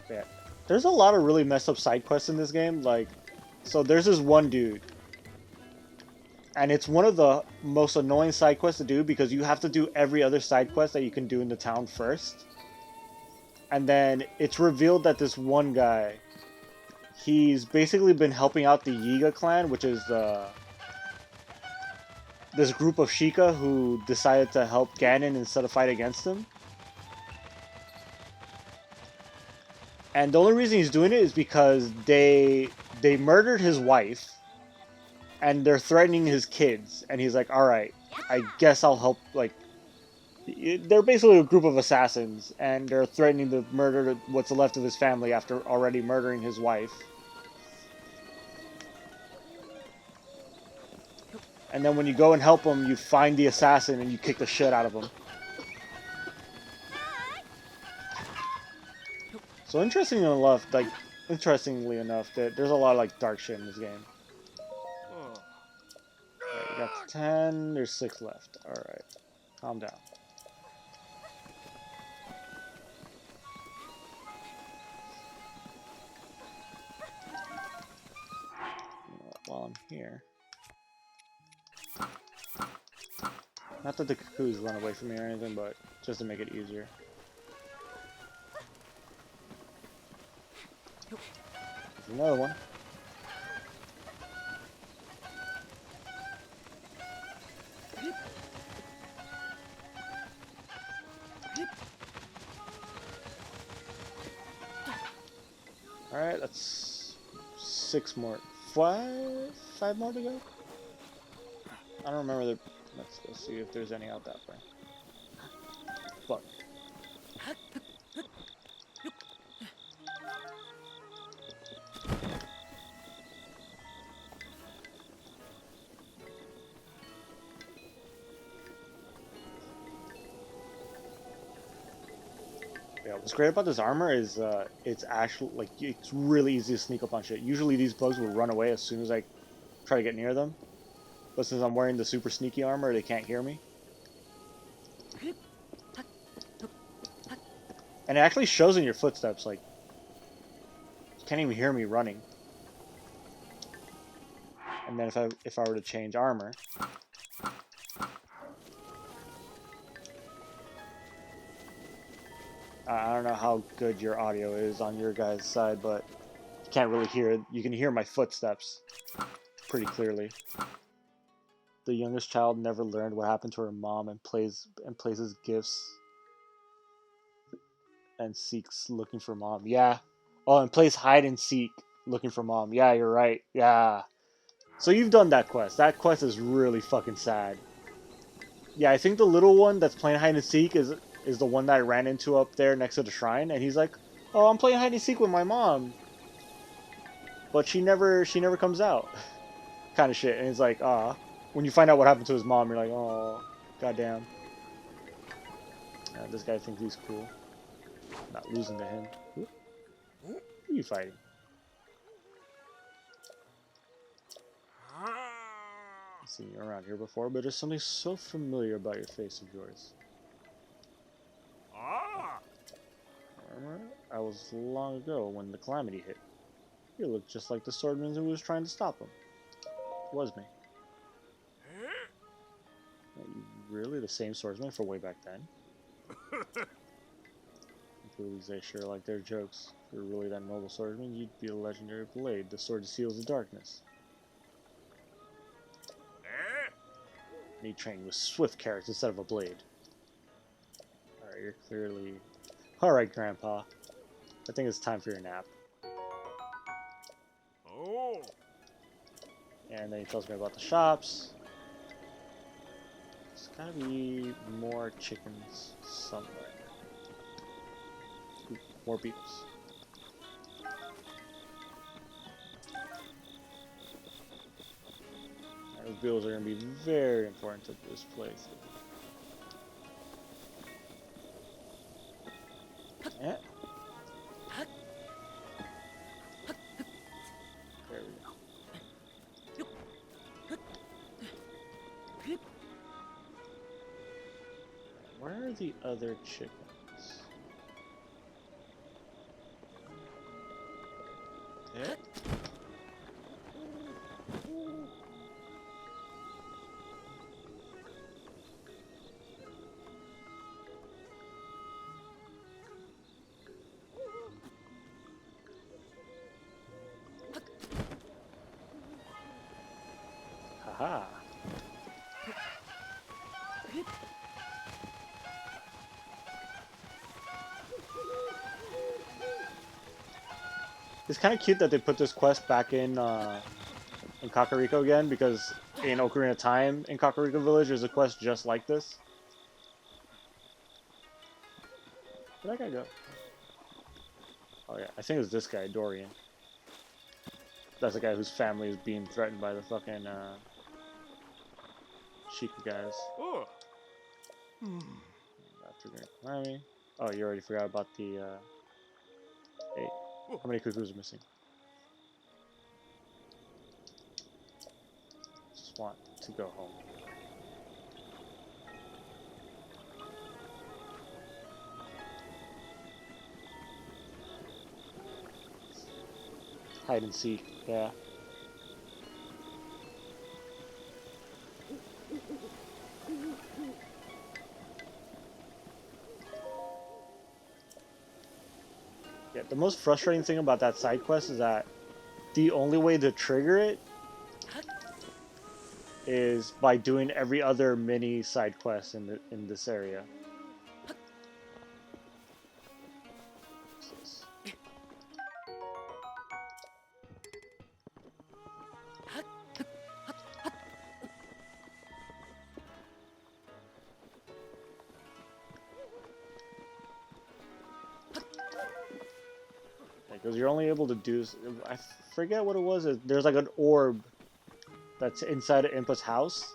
Yeah. There's a lot of really messed up side quests in this game. Like, so there's this one dude. And it's one of the most annoying side quests to do because you have to do every other side quest that you can do in the town first. And then it's revealed that this one guy, he's basically been helping out the Yiga clan, which is this group of Sheikah who decided to help Ganon instead of fight against him. And the only reason he's doing it is because they murdered his wife, and they're threatening his kids. And he's like, all right, I guess I'll help, like, they're basically a group of assassins, and they're threatening to murder what's left of his family after already murdering his wife. And then when you go and help him, you find the assassin and you kick the shit out of him. So interestingly enough, that there's a lot of like dark shit in this game. Alright, we got 10, there's 6 left. Alright, calm down. While I'm here. Not that the cuckoos run away from me or anything, but just to make it easier. There's another one. Alright, that's 6 more. 5 more to go? I don't remember the... Let's go see if there's any out that way. Fuck. Yeah, what's great about this armor is it's actually, like, it's really easy to sneak up on shit. Usually these bugs will run away as soon as I try to get near them. But since I'm wearing the super sneaky armor, they can't hear me. And it actually shows in your footsteps, like, you can't even hear me running. And then if I were to change armor, I don't know how good your audio is on your guys' side, but you can't really hear it. You can hear my footsteps pretty clearly. The youngest child never learned what happened to her mom and places gifts and seeks looking for mom. Yeah. Oh, and plays hide and seek looking for mom. Yeah, you're right. Yeah. So you've done that quest. That quest is really fucking sad. Yeah, I think the little one that's playing hide and seek is the one that I ran into up there next to the shrine, and he's like, "Oh, I'm playing hide and seek with my mom, but she never comes out," kind of shit. And he's like, "Ah." When you find out what happened to his mom, you're like, "Oh, goddamn." This guy thinks he's cool. Not losing to him. Who are you fighting? I've seen you around here before, but there's something so familiar about your face of yours. Remember? I was long ago when the calamity hit. You looked just like the swordman who was trying to stop him. It was me. Are you really the same swordsman from way back then? abilities, they sure like their jokes. If you're really that noble swordsman, you'd be a legendary blade. The sword seals the darkness. Need training with swift carrots instead of a blade. Alright, you're clearly... Alright, Grandpa. I think it's time for your nap. Oh. And then he tells me about the shops. There's gotta be more chickens somewhere. Ooh, more beetles. Those beetles are gonna be very important to this place. Yeah. There we go. Where are the other chickens? Yeah. Haha. It's kind of cute that they put this quest back in Kakariko again, because in Ocarina of Time in Kakariko Village there's a quest just like this. Where'd that guy go? Oh yeah, I think it's this guy, Dorian. That's the guy whose family is being threatened by the fucking Sheikah guys. Oh. Oh, you already forgot about the hey, how many cuckoos are missing? Just want to go home. Hide and seek, yeah. Yeah, the most frustrating thing about that side quest is that the only way to trigger it is by doing every other mini side quest in this area. Because you're only able to do... I forget what it was. There's like an orb that's inside of Impa's house.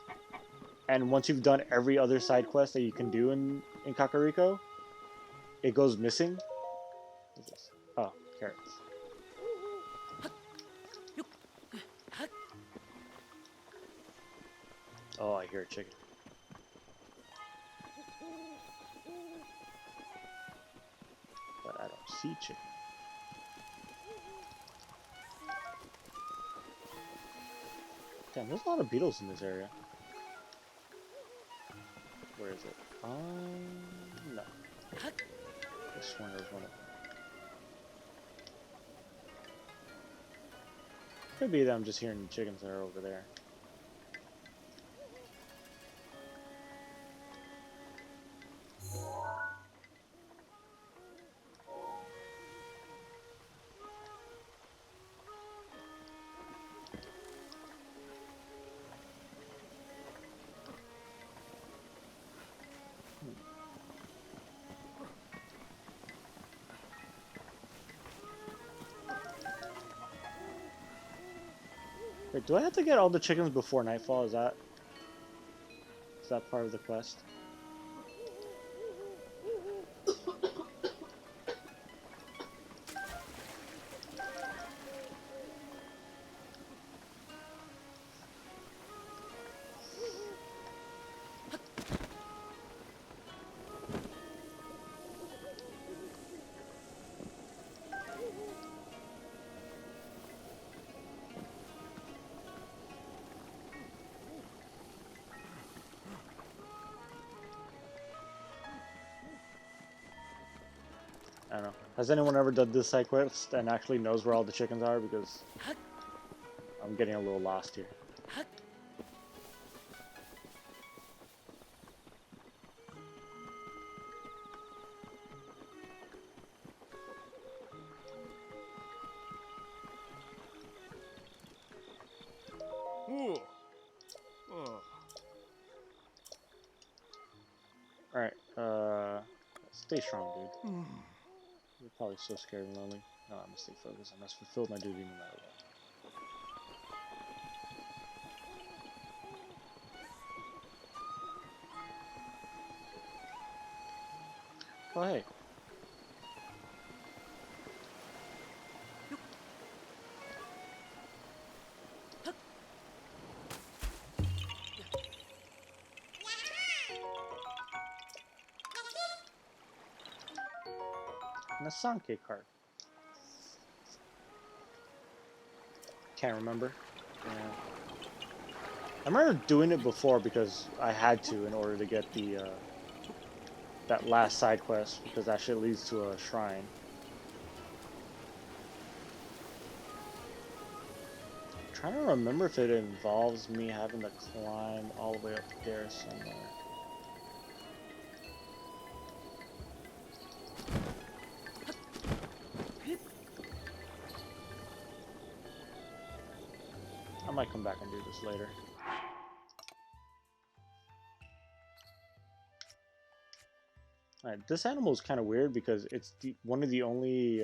And once you've done every other side quest that you can do in Kakariko, it goes missing. What's this? Oh, carrots. Oh, I hear a chicken. But I don't see chicken. Damn, there's a lot of beetles in this area. Where is it? No. I swear there was one of them. Could be that I'm just hearing the chickens that are over there. Wait, do I have to get all the chickens before nightfall? Is that part of the quest? I don't know. Has anyone ever done this side quest and actually knows where all the chickens are? Because I'm getting a little lost here. Ooh. Oh. Alright, stay strong, dude. You're probably so scared and lonely. No, I'm gonna stay focused. I must fulfill my duty no matter what. Oh, hey. And a Sanke card. Can't remember. Yeah. I remember doing it before because I had to in order to get the that last side quest, because that shit leads to a shrine. I'm trying to remember if it involves me having to climb all the way up there somewhere. I might come back and do this later. Alright, this animal is kind of weird because it's one of the only,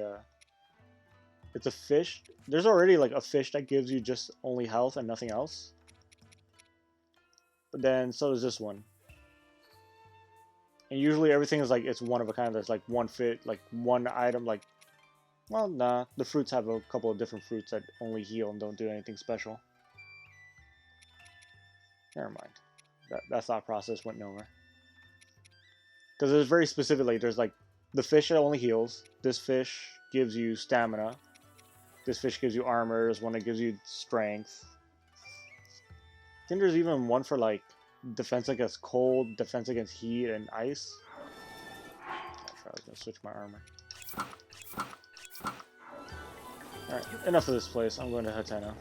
it's a fish. There's already like a fish that gives you just only health and nothing else. But then so does this one. And usually everything is like, it's one of a kind. There's like one one item, like, well, nah. The fruits have a couple of different fruits that only heal and don't do anything special. Never mind. That thought process went nowhere. Because it's very specific, like, there's like, the fish that only heals. This fish gives you stamina. This fish gives you armor. There's one that gives you strength. I think there's even one for like, defense against cold, defense against heat, and ice. I was gonna switch my armor. Alright, enough of this place. I'm going to Hateno.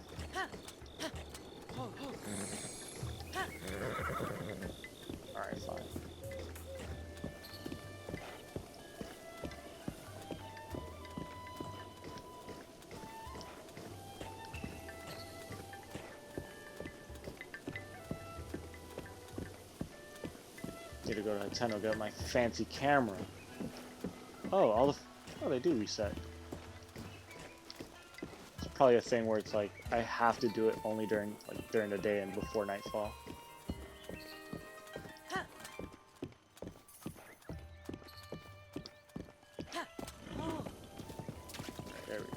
Alright, fine. Need to go to Hateno, get my fancy camera. Oh, oh, they do reset. It's probably a thing where it's like I have to do it only during the day and before nightfall. Right, there we go.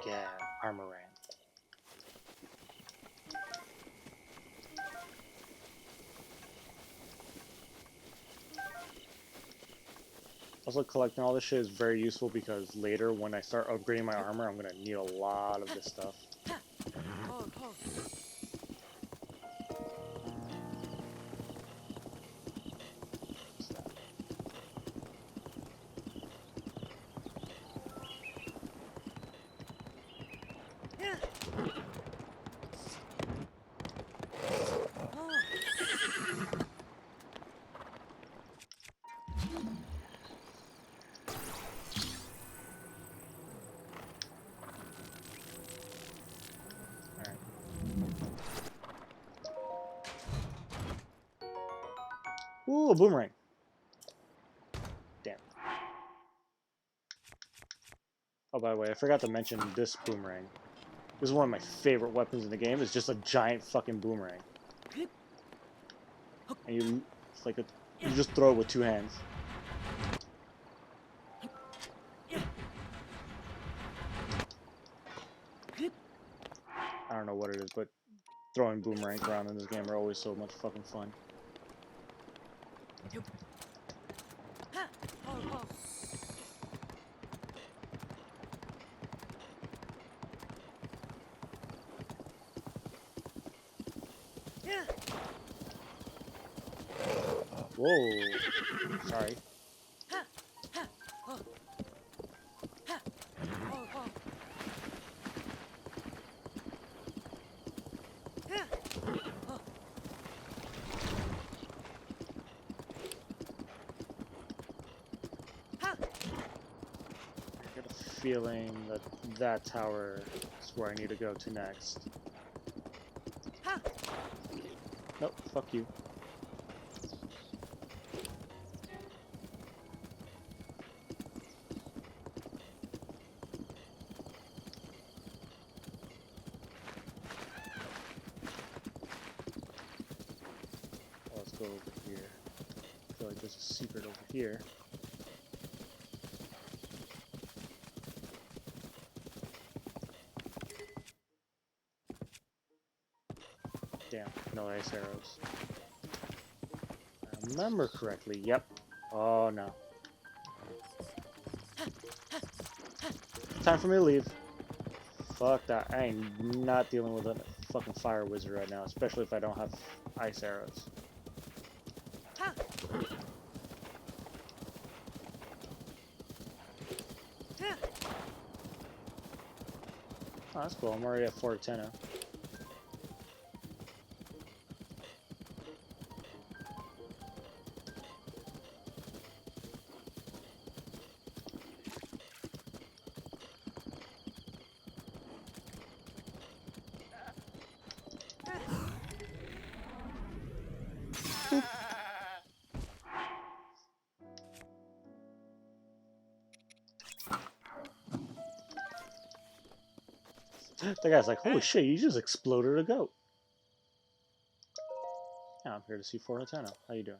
Yeah, Armorant. Also, collecting all this shit is very useful because later, when I start upgrading my armor, I'm gonna need a lot of this stuff. Ooh, a boomerang. Damn. Oh, by the way, I forgot to mention this boomerang. This is one of my favorite weapons in the game. It's just a giant fucking boomerang. And it's like you just throw it with two hands. I don't know what it is, but throwing boomerangs around in this game are always so much fucking fun. Whoa. Sorry. I get a feeling that that tower is where I need to go to next. Nope, fuck you. Let's go over here. I feel like there's a secret over here. Damn, no ice arrows. I remember correctly, yep. Oh no. Time for me to leave. Fuck that. I ain't not dealing with a fucking fire wizard right now, especially if I don't have ice arrows. Oh, that's cool. I'm already at Fort Tenno. The guy's like, holy shit, you just exploded a goat. Yeah, I'm here to see Fort Tenno. How you doing?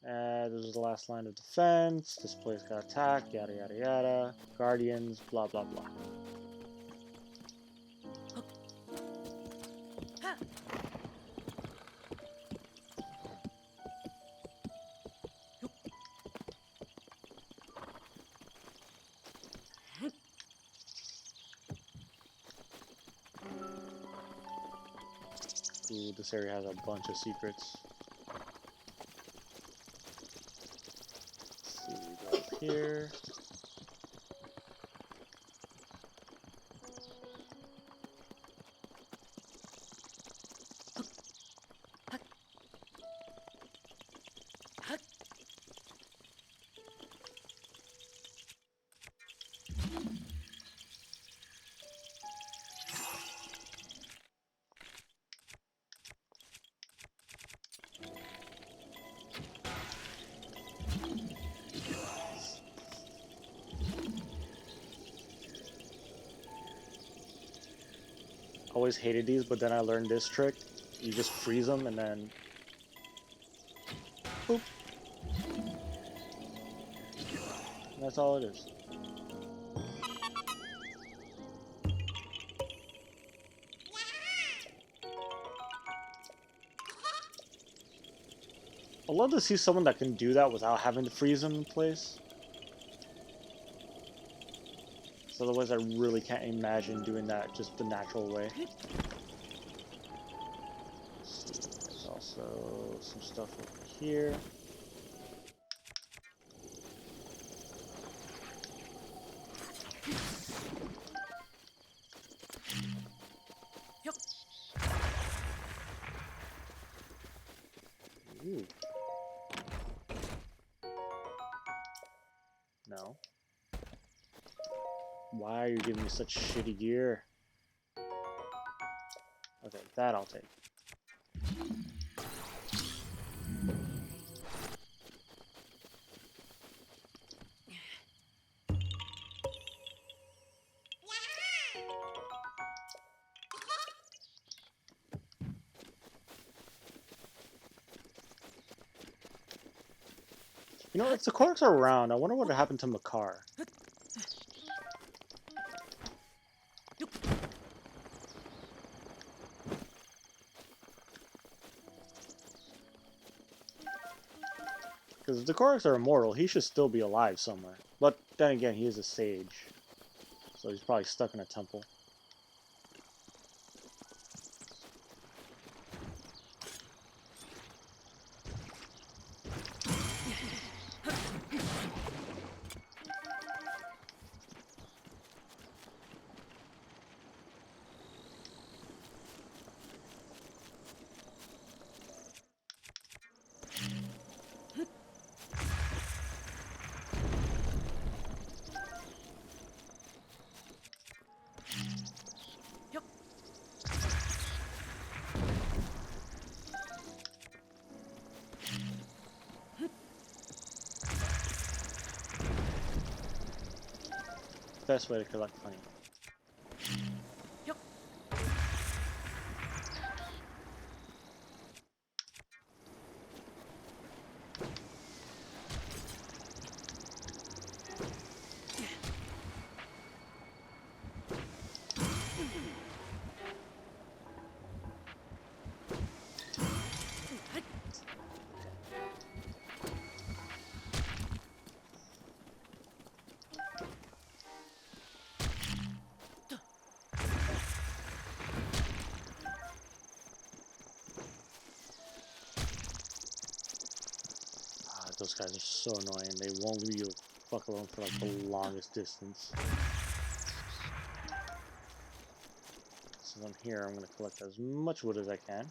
This is the last line of defense. This place got attacked, yada yada yada. Guardians, blah blah blah. Ooh, this area has a bunch of secrets. Let's see, we go up here. Always hated these, but then I learned this trick. You just freeze them and then boop. And that's all it is. I'd love to see someone that can do that without having to freeze them in place. So otherwise I really can't imagine doing that just the natural way. Let's see, there's also some stuff over here. Ooh. No. Why are you giving me such shitty gear? Okay, that I'll take. You know, if the Korgs are around, I wonder what happened to Makar. Because if the Korgs are immortal, he should still be alive somewhere. But then again, he is a sage. So he's probably stuck in a temple. Best way to collect honey. Those guys are so annoying. They won't leave you fuck alone for like the longest distance. Since I'm here, I'm gonna collect as much wood as I can.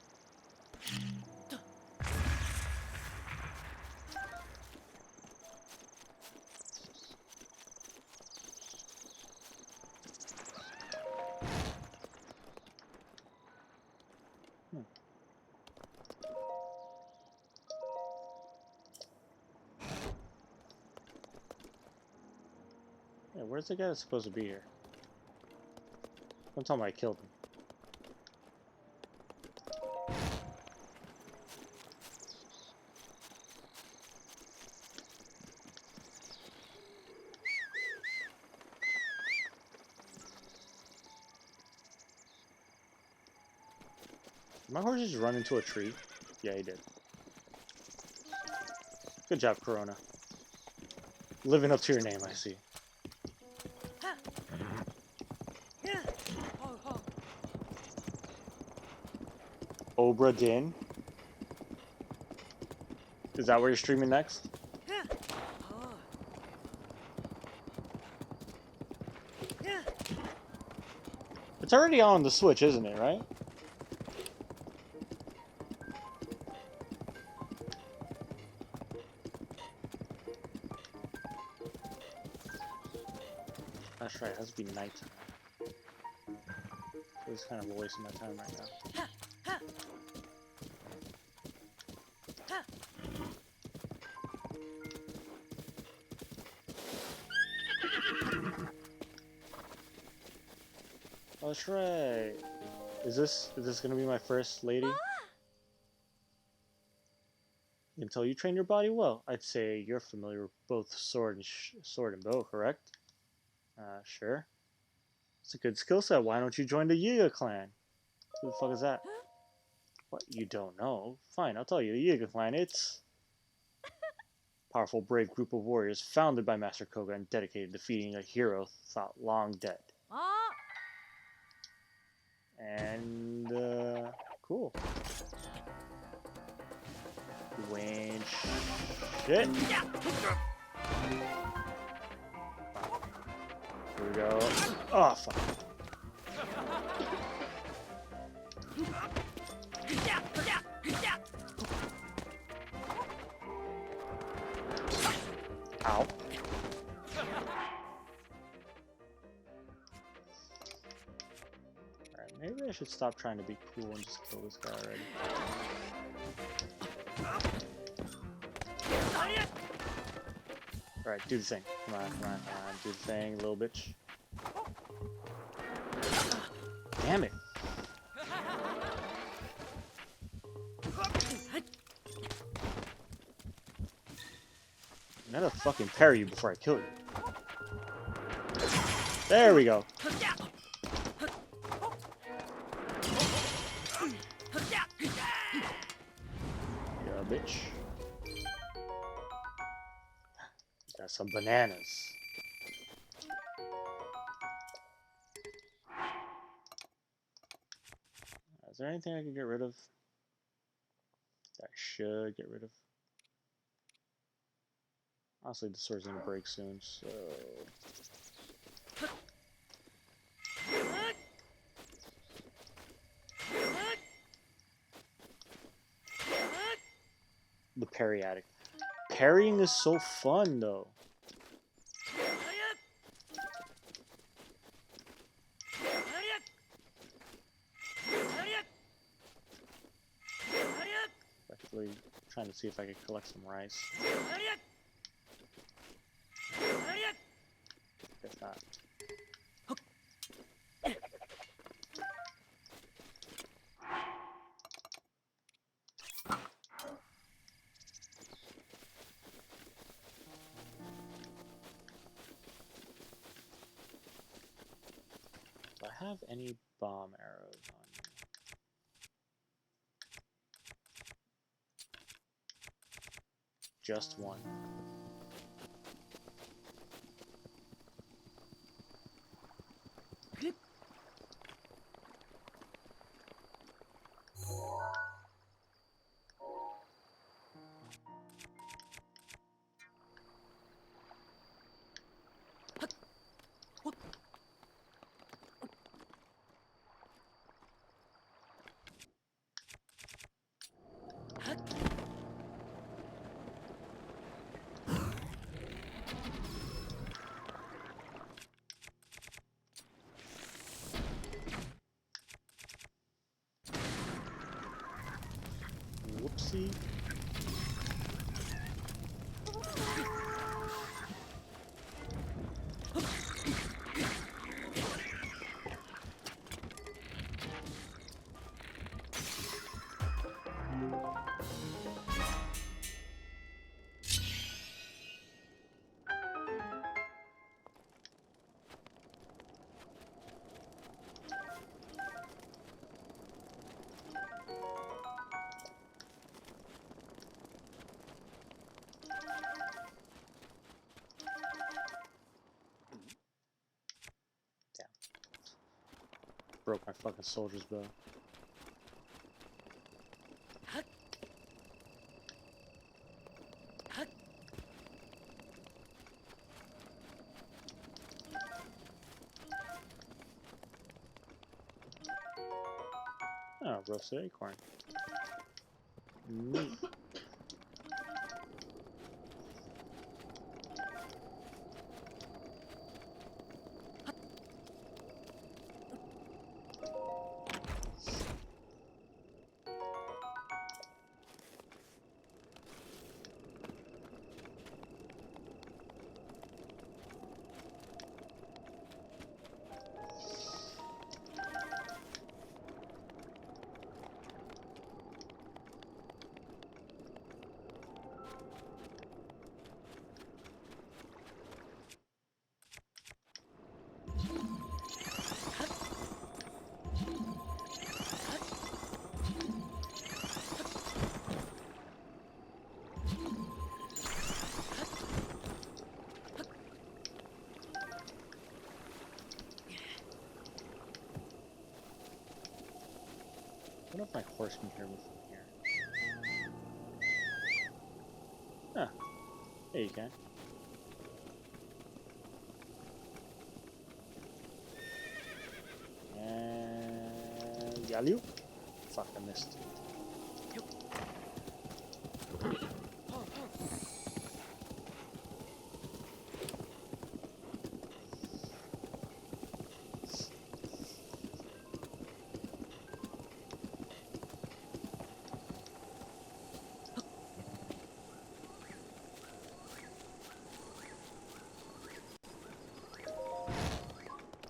Yeah, where's the guy that's supposed to be here? Don't tell me I killed him. Did my horse just run into a tree? Yeah, he did. Good job, Corona. Living up to your name, I see. Obra Dinn? Is that where you're streaming next? It's already on the Switch, isn't it, right? That's right, it has to be night. It's kind of a waste of my time right now. Oh, that's right. Is this gonna be my first lady? Until you train your body well, I'd say you're familiar with both sword and bow, correct? Sure. It's a good skill set. Why don't you join the Yiga clan? Who the fuck is that? What, you don't know? Fine, I'll tell you. The Yiga clan, it's a powerful, brave group of warriors founded by Master Koga and dedicated to defeating a hero thought long dead. And, cool. Win shit. Here we go. Oh, fuck. Ow. Alright, maybe I should stop trying to be cool and just kill this guy already. Alright, do the thing. Come on, come on, come on. Do the thing, little bitch. Damn it. I gotta fucking parry you before I kill you. There we go. You're a bitch. Got some bananas. Is there anything I can get rid of? That I should get rid of. Honestly, the sword's gonna break soon, so... The parry addict. Parrying is so fun, though. Actually, trying to see if I can collect some rice. Guess not. Do I have any bomb arrows on me? Just one. Whoopsie. Broke my fucking soldier's bow. Oh, roasted acorn. Neat. I wonder if my horse can hear me from here. Huh. Yeah, you can. And... Yalu? Fuck, I missed.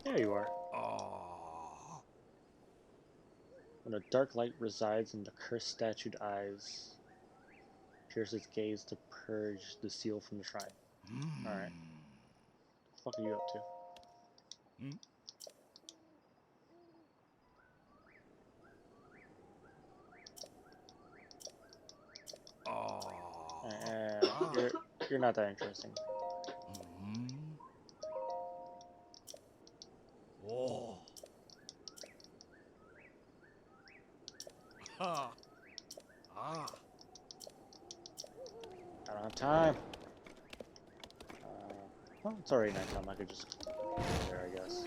There you are. Oh. When a dark light resides in the cursed statued eyes, pierce its gaze to purge the seal from the shrine. Alright. What the fuck are you up to? You're not that interesting. Oh. Ha. Ah. I don't have time. Well, it's already nighttime. I could just go there, I guess.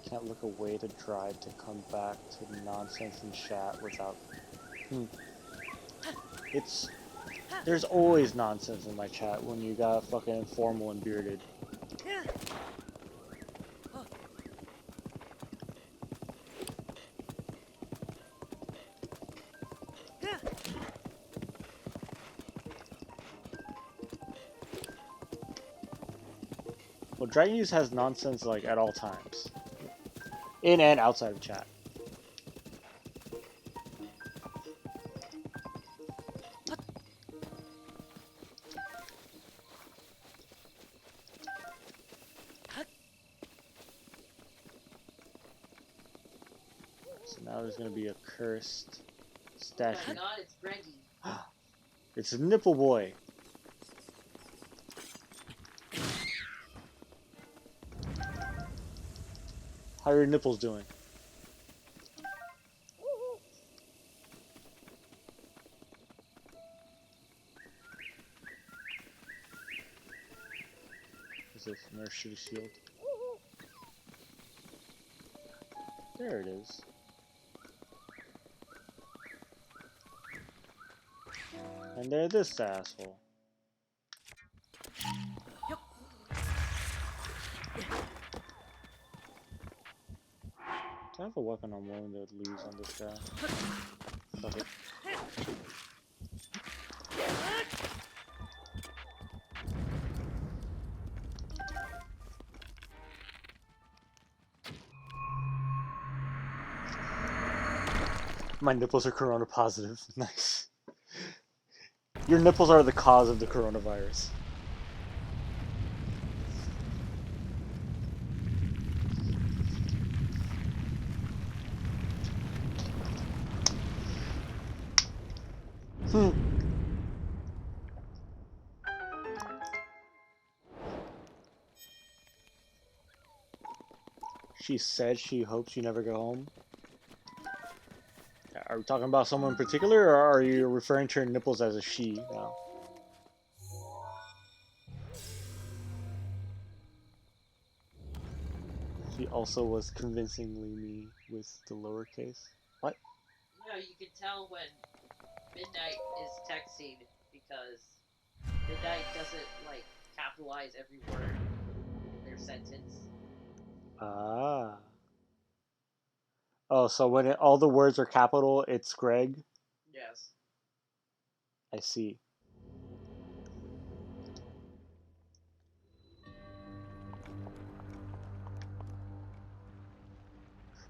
Can't look away to drive to come back to the nonsense and chat without. There's always nonsense in my chat when you got fucking informal and bearded. Well, Dragon Use has nonsense like at all times, in and outside of chat. So now there's gonna be a cursed statue. Oh my god, it's Greggy. It's a nipple boy. How are your nipples doing? Is this another shitty shield? There it is. And there this asshole. Do I have a weapon I'm willing to lose on this guy? Fuck it. My nipples are corona positive. Nice. Your nipples are the cause of the coronavirus. She said she hopes you never go home. Are we talking about someone in particular, or are you referring to her nipples as a she now? She also was convincingly me with the lowercase. What? No, you can tell when Midnight is texting because Midnight doesn't like capitalize every word in their sentence. Ah. Oh, so when all the words are capital, it's Greg? Yes. I see.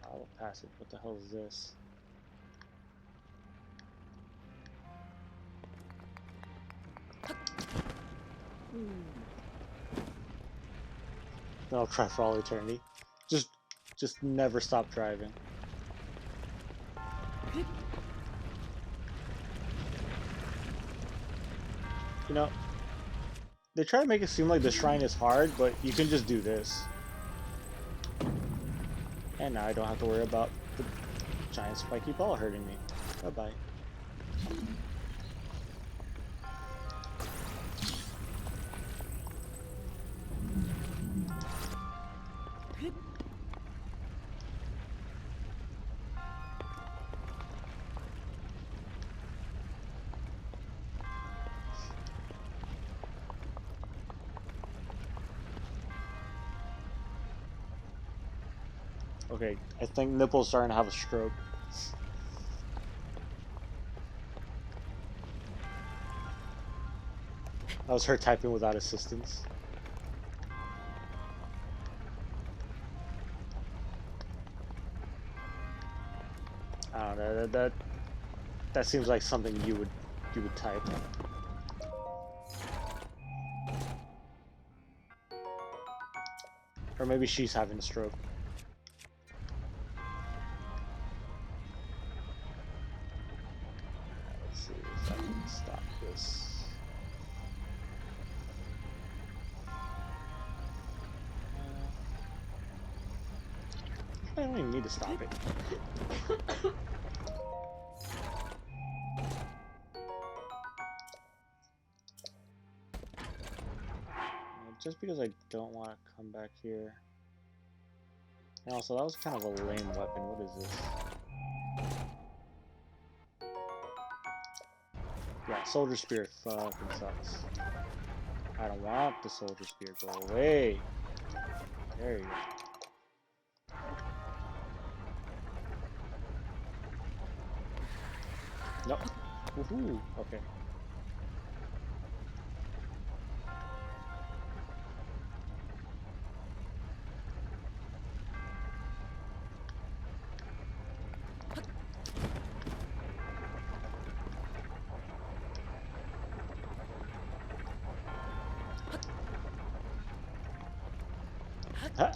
Trial passage. What the hell is this? Then I'll try for all eternity. Just never stop driving. You know, they try to make it seem like the shrine is hard, but you can just do this. And now I don't have to worry about the giant spiky ball hurting me. Bye-bye. Okay, I think Nipple's starting to have a stroke. That was her typing without assistance. That seems like something you would type. Or maybe she's having a stroke. Let's see if I can stop this. I don't even need to stop it. Just because I don't want to come back here. And also, that was kind of a lame weapon. What is this? Yeah, Soldier Spear fucking sucks. I don't want the Soldier Spear. Go away. There you go. Nope. Woohoo. Okay. Huh.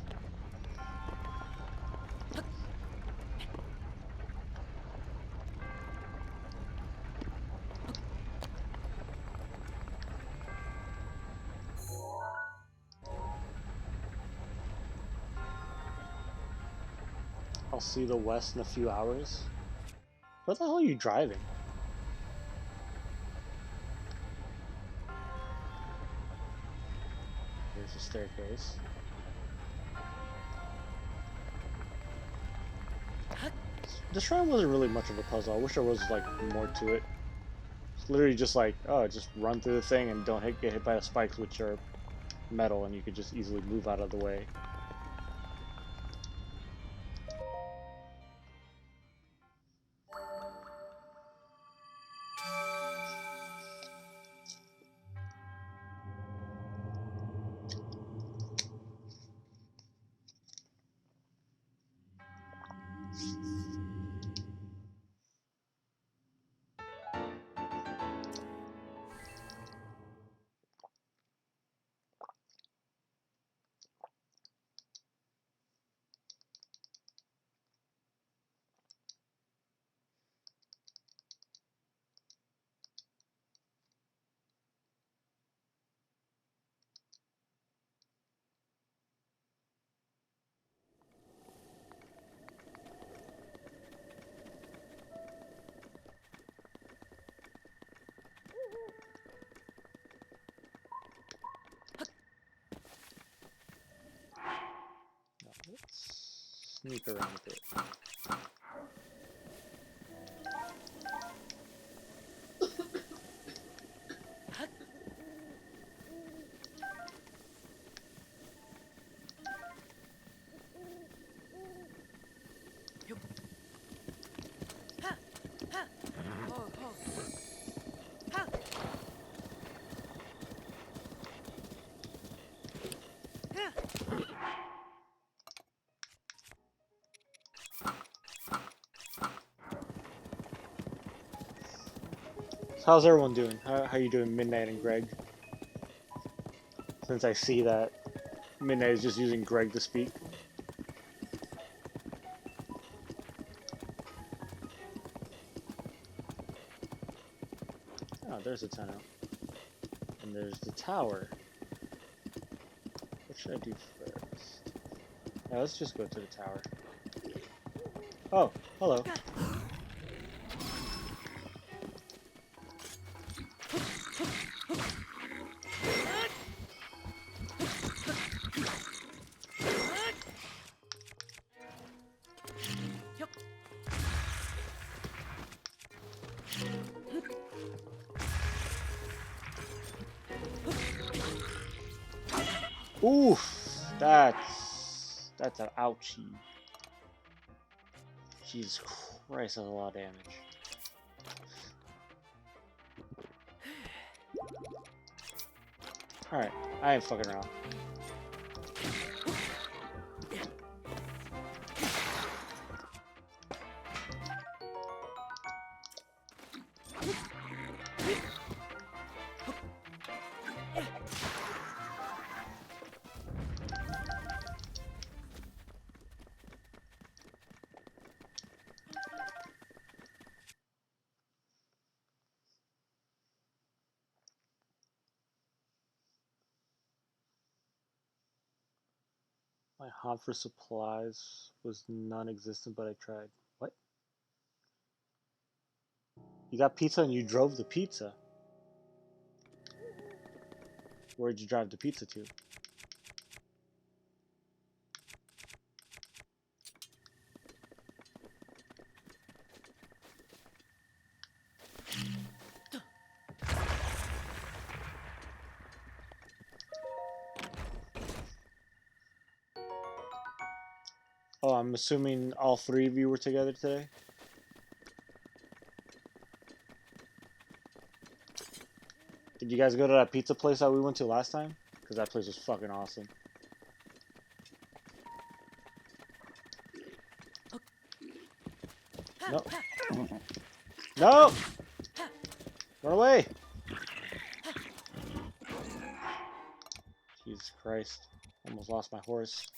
I'll see the west in a few hours. What the hell are you driving? Here's the staircase. The shrine wasn't really much of a puzzle. I wish there was like more to it. It's literally just like, oh, just run through the thing and don't get hit by the spikes, which are metal, and you could just easily move out of the way. Let's sneak around a bit. So how's everyone doing? How you doing, Midnight and Greg? Since I see that Midnight is just using Greg to speak. Oh, there's a tunnel. And there's the tower. What should I do first? Yeah, let's just go to the tower. Oh, hello. Oof, that's an ouchie. Jesus Christ, that's a lot of damage. Alright, I ain't fucking around. My hunt for supplies was non-existent, but I tried. What? You got pizza and you drove the pizza? Where'd you drive the pizza to? Oh, I'm assuming all three of you were together today? Did you guys go to that pizza place that we went to last time? Because that place was fucking awesome. No. No! Run away! Jesus Christ. Almost lost my horse.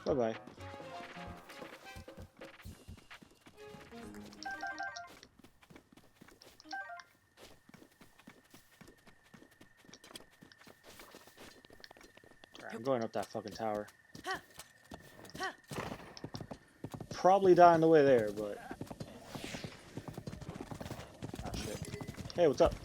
Bye-bye. I'm going up that fucking tower. Probably die on the way there, but... Ah, shit. Hey, what's up?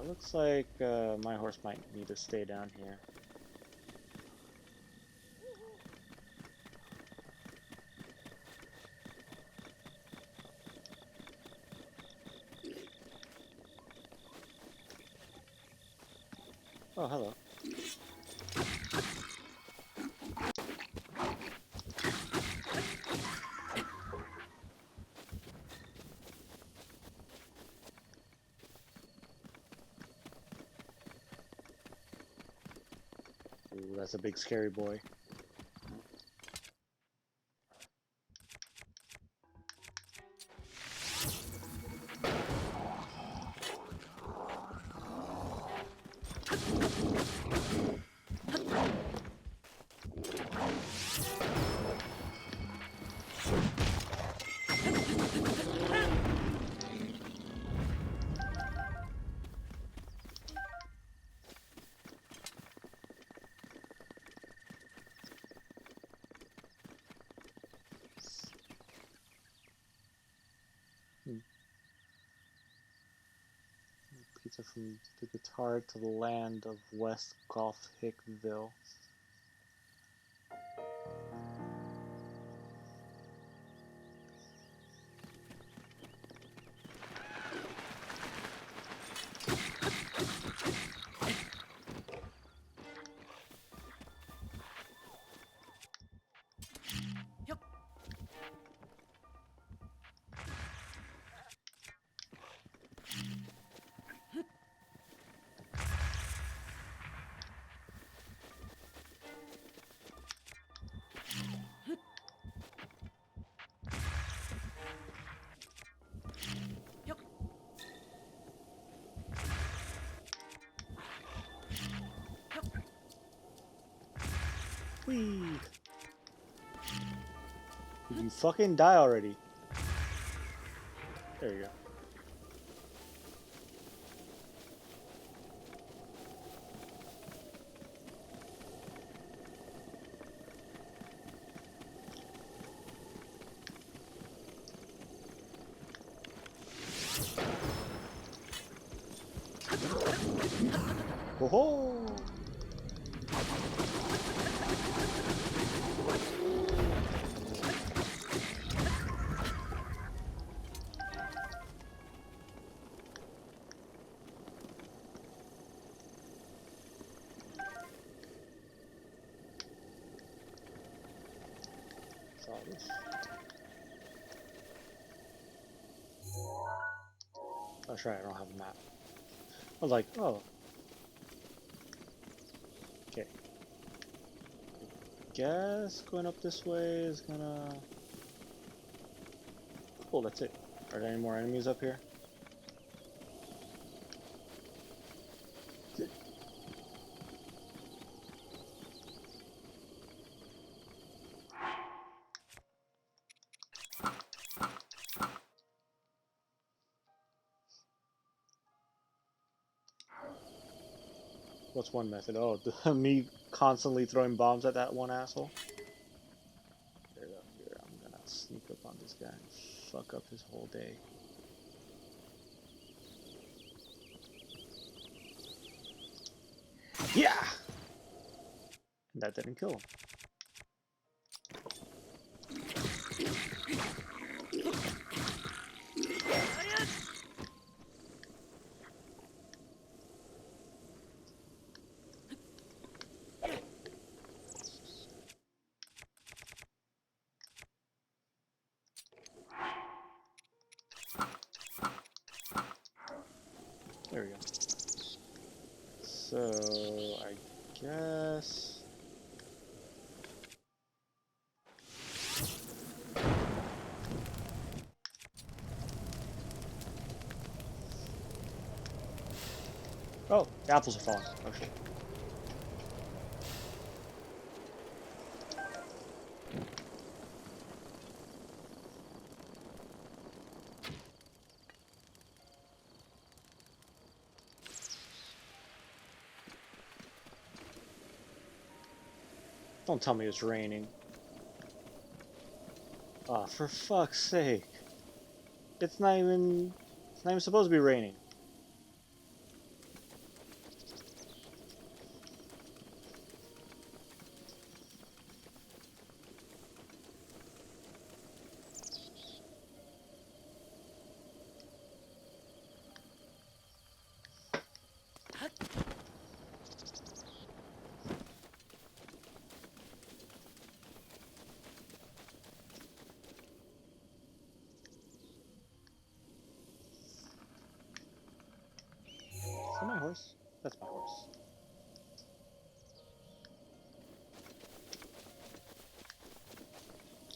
Looks like my horse might need to stay down here. Oh, hello. Ooh, that's a big scary boy. Pizza from the guitar to the land of West Gothickville. Whee! Did you fucking die already? There you go. Ho ho! Saw this. That's right, I don't have a map. I was like, oh. Okay. Guess going up this way is gonna... Cool, that's it. Are there any more enemies up here? What's one method? Oh, me constantly throwing bombs at that one asshole? There we go. Here, I'm gonna sneak up on this guy and fuck up his whole day. Yeah! And that didn't kill him. There we go. So, I guess... Oh, the apples are falling. Oh shit. Don't tell me it's raining. Ah, for fuck's sake. It's not even supposed to be raining. Is that my horse? That's my horse.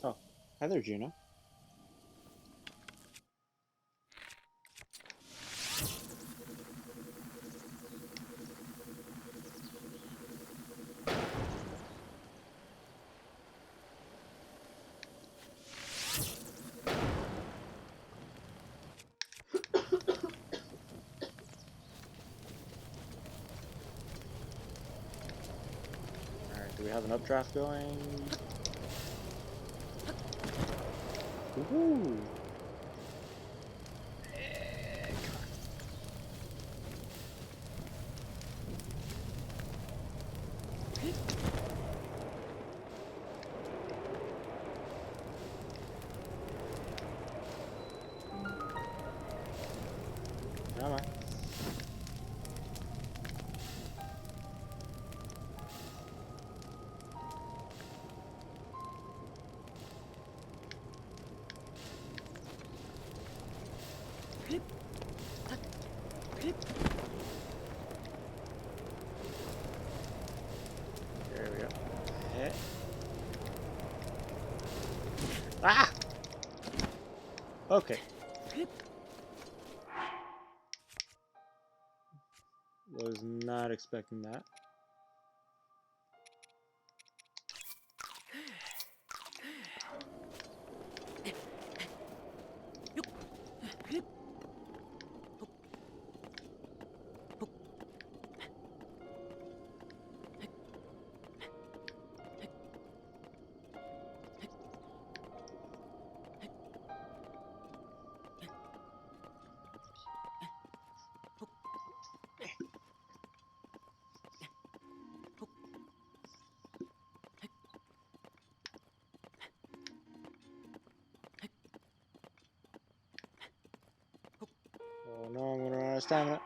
Oh, hi there, Juno. Alright, do we have an updraft going? Woohoo! Come on. There we go. Hit. Ah! Okay. Was not expecting that. stamina.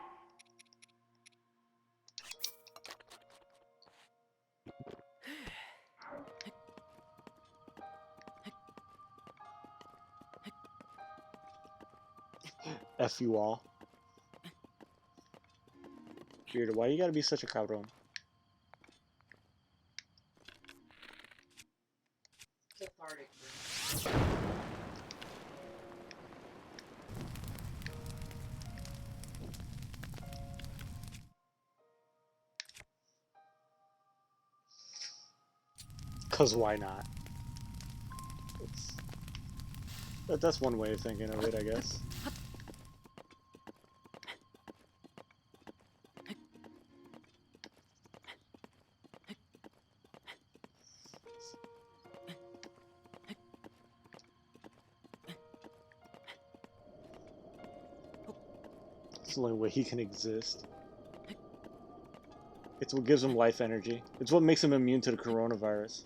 F you all. Weird, why you gotta be such a cabrón? Cathartic. Cause why not? That's one way of thinking of it, I guess. It's the only way he can exist. It's what gives him life energy. It's what makes him immune to the coronavirus.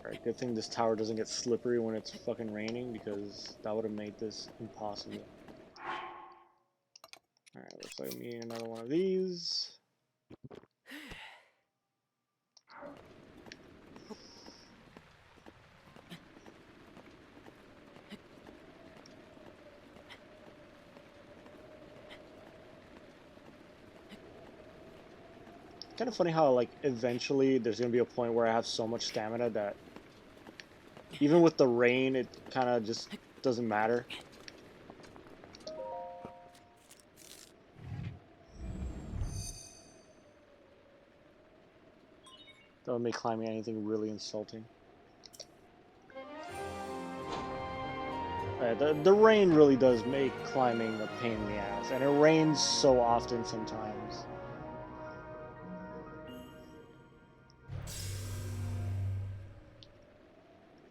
Alright, good thing this tower doesn't get slippery when it's fucking raining, because that would have made this impossible. Alright, looks like me and another one of these. Kind of funny how, like, eventually there's gonna be a point where I have so much stamina that even with the rain, it kind of just doesn't matter. That would make climbing anything really insulting. The rain really does make climbing a pain in the ass, and it rains so often sometimes.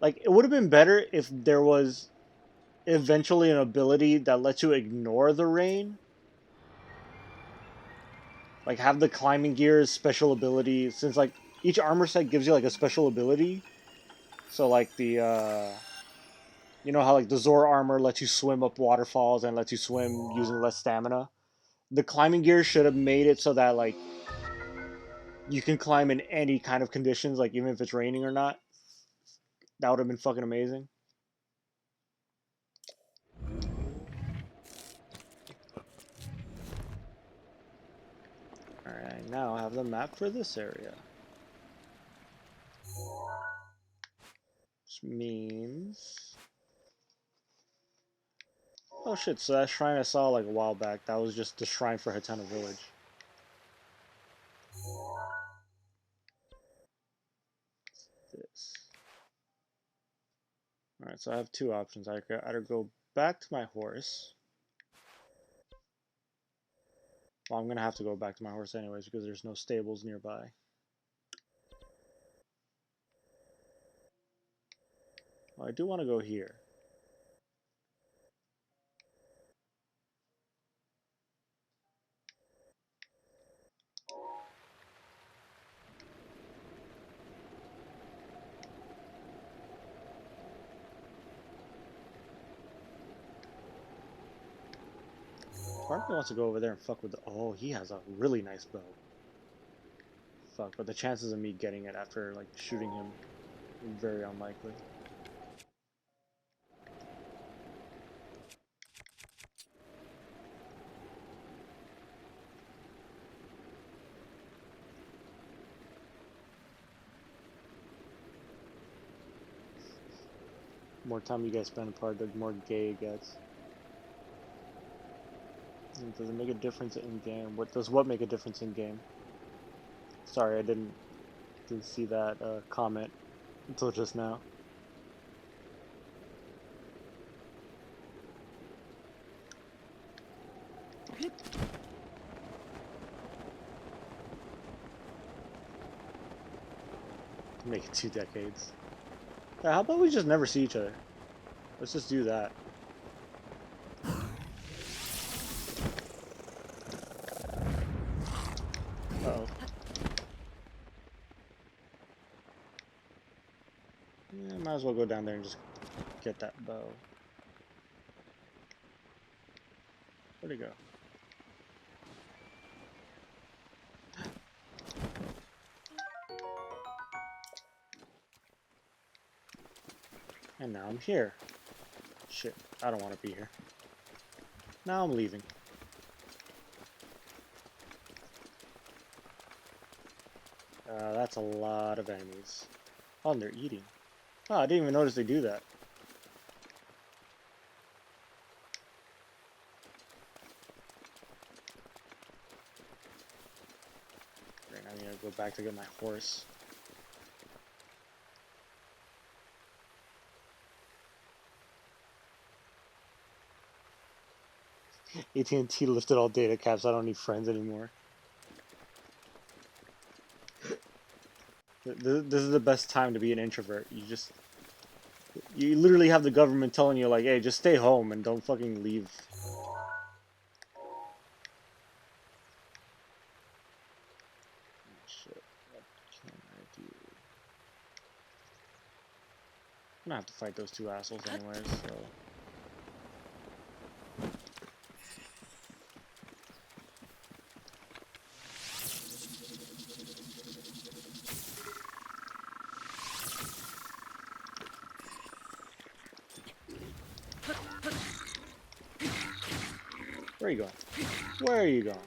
Like, it would have been better if there was eventually an ability that lets you ignore the rain. Like, have the climbing gear's special ability, since, like, each armor set gives you, like, a special ability. So, like, the, you know how, like, the Zora armor lets you swim up waterfalls and lets you swim using less stamina? The climbing gear should have made it so that, like, you can climb in any kind of conditions, like, even if it's raining or not. That would have been fucking amazing. Alright, now I have the map for this area. Which means... Oh shit, so that shrine I saw like a while back, that was just the shrine for Hatena Village. This. Alright, so I have two options. I could either go back to my horse. Well, I'm gonna have to go back to my horse anyways because there's no stables nearby. Well, I do want to go here. Part of me wants to go over there and fuck with the... Oh, he has a really nice bow. Fuck, but the chances of me getting it after, like, shooting him are very unlikely. More time you guys spend apart, the more gay it gets. Does it make a difference in game? What make a difference in game? Sorry, I didn't see that comment until just now. Make it 2 decades. Yeah, how about we just never see each other? Let's just do that. Uh-oh. Yeah, might as well go down there and just get that bow. Where'd it go? And now I'm here. Shit, I don't want to be here. Now I'm leaving. That's a lot of enemies. Oh, and they're eating. Oh, I didn't even notice they do that. Right now I'm gonna go back to get my horse. AT&T lifted all data caps. I don't need friends anymore. This is the best time to be an introvert. You literally have the government telling you like, hey, just stay home and don't fucking leave. Shit, what can I do? I'm gonna have to fight those two assholes anyways, so. Where are you going? Where are you going?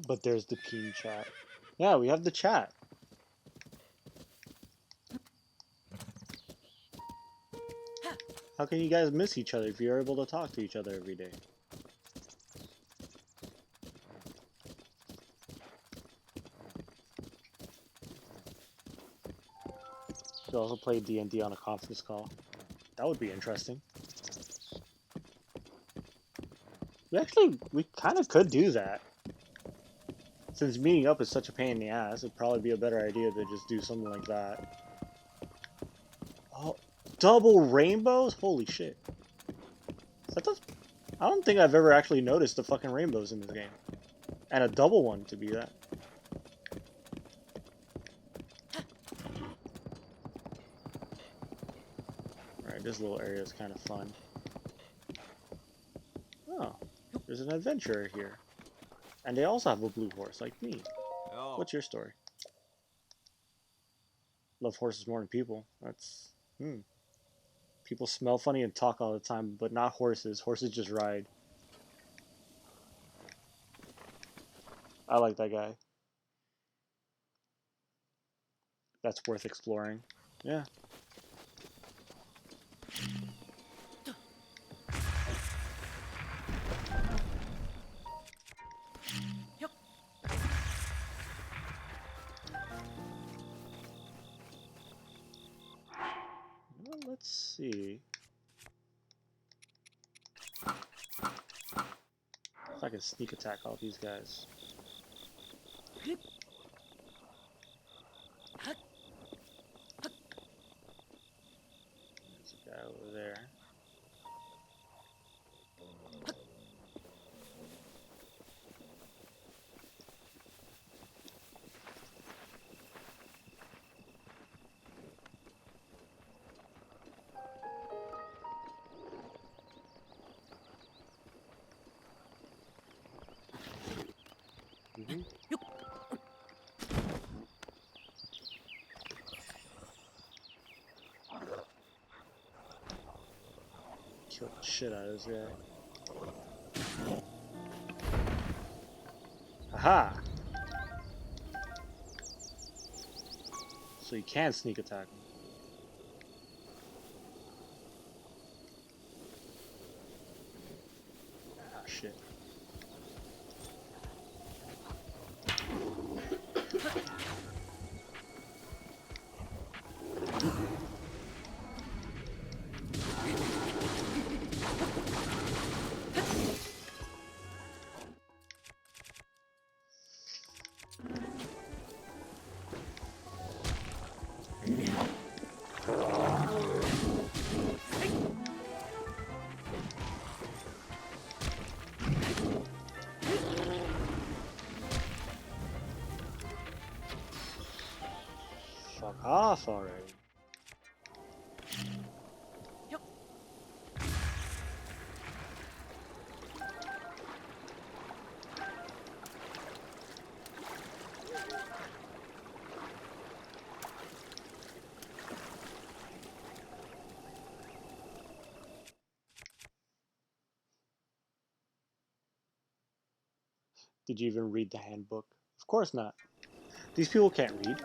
But there's the Keen chat. Yeah, we have the chat. How can you guys miss each other if you're able to talk to each other every day? Should also play D&D on a conference call. That would be interesting. We kind of could do that. Since meeting up is such a pain in the ass, it'd probably be a better idea to just do something like that. Oh, double rainbows? Holy shit. I don't think I've ever actually noticed the fucking rainbows in this game. And a double one, to be that. Alright, this little area is kind of fun. Oh, there's an adventurer here. And they also have a blue horse, like me. Oh. What's your story? Love horses more than people. That's... People smell funny and talk all the time, but not horses. Horses just ride. I like that guy. That's worth exploring. Yeah. Well, let's see if I can sneak attack all these guys. There's a guy over there. Kill the shit out of this guy. Aha! So you can sneak attack him. Ah, shit. Fuck off already. Did you even read the handbook? Of course not. These people can't read.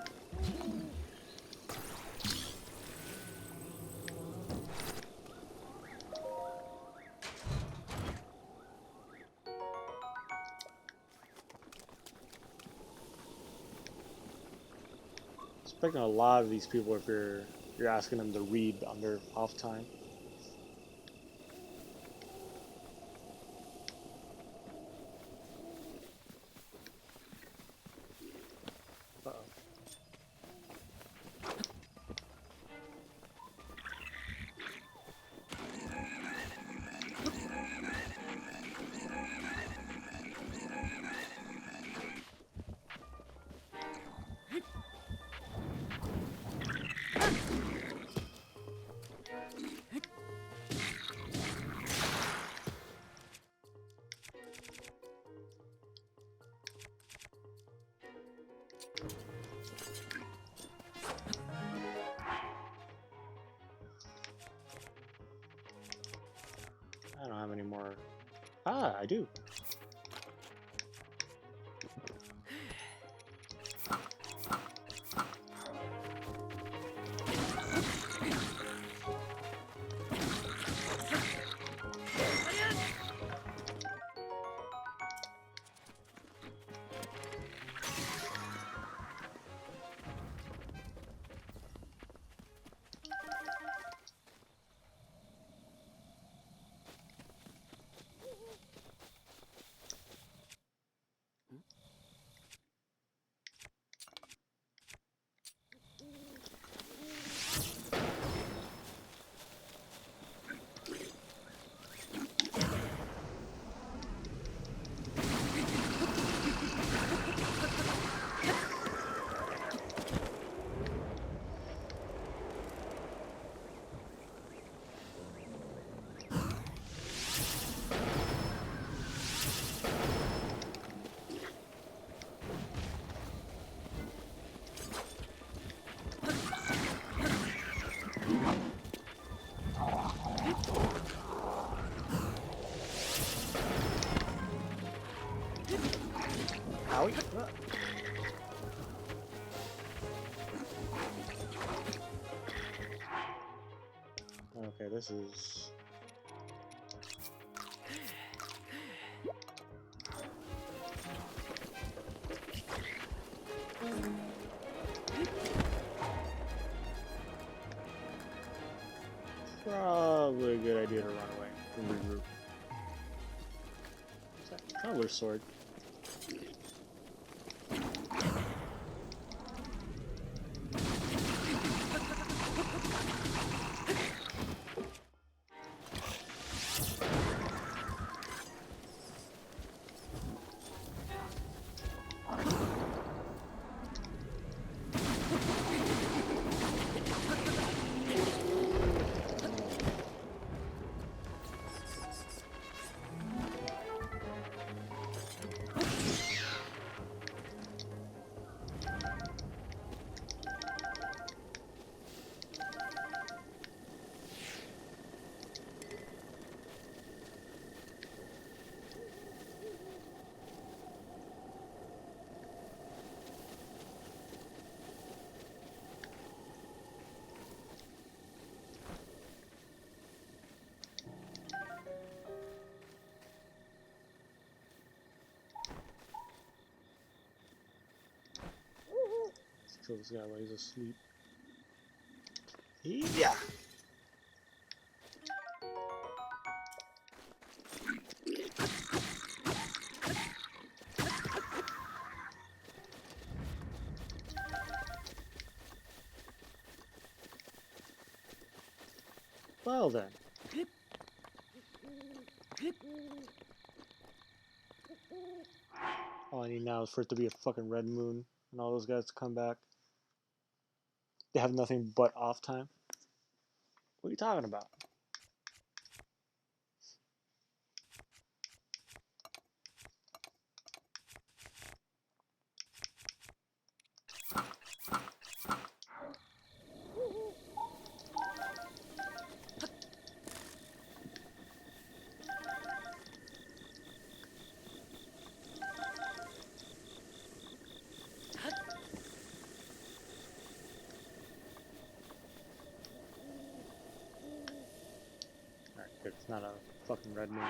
Expecting a lot of these people if you're asking them to read on their off time. Uh-oh. I don't have any more. Ah, I do. Owie. Ah. Okay, this is... probably a good idea to run away and regroup. What's that? Traveler's sword. kill this guy while he's asleep. Yeah. Well then. All I need now is for it to be a fucking red moon and all those guys to come back. They have nothing but off time. What are you talking about? Alright, it's not a fucking red moon.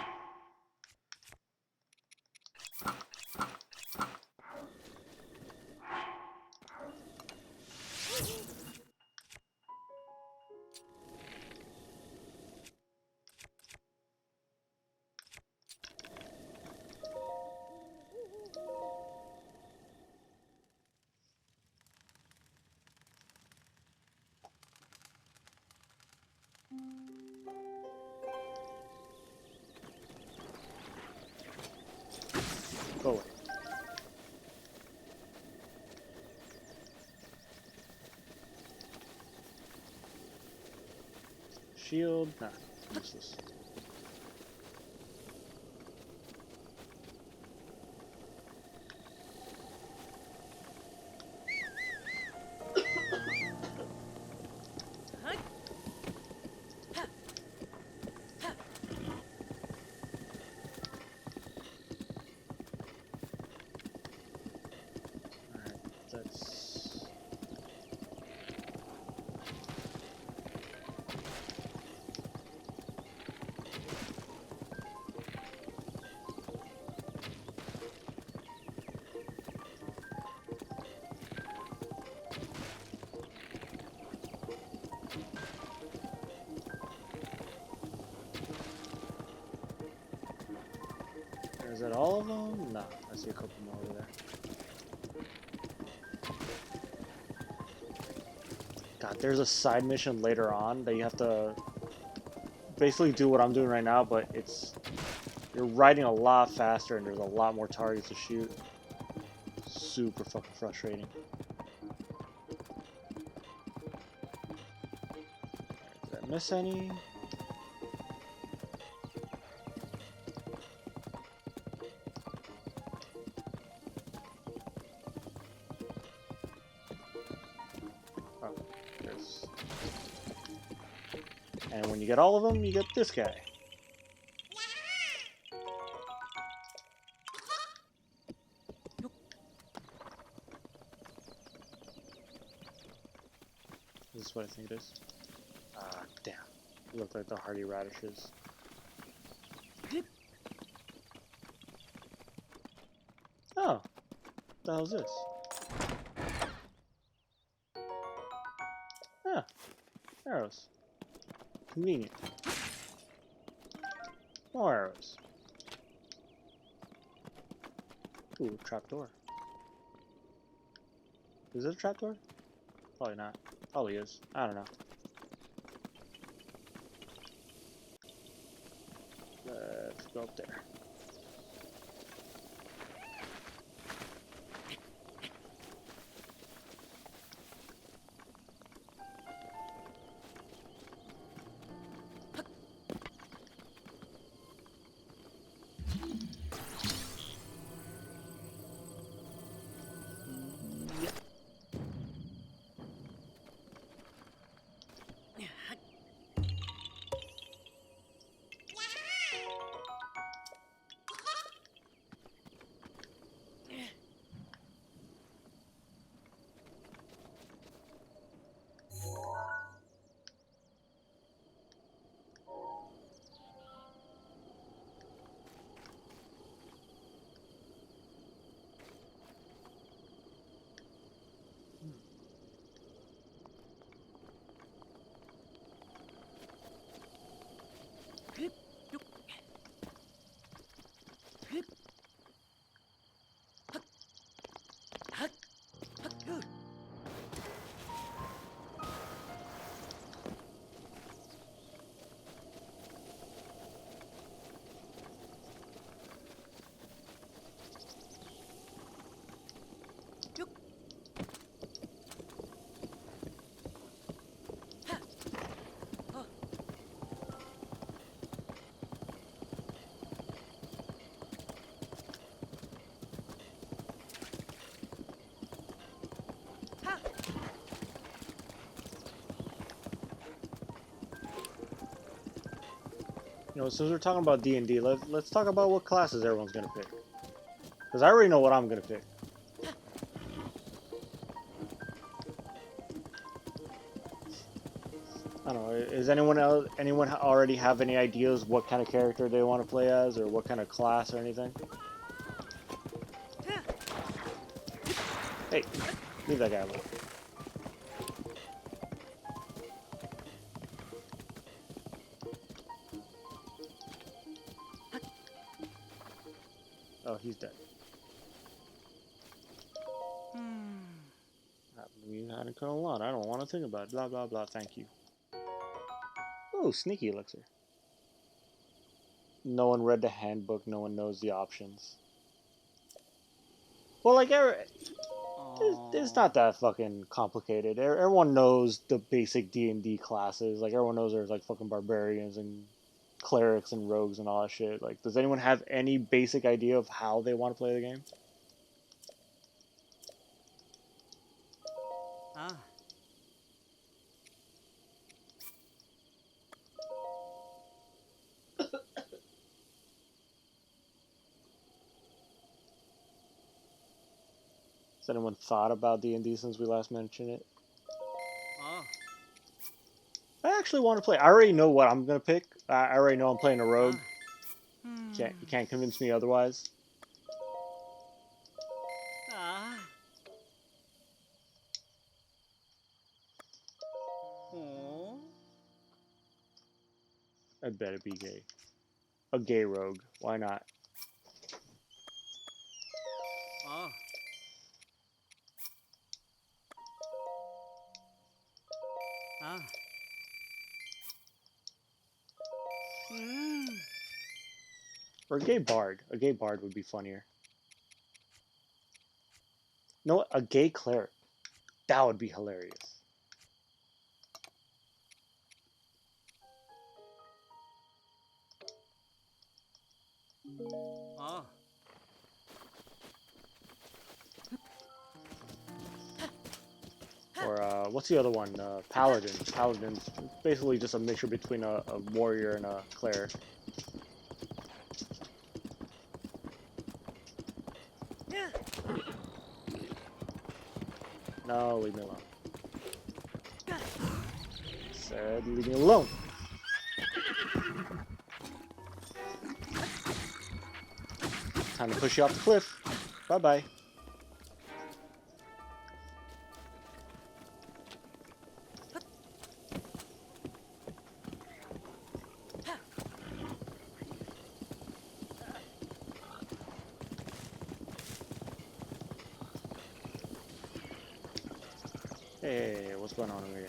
Go away. Shield? Nah, useless. Alright, that's... Is that all of them? No, I see a couple more over there. God, there's a side mission later on that you have to basically do what I'm doing right now, but you're riding a lot faster and there's a lot more targets to shoot. Super fucking frustrating. Did I miss any? And when you get all of them, you get this guy. This is what I think it is. Ah, damn. They look like the hardy radishes. Oh. What the hell is this? Ah. Arrows. Convenient. More arrows. Ooh, trapdoor. Is it a trapdoor? Probably not. Probably is. I don't know. Let's go up there. You know, since we're talking about D&D, let's talk about what classes everyone's gonna pick. Because I already know what I'm gonna pick. I don't know. Is anyone already have any ideas what kind of character they want to play as, or what kind of class or anything? Hey, leave that guy alone. Oh, he's dead. You hadn't cut a lot. I don't want to think about it. Blah blah blah. Thank you. Oh, sneaky elixir. No one read the handbook. No one knows the options. Well, like, it's not that fucking complicated. Everyone knows the basic D&D classes. Like, everyone knows there's, like, fucking barbarians and clerics and rogues and all that shit. Like, does anyone have any basic idea of how they want to play the game? Has anyone thought about D&D since we last mentioned it? I actually want to play. I already know what I'm gonna pick. I already know I'm playing a rogue. You can't convince me otherwise. I bet it be gay. A gay rogue. Why not? Or a gay bard. A gay bard would be funnier. No, a gay cleric. That would be hilarious. Or, what's the other one? Paladin. Paladin's basically just a mixture between a warrior and a cleric. No, leave me alone. Said, leave me alone. Time to push you off the cliff. Bye-bye. Hey, what's going on over here?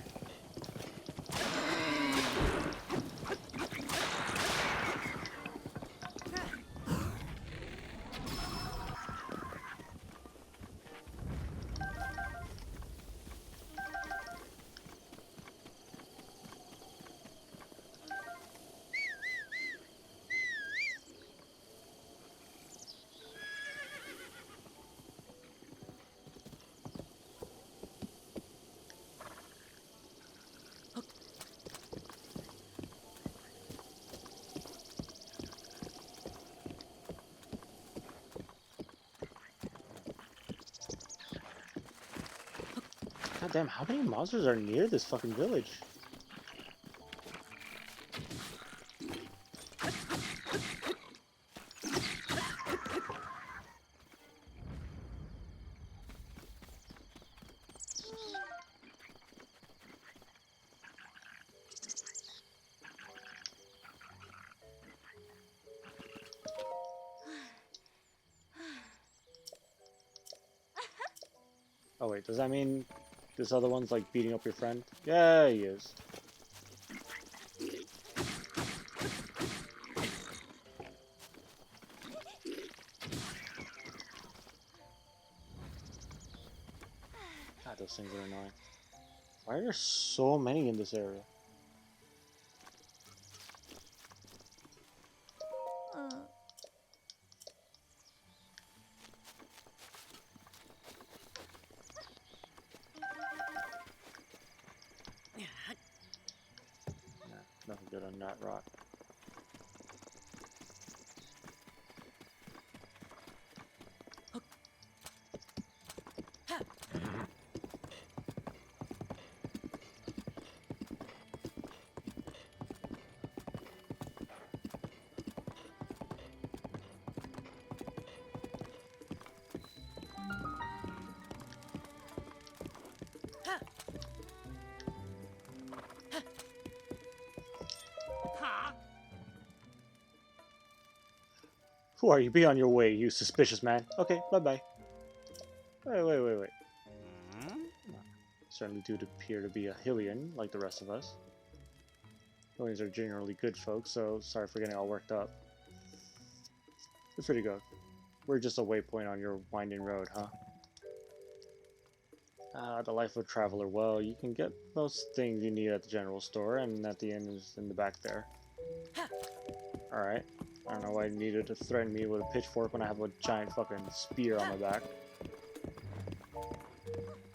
God damn, how many monsters are near this fucking village? Oh wait, does that mean this other one's like beating up your friend? Yeah, he is. God, those things are annoying. Why are there so many in this area? Nah, nothing good on that rock. Who are you? Be on your way, you suspicious man. Okay, bye-bye. Wait. Hmm? Certainly do appear to be a Hylian, like the rest of us. Hylians are generally good folks, so sorry for getting all worked up. You're free to go. We're just a waypoint on your winding road, huh? The life of a traveler. Well, you can get most things you need at the general store, and at the inn is in the back there. Alright. I don't know why you needed to threaten me with a pitchfork when I have a giant fucking spear on my back.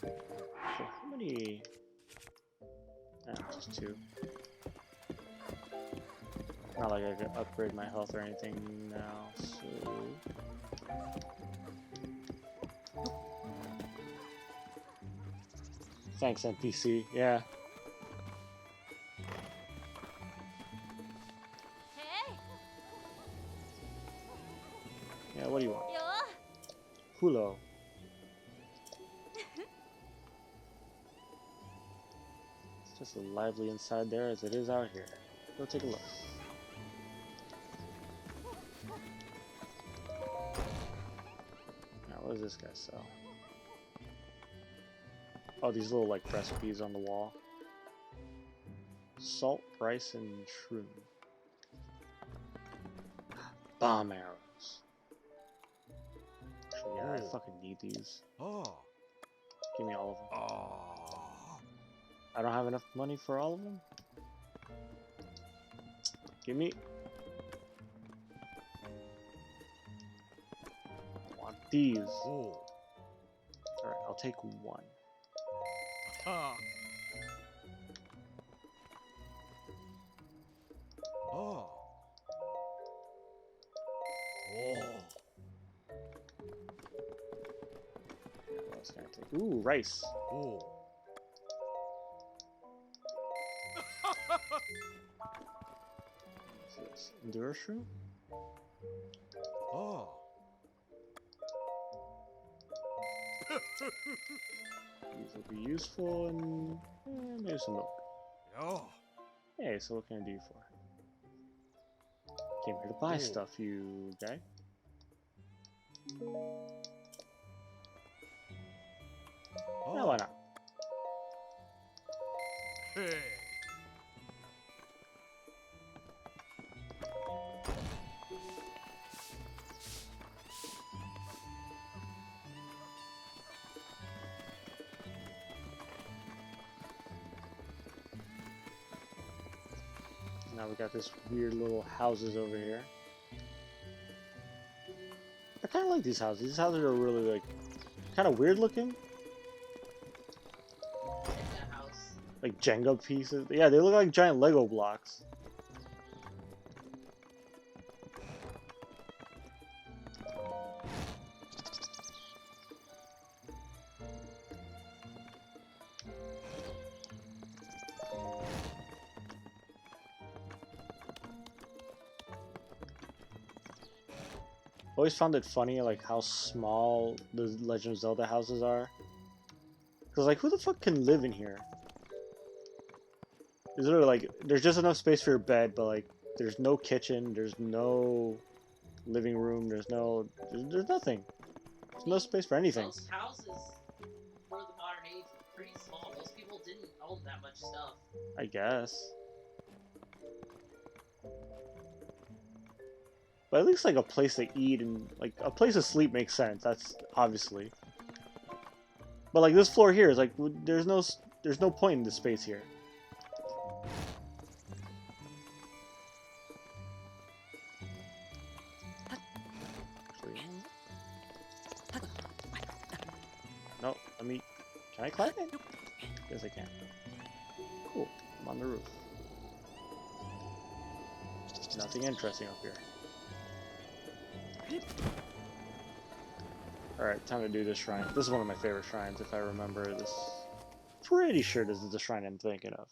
So how many... just 2. Not like I could upgrade my health or anything now, so... Thanks, NPC. Yeah. Yeah, what do you want? Hulo. It's just as lively inside there as it is out here. Go take a look. Now, what does this guy sell? Oh, these little, like, recipes on the wall. Salt, rice, and shroom. Bomb arrows. Actually, yeah, I fucking need these. Oh. Give me all of them. Oh. I don't have enough money for all of them? Give me... I want these. Oh. Alright, I'll take one. Ha. Oh. Oh. What else can I take? Ooh, rice. Oh. What's this? Endure shroom? Oh. These will be useful and maybe some milk. Oh. Hey, so what can I do you for? Came here to buy stuff, you guy. Oh. No, why not? Hey. Now we got this weird little houses over here. I kind of like these houses. These houses are really, like, kind of weird looking. Jenga house. Like Jenga pieces. Yeah, they look like giant Lego blocks. Always found it funny, like, how small the Legend of Zelda houses are. Because, like, who the fuck can live in here? Is there, like, there's just enough space for your bed, but, like, there's no kitchen, there's no living room, there's nothing. There's no space for anything. Most houses, for pretty small. Most people didn't own that much stuff. I guess. But at least like a place to eat and like a place to sleep makes sense. That's obviously. But like this floor here is like there's no point in this space here. No, let me. Can I climb it? Yes, I can. Cool. I'm on the roof. Nothing interesting up here. Alright, time to do this shrine. This is one of my favorite shrines, if I remember this. Pretty sure this is the shrine I'm thinking of.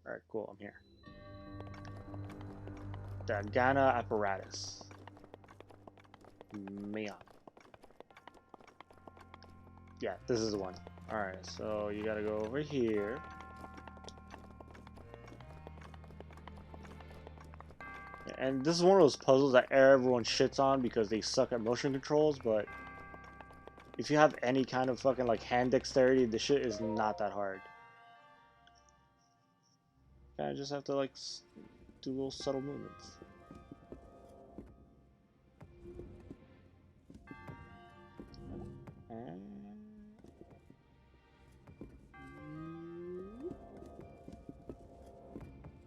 Alright, cool, I'm here. Dagana apparatus. Meon. Yeah, this is the one. Alright, so you gotta go over here. And this is one of those puzzles that everyone shits on because they suck at motion controls, but if you have any kind of fucking like hand dexterity, this shit is not that hard. I just have to like do little subtle movements.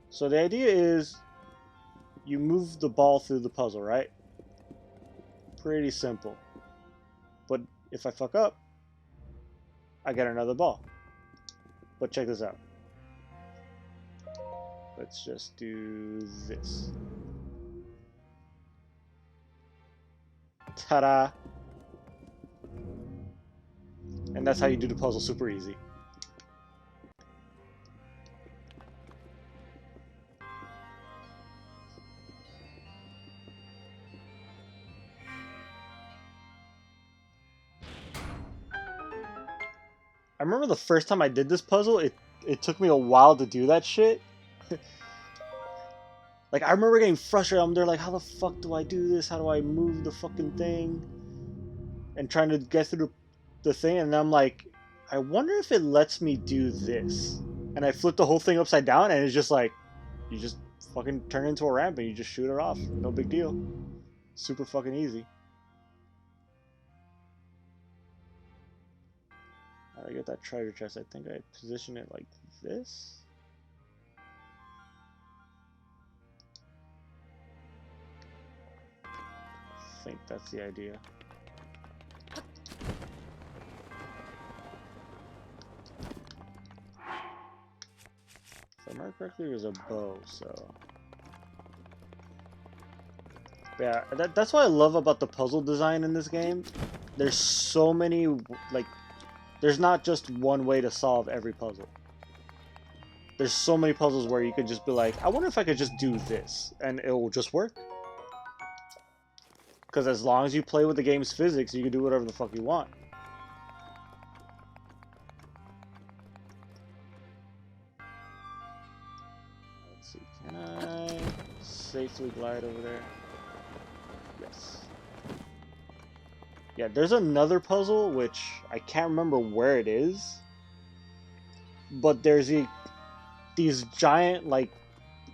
So the idea is you move the ball through the puzzle, right? Pretty simple. But if I fuck up, I get another ball. But check this out. Let's just do this. Ta-da! And that's how you do the puzzle super easy. I remember the first time I did this puzzle, it took me a while to do that shit. Like, I remember getting frustrated. I'm there like, how the fuck do I do this? How do I move the fucking thing? And trying to get through the thing, and I'm like, I wonder if it lets me do this. And I flip the whole thing upside down, and it's just like, you just fucking turn it into a ramp, and you just shoot it off. No big deal. Super fucking easy. How do I get that treasure chest? I think I position it like this. I think that's the idea. If I remember correctly, it was a bow, so... Yeah, that's what I love about the puzzle design in this game. There's so many, like... There's not just one way to solve every puzzle. There's so many puzzles where you could just be like, I wonder if I could just do this, and it will just work. Because as long as you play with the game's physics, you can do whatever the fuck you want. Let's see, can I safely glide over there? Yes. Yeah, there's another puzzle, which I can't remember where it is. But there's these giant, like,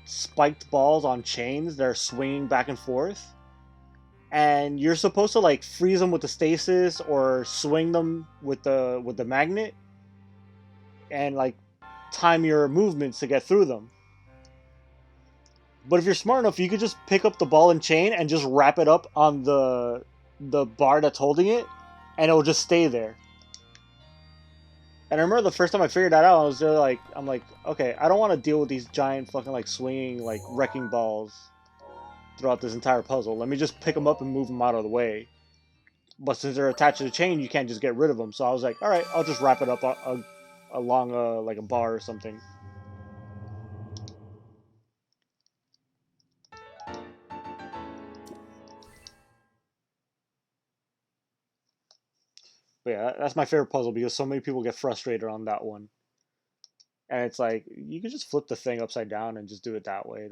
spiked balls on chains that are swinging back and forth. And you're supposed to like freeze them with the stasis or swing them with the magnet and like time your movements to get through them. But if you're smart enough, you could just pick up the ball and chain and just wrap it up on the bar that's holding it, and it'll just stay there. And I remember the first time I figured that out, I was there like, I'm like, okay, I don't want to deal with these giant fucking like swinging like wrecking balls throughout this entire puzzle. Let me just pick them up and move them out of the way. But since they're attached to the chain, you can't just get rid of them. So I was like, all right, I'll just wrap it up along like a bar or something. But yeah, that's my favorite puzzle because so many people get frustrated on that one. And it's like you can just flip the thing upside down and just do it that way.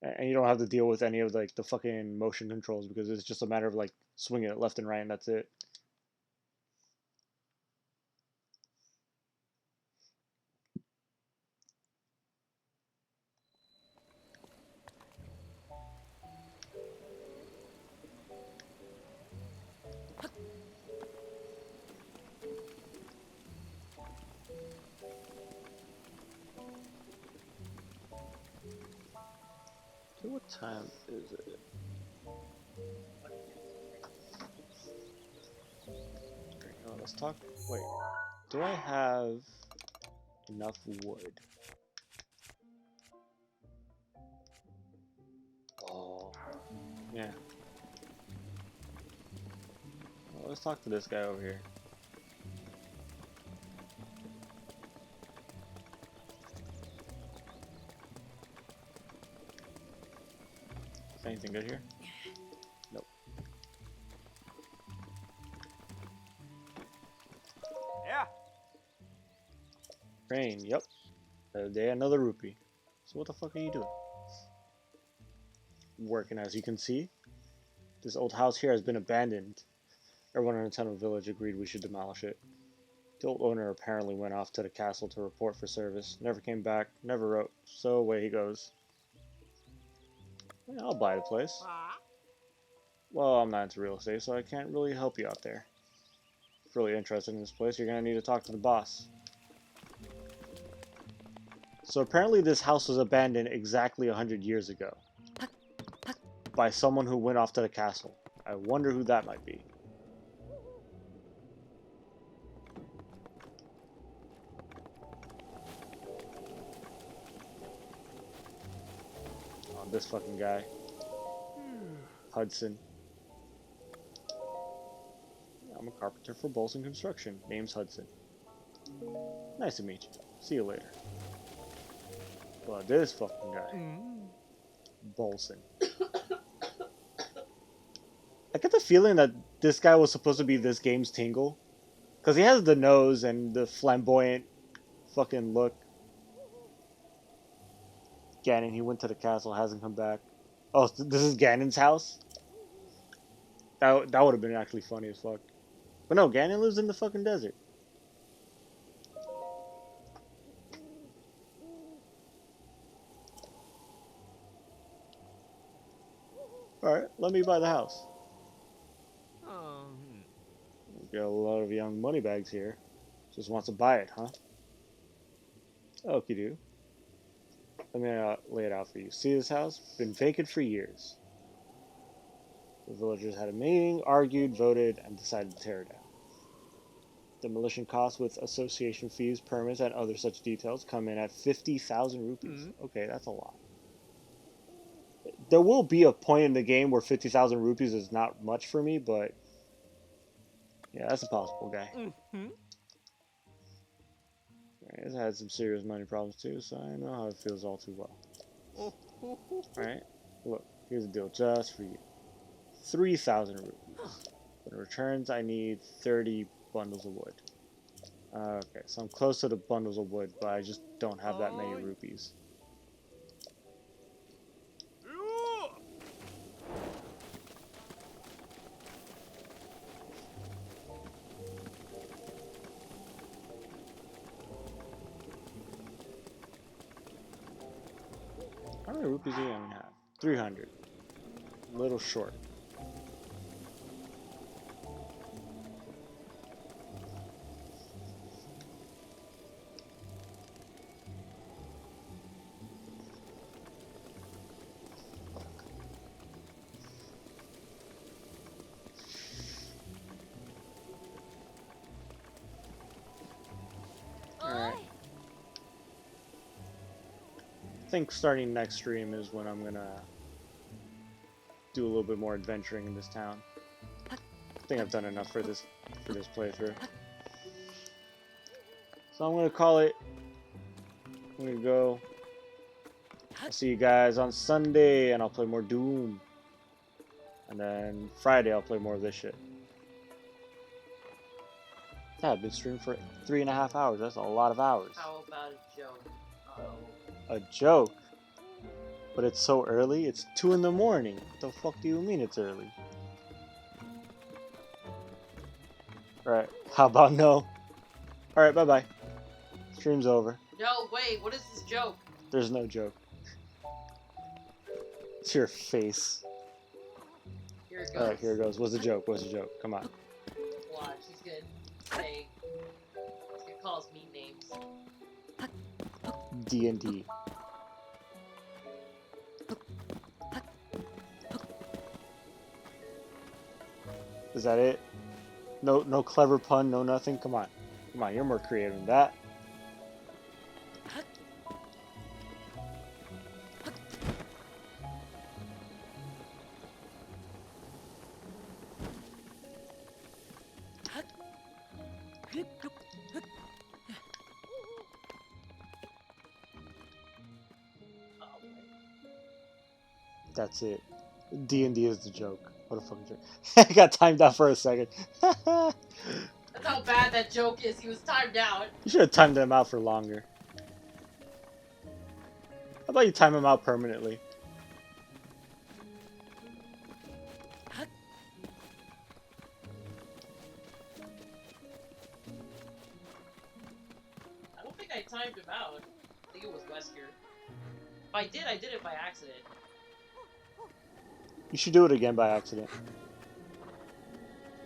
And you don't have to deal with any of like the fucking motion controls because it's just a matter of like swinging it left and right and that's it. Okay, what time is it? Let's talk. Wait, do I have enough wood? Oh, yeah. Well, let's talk to this guy over here. Is anything good here? Nope. Yeah. Rain, yep. Another day, another rupee. So what the fuck are you doing? Working, as you can see. This old house here has been abandoned. Everyone in the Tunnel Village agreed we should demolish it. The old owner apparently went off to the castle to report for service. Never came back, never wrote, so away he goes. Yeah, I'll buy the place. Well, I'm not into real estate, so I can't really help you out there. If you're really interested in this place, you're gonna need to talk to the boss. So apparently this house was abandoned exactly 100 years ago. By someone who went off to the castle. I wonder who that might be. Oh, this fucking guy. Hudson. I'm a carpenter for Bolson Construction. Name's Hudson. Nice to meet you. See you later. Well, this fucking guy. Bolson. I get the feeling that this guy was supposed to be this game's Tingle. Because he has the nose and the flamboyant fucking look. Ganon, he went to the castle, hasn't come back. Oh, this is Ganon's house? That would have been actually funny as fuck. But no, Ganon lives in the fucking desert. Alright, let me buy the house. Got a lot of young moneybags here. Just wants to buy it, huh? Okie do. Let me lay it out for you. See this house? Been vacant for years. The villagers had a meeting, argued, voted, and decided to tear it down. Demolition costs with association fees, permits, and other such details come in at 50,000 rupees. Okay, that's a lot. There will be a point in the game where 50,000 rupees is not much for me, but yeah, that's a possible guy. He's had some serious money problems too, so I know how it feels all too well. Alright, look, here's a deal just for you. 3,000 rupees. But in returns, I need 30 bundles of wood. Okay, so I'm close to the bundles of wood, but I just don't have that many rupees. How many rupees do you even have? 300. A little short. I think starting next stream is when I'm gonna do a little bit more adventuring in this town. I think I've done enough for this playthrough. So I'm gonna call it. I'm gonna go. I'll see you guys on Sunday, and I'll play more Doom. And then Friday I'll play more of this shit. Yeah, I've been streaming for 3.5 hours. That's a lot of hours. How about a joke? Uh-oh. A joke. But it's so early. It's 2 in the morning. What the fuck do you mean it's early? Alright, how about no? Alright, bye-bye. Stream's over. No, wait, what is this joke? There's no joke. It's your face. Here it goes. Alright, here it goes. What's the joke? What's the joke? Come on. Watch, he's gonna say, he's gonna call us mean names. D&D. Is that it? No clever pun, no nothing? Come on. Come on, you're more creative than that. That's it. D&D is the joke. What a fucking joke. I got timed out for a second. That's how bad that joke is. He was timed out. You should have timed them out for longer. How about you time them out permanently? I don't think I timed him out. I think it was Wesker. If I did it by accident. You should do it again by accident.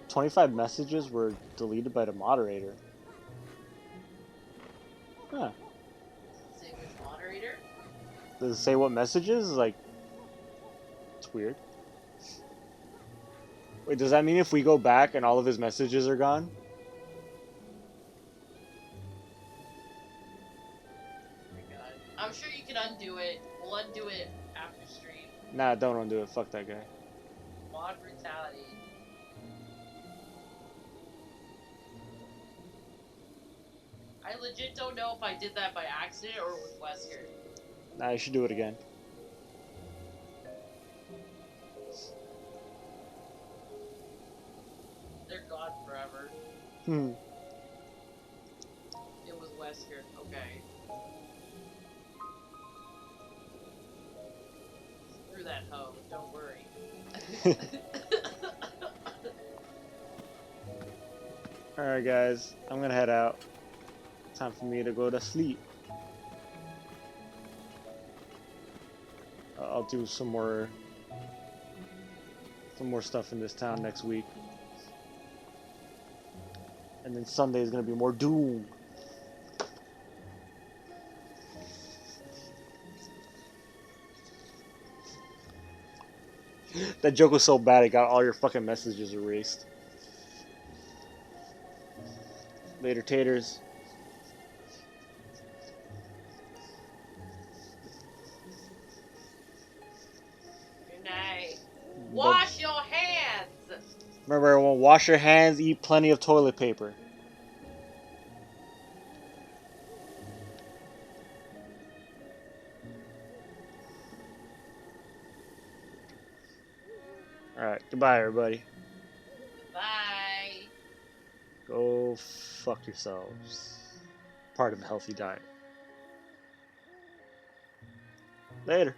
25 messages were deleted by the moderator. Huh. Say which moderator? Does it say what messages? Like, it's weird. Wait, does that mean if we go back and all of his messages are gone? Oh my god. I'm sure you can undo it. We'll undo it after stream. Nah, don't undo it. Fuck that guy. Mod brutality. I legit don't know if I did that by accident or with Wesker. Nah, you should do it again. They're gone forever. Hmm. It was Wesker. Okay. Screw that hoe. Don't worry. Alright, guys. I'm gonna head out. Time for me to go to sleep. I'll do some more stuff in this town next week. And then Sunday is gonna be more Doom. That joke was so bad it got all your fucking messages erased. Later, taters. Good night. Wash your hands! Remember, everyone, wash your hands, eat plenty of toilet paper. Alright, goodbye, everybody. Bye. Go fuck yourselves. Part of a healthy diet. Later.